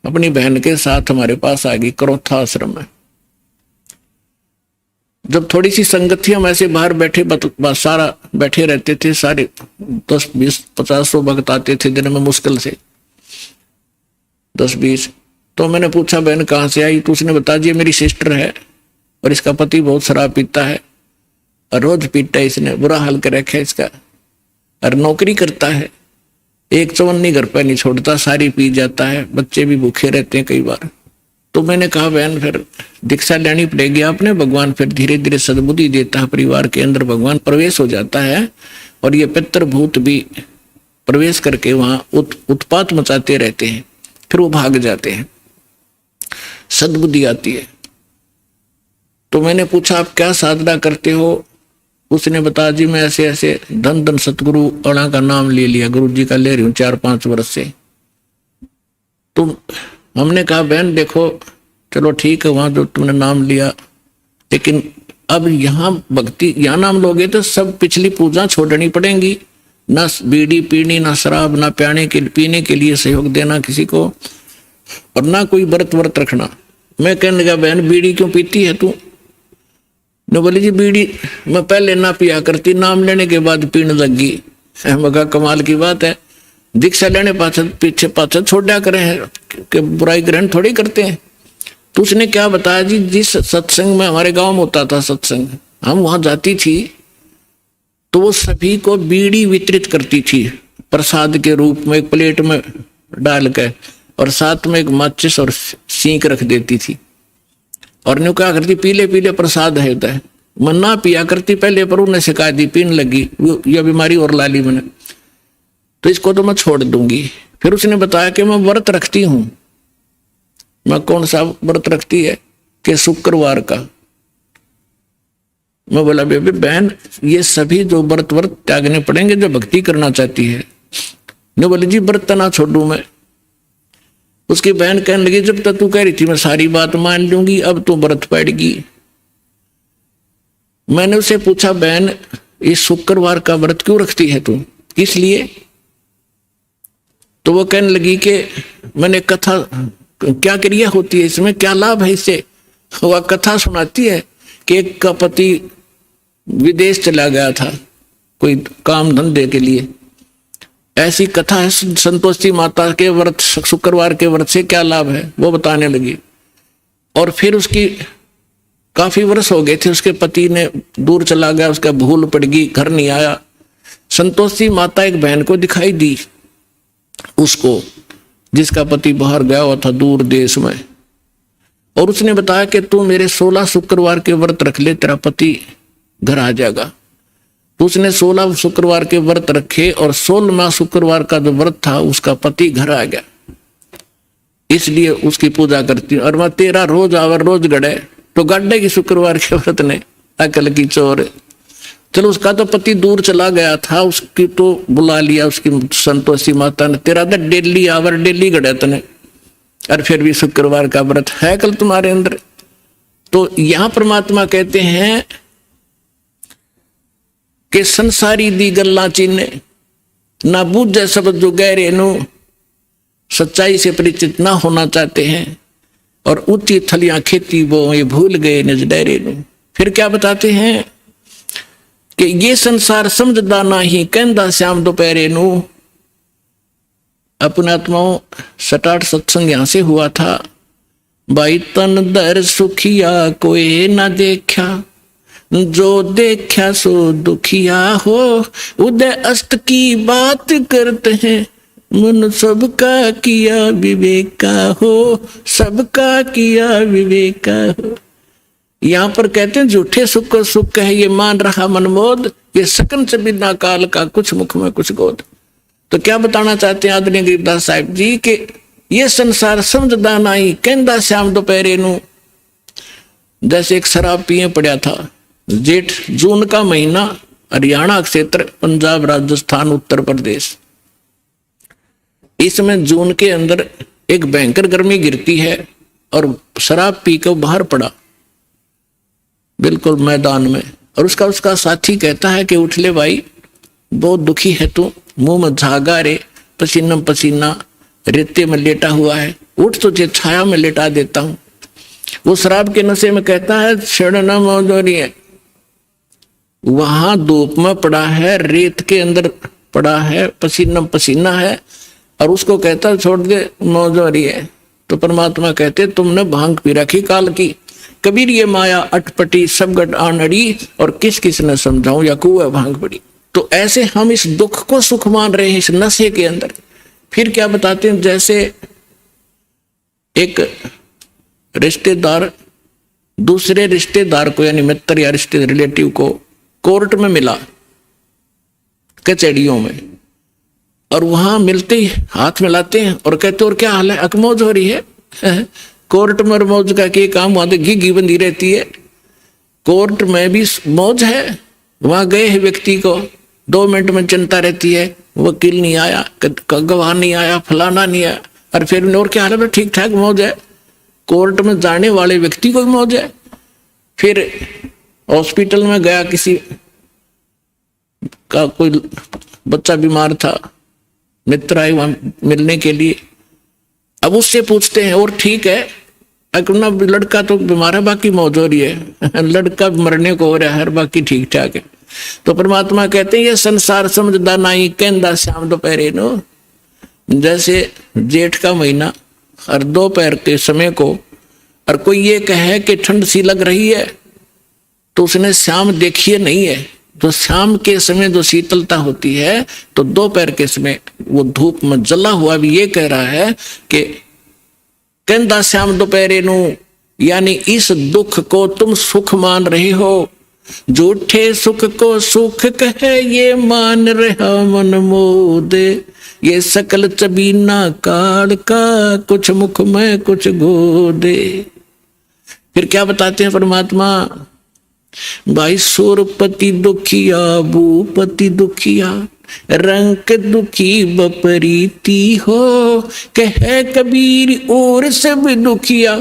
अपनी बहन के साथ हमारे पास आ गई करोथा आश्रम में। जब थोड़ी सी संगत थी, हम ऐसे बाहर बैठे सारा बैठे रहते थे, सारे 10 20 50 100 भक्त आते थे दिन में, मुश्किल से 10 20। तो मैंने पूछा बहन कहाँ से आई? तो उसने बता दिया मेरी सिस्टर है, और इसका पति बहुत शराब पीता है, और रोज पीता है, इसने बुरा हाल कर रखा है इसका, और नौकरी करता है, एक चवन्नी घर पर नहीं छोड़ता, सारी पी जाता है, बच्चे भी भूखे रहते हैं कई बार। तो मैंने कहा बहन फिर दीक्षा लेनी पड़ेगी आपने, भगवान फिर धीरे धीरे सद्बुद्धि देता है, परिवार के अंदर भगवान प्रवेश हो जाता है, और ये पितृभूत भी प्रवेश करके वहां उत्पात मचाते रहते हैं, फिर वो भाग जाते हैं, सद्बुद्धि आती है। तो मैंने पूछा आप क्या साधना करते हो? उसने बताया जी मैं ऐसे ऐसे धन धन सतगुरु अणा का नाम ले लिया, गुरु जी का ले रही हूँ 4-5 वर्ष से। तो हमने कहा बहन देखो चलो ठीक है, वहां जो तुमने नाम लिया, लेकिन अब यहाँ भक्ति, यहाँ नाम लोगे तो सब पिछली पूजा छोड़नी पड़ेंगी, ना बीड़ी पीनी, ना शराब, ना पीने के लिए सहयोग देना किसी को, और ना कोई व्रत रखना। मैं कहने लगा बहन बीड़ी क्यों पीती है तू? ने बोली जी बीड़ी मैं पहले ना पिया करती, नाम लेने के बाद पीने लगी। मगा कमाल की बात है, दीक्षा लेने पीछे पाछे छोड़ा करें कि बुराई ग्रहण थोड़ी करते हैं। तो उसने क्या बताया जी, जिस सत्संग में हमारे गांव में होता था सत्संग, हम वहां जाती थी तो वो सभी को बीड़ी वितरित करती थी प्रसाद के रूप में, एक प्लेट में डाल के, और साथ में एक माचिस और सींक रख देती थी, और न्यू क्या करती पीले पीले प्रसाद है। मैं ना पिया करती पहले, पर उन्हें शिकायत दी, पीने लगी, यह बीमारी और ला ली मैंने, तो इसको तो मैं छोड़ दूंगी। फिर उसने बताया कि मैं व्रत रखती हूं। मैं कौन सा व्रत रखती है? कि शुक्रवार का। मैं बोला बेबे बहन, ये सभी जो व्रत त्यागने पड़ेंगे जो भक्ति करना चाहती है। ने बोले जी व्रत ना छोड़ू मैं। उसकी बहन कहने लगी जब तक तू कह रही थी मैं सारी बात मान लूंगी, अब तू व्रत पड़ेगी। मैंने उसे पूछा बहन इस शुक्रवार का व्रत क्यों रखती है तू, किस लिए? तो वो कहने लगी कि मैंने कथा, क्या क्रिया होती है इसमें, क्या लाभ है इससे? वह कथा सुनाती है कि एक का पति विदेश चला गया था कोई काम धंधे के लिए। ऐसी कथा है संतोषी माता के व्रत, शुक्रवार के व्रत से क्या लाभ है वो बताने लगी। और फिर उसकी काफी वर्ष हो गए थे, उसके पति ने दूर चला गया, उसका भूल पड़ गई, घर नहीं आया। संतोषी माता एक बहन को दिखाई दी उसको, जिसका पति बाहर गया हुआ था दूर देश में, और उसने बताया कि तू मेरे 16 शुक्रवार के व्रत रख ले, तेरा पति घर आ जाएगा। तो उसने 16 शुक्रवार के व्रत रखे और 16वां शुक्रवार का जो व्रत था उसका पति घर आ गया। इसलिए उसकी पूजा करती हूँ। और मैं तेरा रोज आवर रोज गड़े, तो गड्ढे की शुक्रवार के व्रत ने अकल की चोर। चलो उसका तो पति दूर चला गया था, उसकी तो बुला लिया उसकी संतोषी माता ने, तेरा तो डेली आवर डेली गड़े तने, और फिर भी शुक्रवार का व्रत है कल तुम्हारे अंदर। तो यहां परमात्मा कहते हैं कि संसारी दी गल्ला चीने ना बूझे शब्द जो गहरे नु, सच्चाई से परिचित ना होना चाहते हैं और ऊंची थलियां खेती वो ये भूल गए निज डेरे नु। फिर क्या बताते हैं कि ये संसार समझदा नहीं कहंदा श्याम दोपहरे नु। अपने आत्माओं 7-8 सत्संग यहां से हुआ था। भाई तन दर सुखिया कोई ना देखा, जो देखा सो दुखिया हो, उदय अस्त की बात करते हैं, मन सबका किया विवेका हो, सबका किया विवेका हो। यहां पर कहते हैं झूठे सुख को सुख है ये मान रहा मनमोद, ये सकन से बिना काल का कुछ मुख में कुछ गोद। तो क्या बताना चाहते हैं आदरणीय गिरिदास साहिब जी कि ये संसार समझदा नहीं कहंदा श्याम दोपहरे नु। जैसे एक शराब पिए पड़ा था, जेठ जून का महीना, हरियाणा क्षेत्र, पंजाब, राजस्थान, उत्तर प्रदेश। इसमें जून के अंदर एक भयंकर गर्मी गिरती है और शराब पी कर बाहर पड़ा बिल्कुल मैदान में। और उसका साथी कहता है कि उठ ले भाई, बहुत दुखी है तू, मुंह में झागा रे, पसीना पसीना, रेते में लेटा हुआ है, उठ तुझे छाया में लेटा देता हूं। वो शराब के नशे में कहता है छेड़ना मौजूरी है, वहां धूप में पड़ा है, रेत के अंदर पड़ा है, पसीना पसीना है, और उसको कहता छोड़ दे मौजूरी है। तो परमात्मा कहते तुमने भांग पी रखी काल की, कबीर ये माया अटपटी सब गट आनड़ी, और किस किस ने समझाऊं या कुआ भांग पड़ी। तो ऐसे हम इस दुख को सुख मान रहे हैं इस नशे के अंदर। फिर क्या बताते हैं, जैसे एक रिश्तेदार दूसरे रिश्तेदार को यानी मित्र या रिश्ते रिलेटिव को कोर्ट में मिला कचहरियों में, और वहां मिलते ही हाथ मिलाते हैं और कहते और क्या हाल है, अकमौज हो रही है। कोर्ट में मौज का क्या काम, वहां तो घी बंधी रहती है, कोर्ट में भी मौज है। वहां गए हैं व्यक्ति को 2 मिनट में चिंता रहती है, वकील नहीं आया, गवाह नहीं आया, फलाना नहीं आया, और फिर और क्या हाल है, ठीक ठाक मौज है। कोर्ट में जाने वाले व्यक्ति को भी मौज है। फिर हॉस्पिटल में गया, किसी का कोई बच्चा बीमार था, मित्र आए वहां मिलने के लिए। अब उससे पूछते हैं और ठीक है, अपना लड़का तो बीमार है बाकी मौज हो रही है, लड़का मरने को हो रहा है बाकी ठीक ठाक है। तो परमात्मा कहते हैं ये संसार समझदा नहीं कहंदा श्याम दोपहरे नो। जैसे जेठ का महीना और दोपहर के समय को, और कोई ये कहे कि ठंड सी लग रही है, तो उसने शाम देखी नहीं है। तो शाम के समय जो शीतलता होती है, तो दोपहर के समय वो धूप में जला हुआ भी ये कह रहा है कि कहंदा श्याम दोपहरे नु, यानी इस दुख को तुम सुख मान रहे हो, झूठे सुख को सुख कहे ये मान रहा मन मोद, ये सकल चबीना काल का कुछ मुख में कुछ गोदे। फिर क्या बताते हैं परमात्मा भाई सुरपति दुखिया भूपति दुखिया, रंग दुखी बपरीती हो, कह कबीर और सब दुखिया,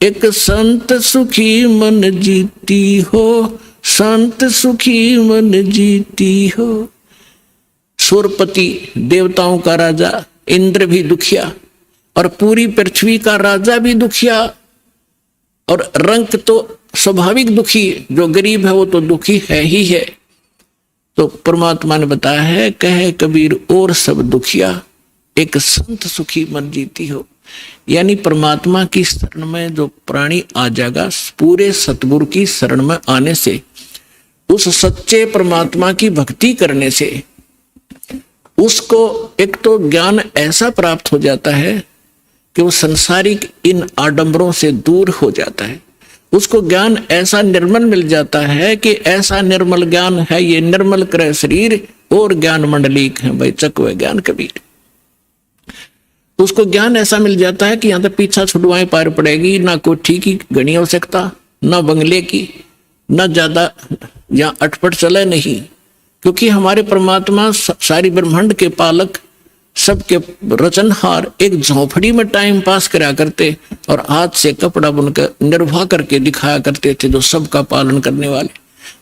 एक संत सुखी मन जीती हो, संत सुखी मन जीती हो। सुरपति देवताओं का राजा इंद्र भी दुखिया, और पूरी पृथ्वी का राजा भी दुखिया, और रंक तो स्वाभाविक दुखी, जो गरीब है वो तो दुखी है ही है। तो परमात्मा ने बताया है, कहे कबीर और सब दुखिया, एक संत सुखी मन जीती हो। यानी परमात्मा की शरण में जो प्राणी आ जाएगा, पूरे सतगुरु की शरण में आने से, उस सच्चे परमात्मा की भक्ति करने से उसको एक तो ज्ञान ऐसा प्राप्त हो जाता है कि वो संसारिक इन आडंबरों से दूर हो जाता है। उसको ज्ञान ऐसा निर्मल मिल जाता है कि ऐसा निर्मल ज्ञान है, ये निर्मल करे शरीर और ज्ञान मंडलीक है, भाई चकवे ज्ञान कबीर। उसको ज्ञान ऐसा मिल जाता है कि यहाँ तक पीछा छुड़वाएं पार पड़ेगी, ना कोठी की घनी आवश्यकता, ना बंगले की, ना ज्यादा यहाँ अटपट चले नहीं, क्योंकि हमारे परमात्मा सारी ब्रह्मांड के पालक, सबके रचनहार, एक झोपड़ी में टाइम पास करा करते और हाथ से कपड़ा बुनकर निर्वाह करके दिखाया करते थे, जो सबका पालन करने वाले।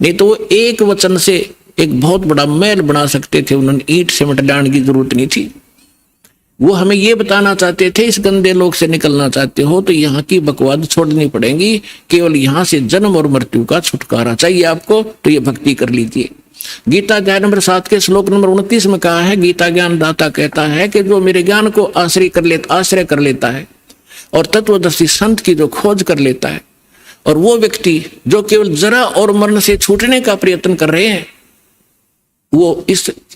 नहीं तो वो एक वचन से एक बहुत बड़ा महल बना सकते थे, उन्होंने ईंट सीमेंट डालने की जरूरत नहीं थी। वो हमें ये बताना चाहते थे, इस गंदे लोक से निकलना चाहते हो तो यहाँ की बकवाद छोड़नी पड़ेगी, केवल यहाँ से जन्म और मृत्यु का छुटकारा चाहिए आपको, तो ये भक्ति कर लीजिए। गीता अध्याय नंबर 7 के श्लोक नंबर 29 में कहा है, गीता ज्ञान दाता कहता है कि जो मेरे ज्ञान को आश्रय कर लेता है और तत्वदर्शी संत की जो खोज कर लेता है, और वो व्यक्ति जो केवल जरा और मरण से छूटने का प्रयत्न कर रहे हैं, वो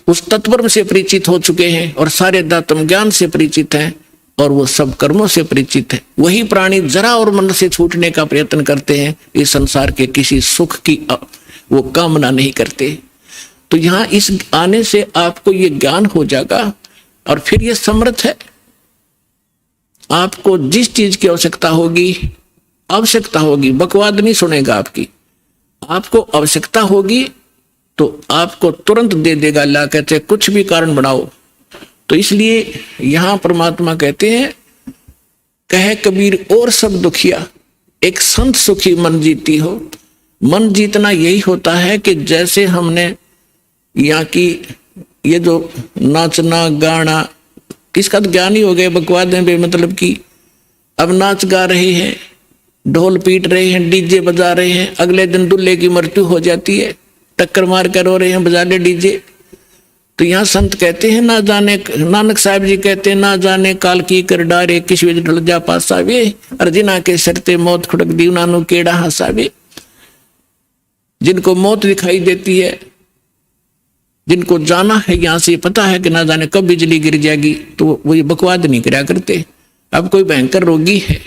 उस तत्व से परिचित हो चुके हैं और सारे दातम ज्ञान से परिचित हैं और वो सब कर्मों से परिचित है, वही प्राणी जरा और मरण से छूटने का प्रयत्न करते हैं, इस संसार के किसी सुख की वो कामना नहीं करते। तो यहाँ इस आने से आपको ये ज्ञान हो जाएगा और फिर ये समर्थ है। आपको जिस चीज की आवश्यकता होगी, बकवाद नहीं सुनेगा आपकी। आपको आवश्यकता होगी तो आपको तुरंत दे देगा, ला कहते कुछ भी कारण बनाओ। तो इसलिए यहां परमात्मा कहते हैं, कहे कबीर और सब दुखिया, एक संत सुखी मन जीती हो। मन जीतना यही होता है कि जैसे हमने यहाँ की ये जो नाचना गाना, इसका तो ज्ञान ही हो गया, बकवाद है मतलब की। अब नाच गा रहे हैं, ढोल पीट रहे हैं, डीजे बजा रहे हैं, अगले दिन दूल्हे की मृत्यु हो जाती है, टक्कर मार कर रो रहे हैं, बजा ले डीजे। तो यहाँ संत कहते हैं, ना जाने, नानक साहब जी कहते हैं, ना जाने काल की कर डारे, किस वे ढल जा पासावे, अर्जिना के सरते मौत खुड़क दी उन्होंने केड़ा हंसावे। जिनको मौत दिखाई देती है, जिनको जाना है यहाँ से, पता है कि ना जाने कब बिजली गिर जाएगी, तो वो ये बकवाद नहीं करा करते। अब कोई भयंकर रोगी है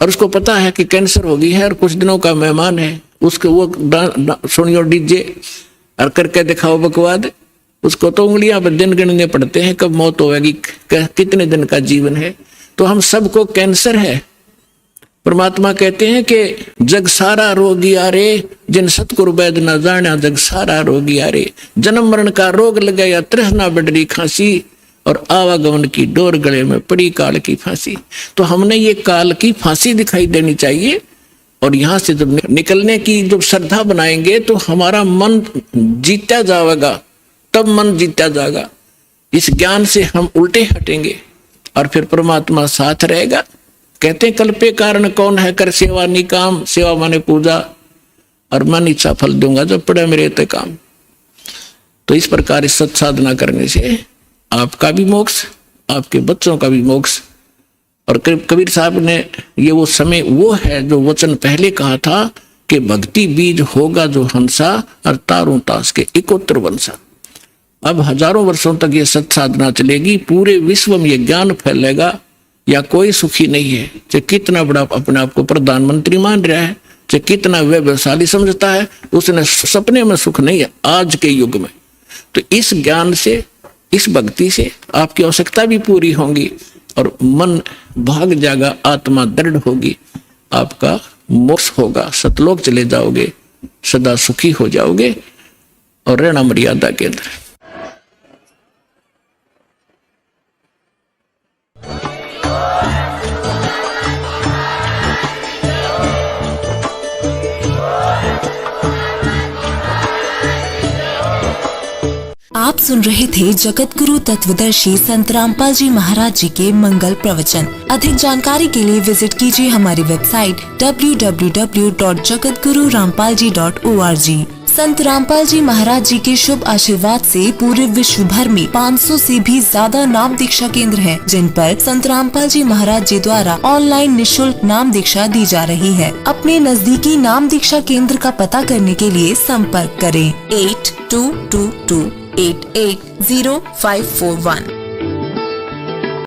और उसको पता है कि कैंसर होगी है और कुछ दिनों का मेहमान है, उसको वो सुनियो डीजे और करके दिखाओ बकवाद, उसको तो उंगलियां पर दिन गिनने पड़ते हैं कब मौत होगी, कितने दिन का जीवन है। तो हम सबको कैंसर है। परमात्मा कहते हैं कि जग सारा रोगी आरे, जिन सतगुरु वैद न जाना, जग सारा रोगी आरे। जन्म मरण का रोग लगा या तृष्णा बढ़ी खांसी, और आवागमन की डोर गले में पड़ी काल की फांसी। तो हमने ये काल की फांसी दिखाई देनी चाहिए, और यहाँ से जब निकलने की जब श्रद्धा बनाएंगे तो हमारा मन जीता जाएगा, तब मन जीता जाएगा। इस ज्ञान से हम उल्टे हटेंगे और फिर परमात्मा साथ रहेगा। कहते हैं, कल्पे कारण कौन है कर सेवा निकाम, सेवा माने पूजा, और मन इच्छा फल दूंगा जब पड़े मेरे ते काम। तो इस प्रकार इस सत साधना करने से आपका भी मोक्ष, आपके बच्चों का भी मोक्ष। और कबीर साहब ने ये वो समय वो है जो वचन पहले कहा था कि भक्ति बीज होगा जो हंसा, और तारों तास के इकोत्र वंशा। अब हजारों वर्षों तक ये सत साधना चलेगी, पूरे विश्व में ये ज्ञान फैलेगा। या कोई सुखी नहीं है, चाहे कितना बड़ा अपने आप को प्रधानमंत्री मान रहा है, चाहे कितना वैभवशाली समझता है, उसने सपने में सुख नहीं है आज के युग में। तो इस ज्ञान से, इस भक्ति से आपकी आवश्यकता भी पूरी होगी और मन भाग जाएगा, आत्मा दृढ़ होगी, आपका मोक्ष होगा, सतलोक चले जाओगे। सदा सुखी हो जाओगे और रहना मर्यादा के अंदर। आप सुन रहे थे जगत गुरु तत्वदर्शी संत रामपाल जी महाराज जी के मंगल प्रवचन। अधिक जानकारी के लिए विजिट कीजिए हमारी वेबसाइट www.jagatgururampalji.org। संत रामपाल जी महाराज जी के शुभ आशीर्वाद से पूरे विश्व भर में 500 से भी ज्यादा नाम दीक्षा केंद्र हैं, जिन पर संत रामपाल जी महाराज जी द्वारा ऑनलाइन निशुल्क नाम दीक्षा दी जा रही है। अपने नजदीकी नाम दीक्षा केंद्र का पता करने के लिए संपर्क करें 8222880541।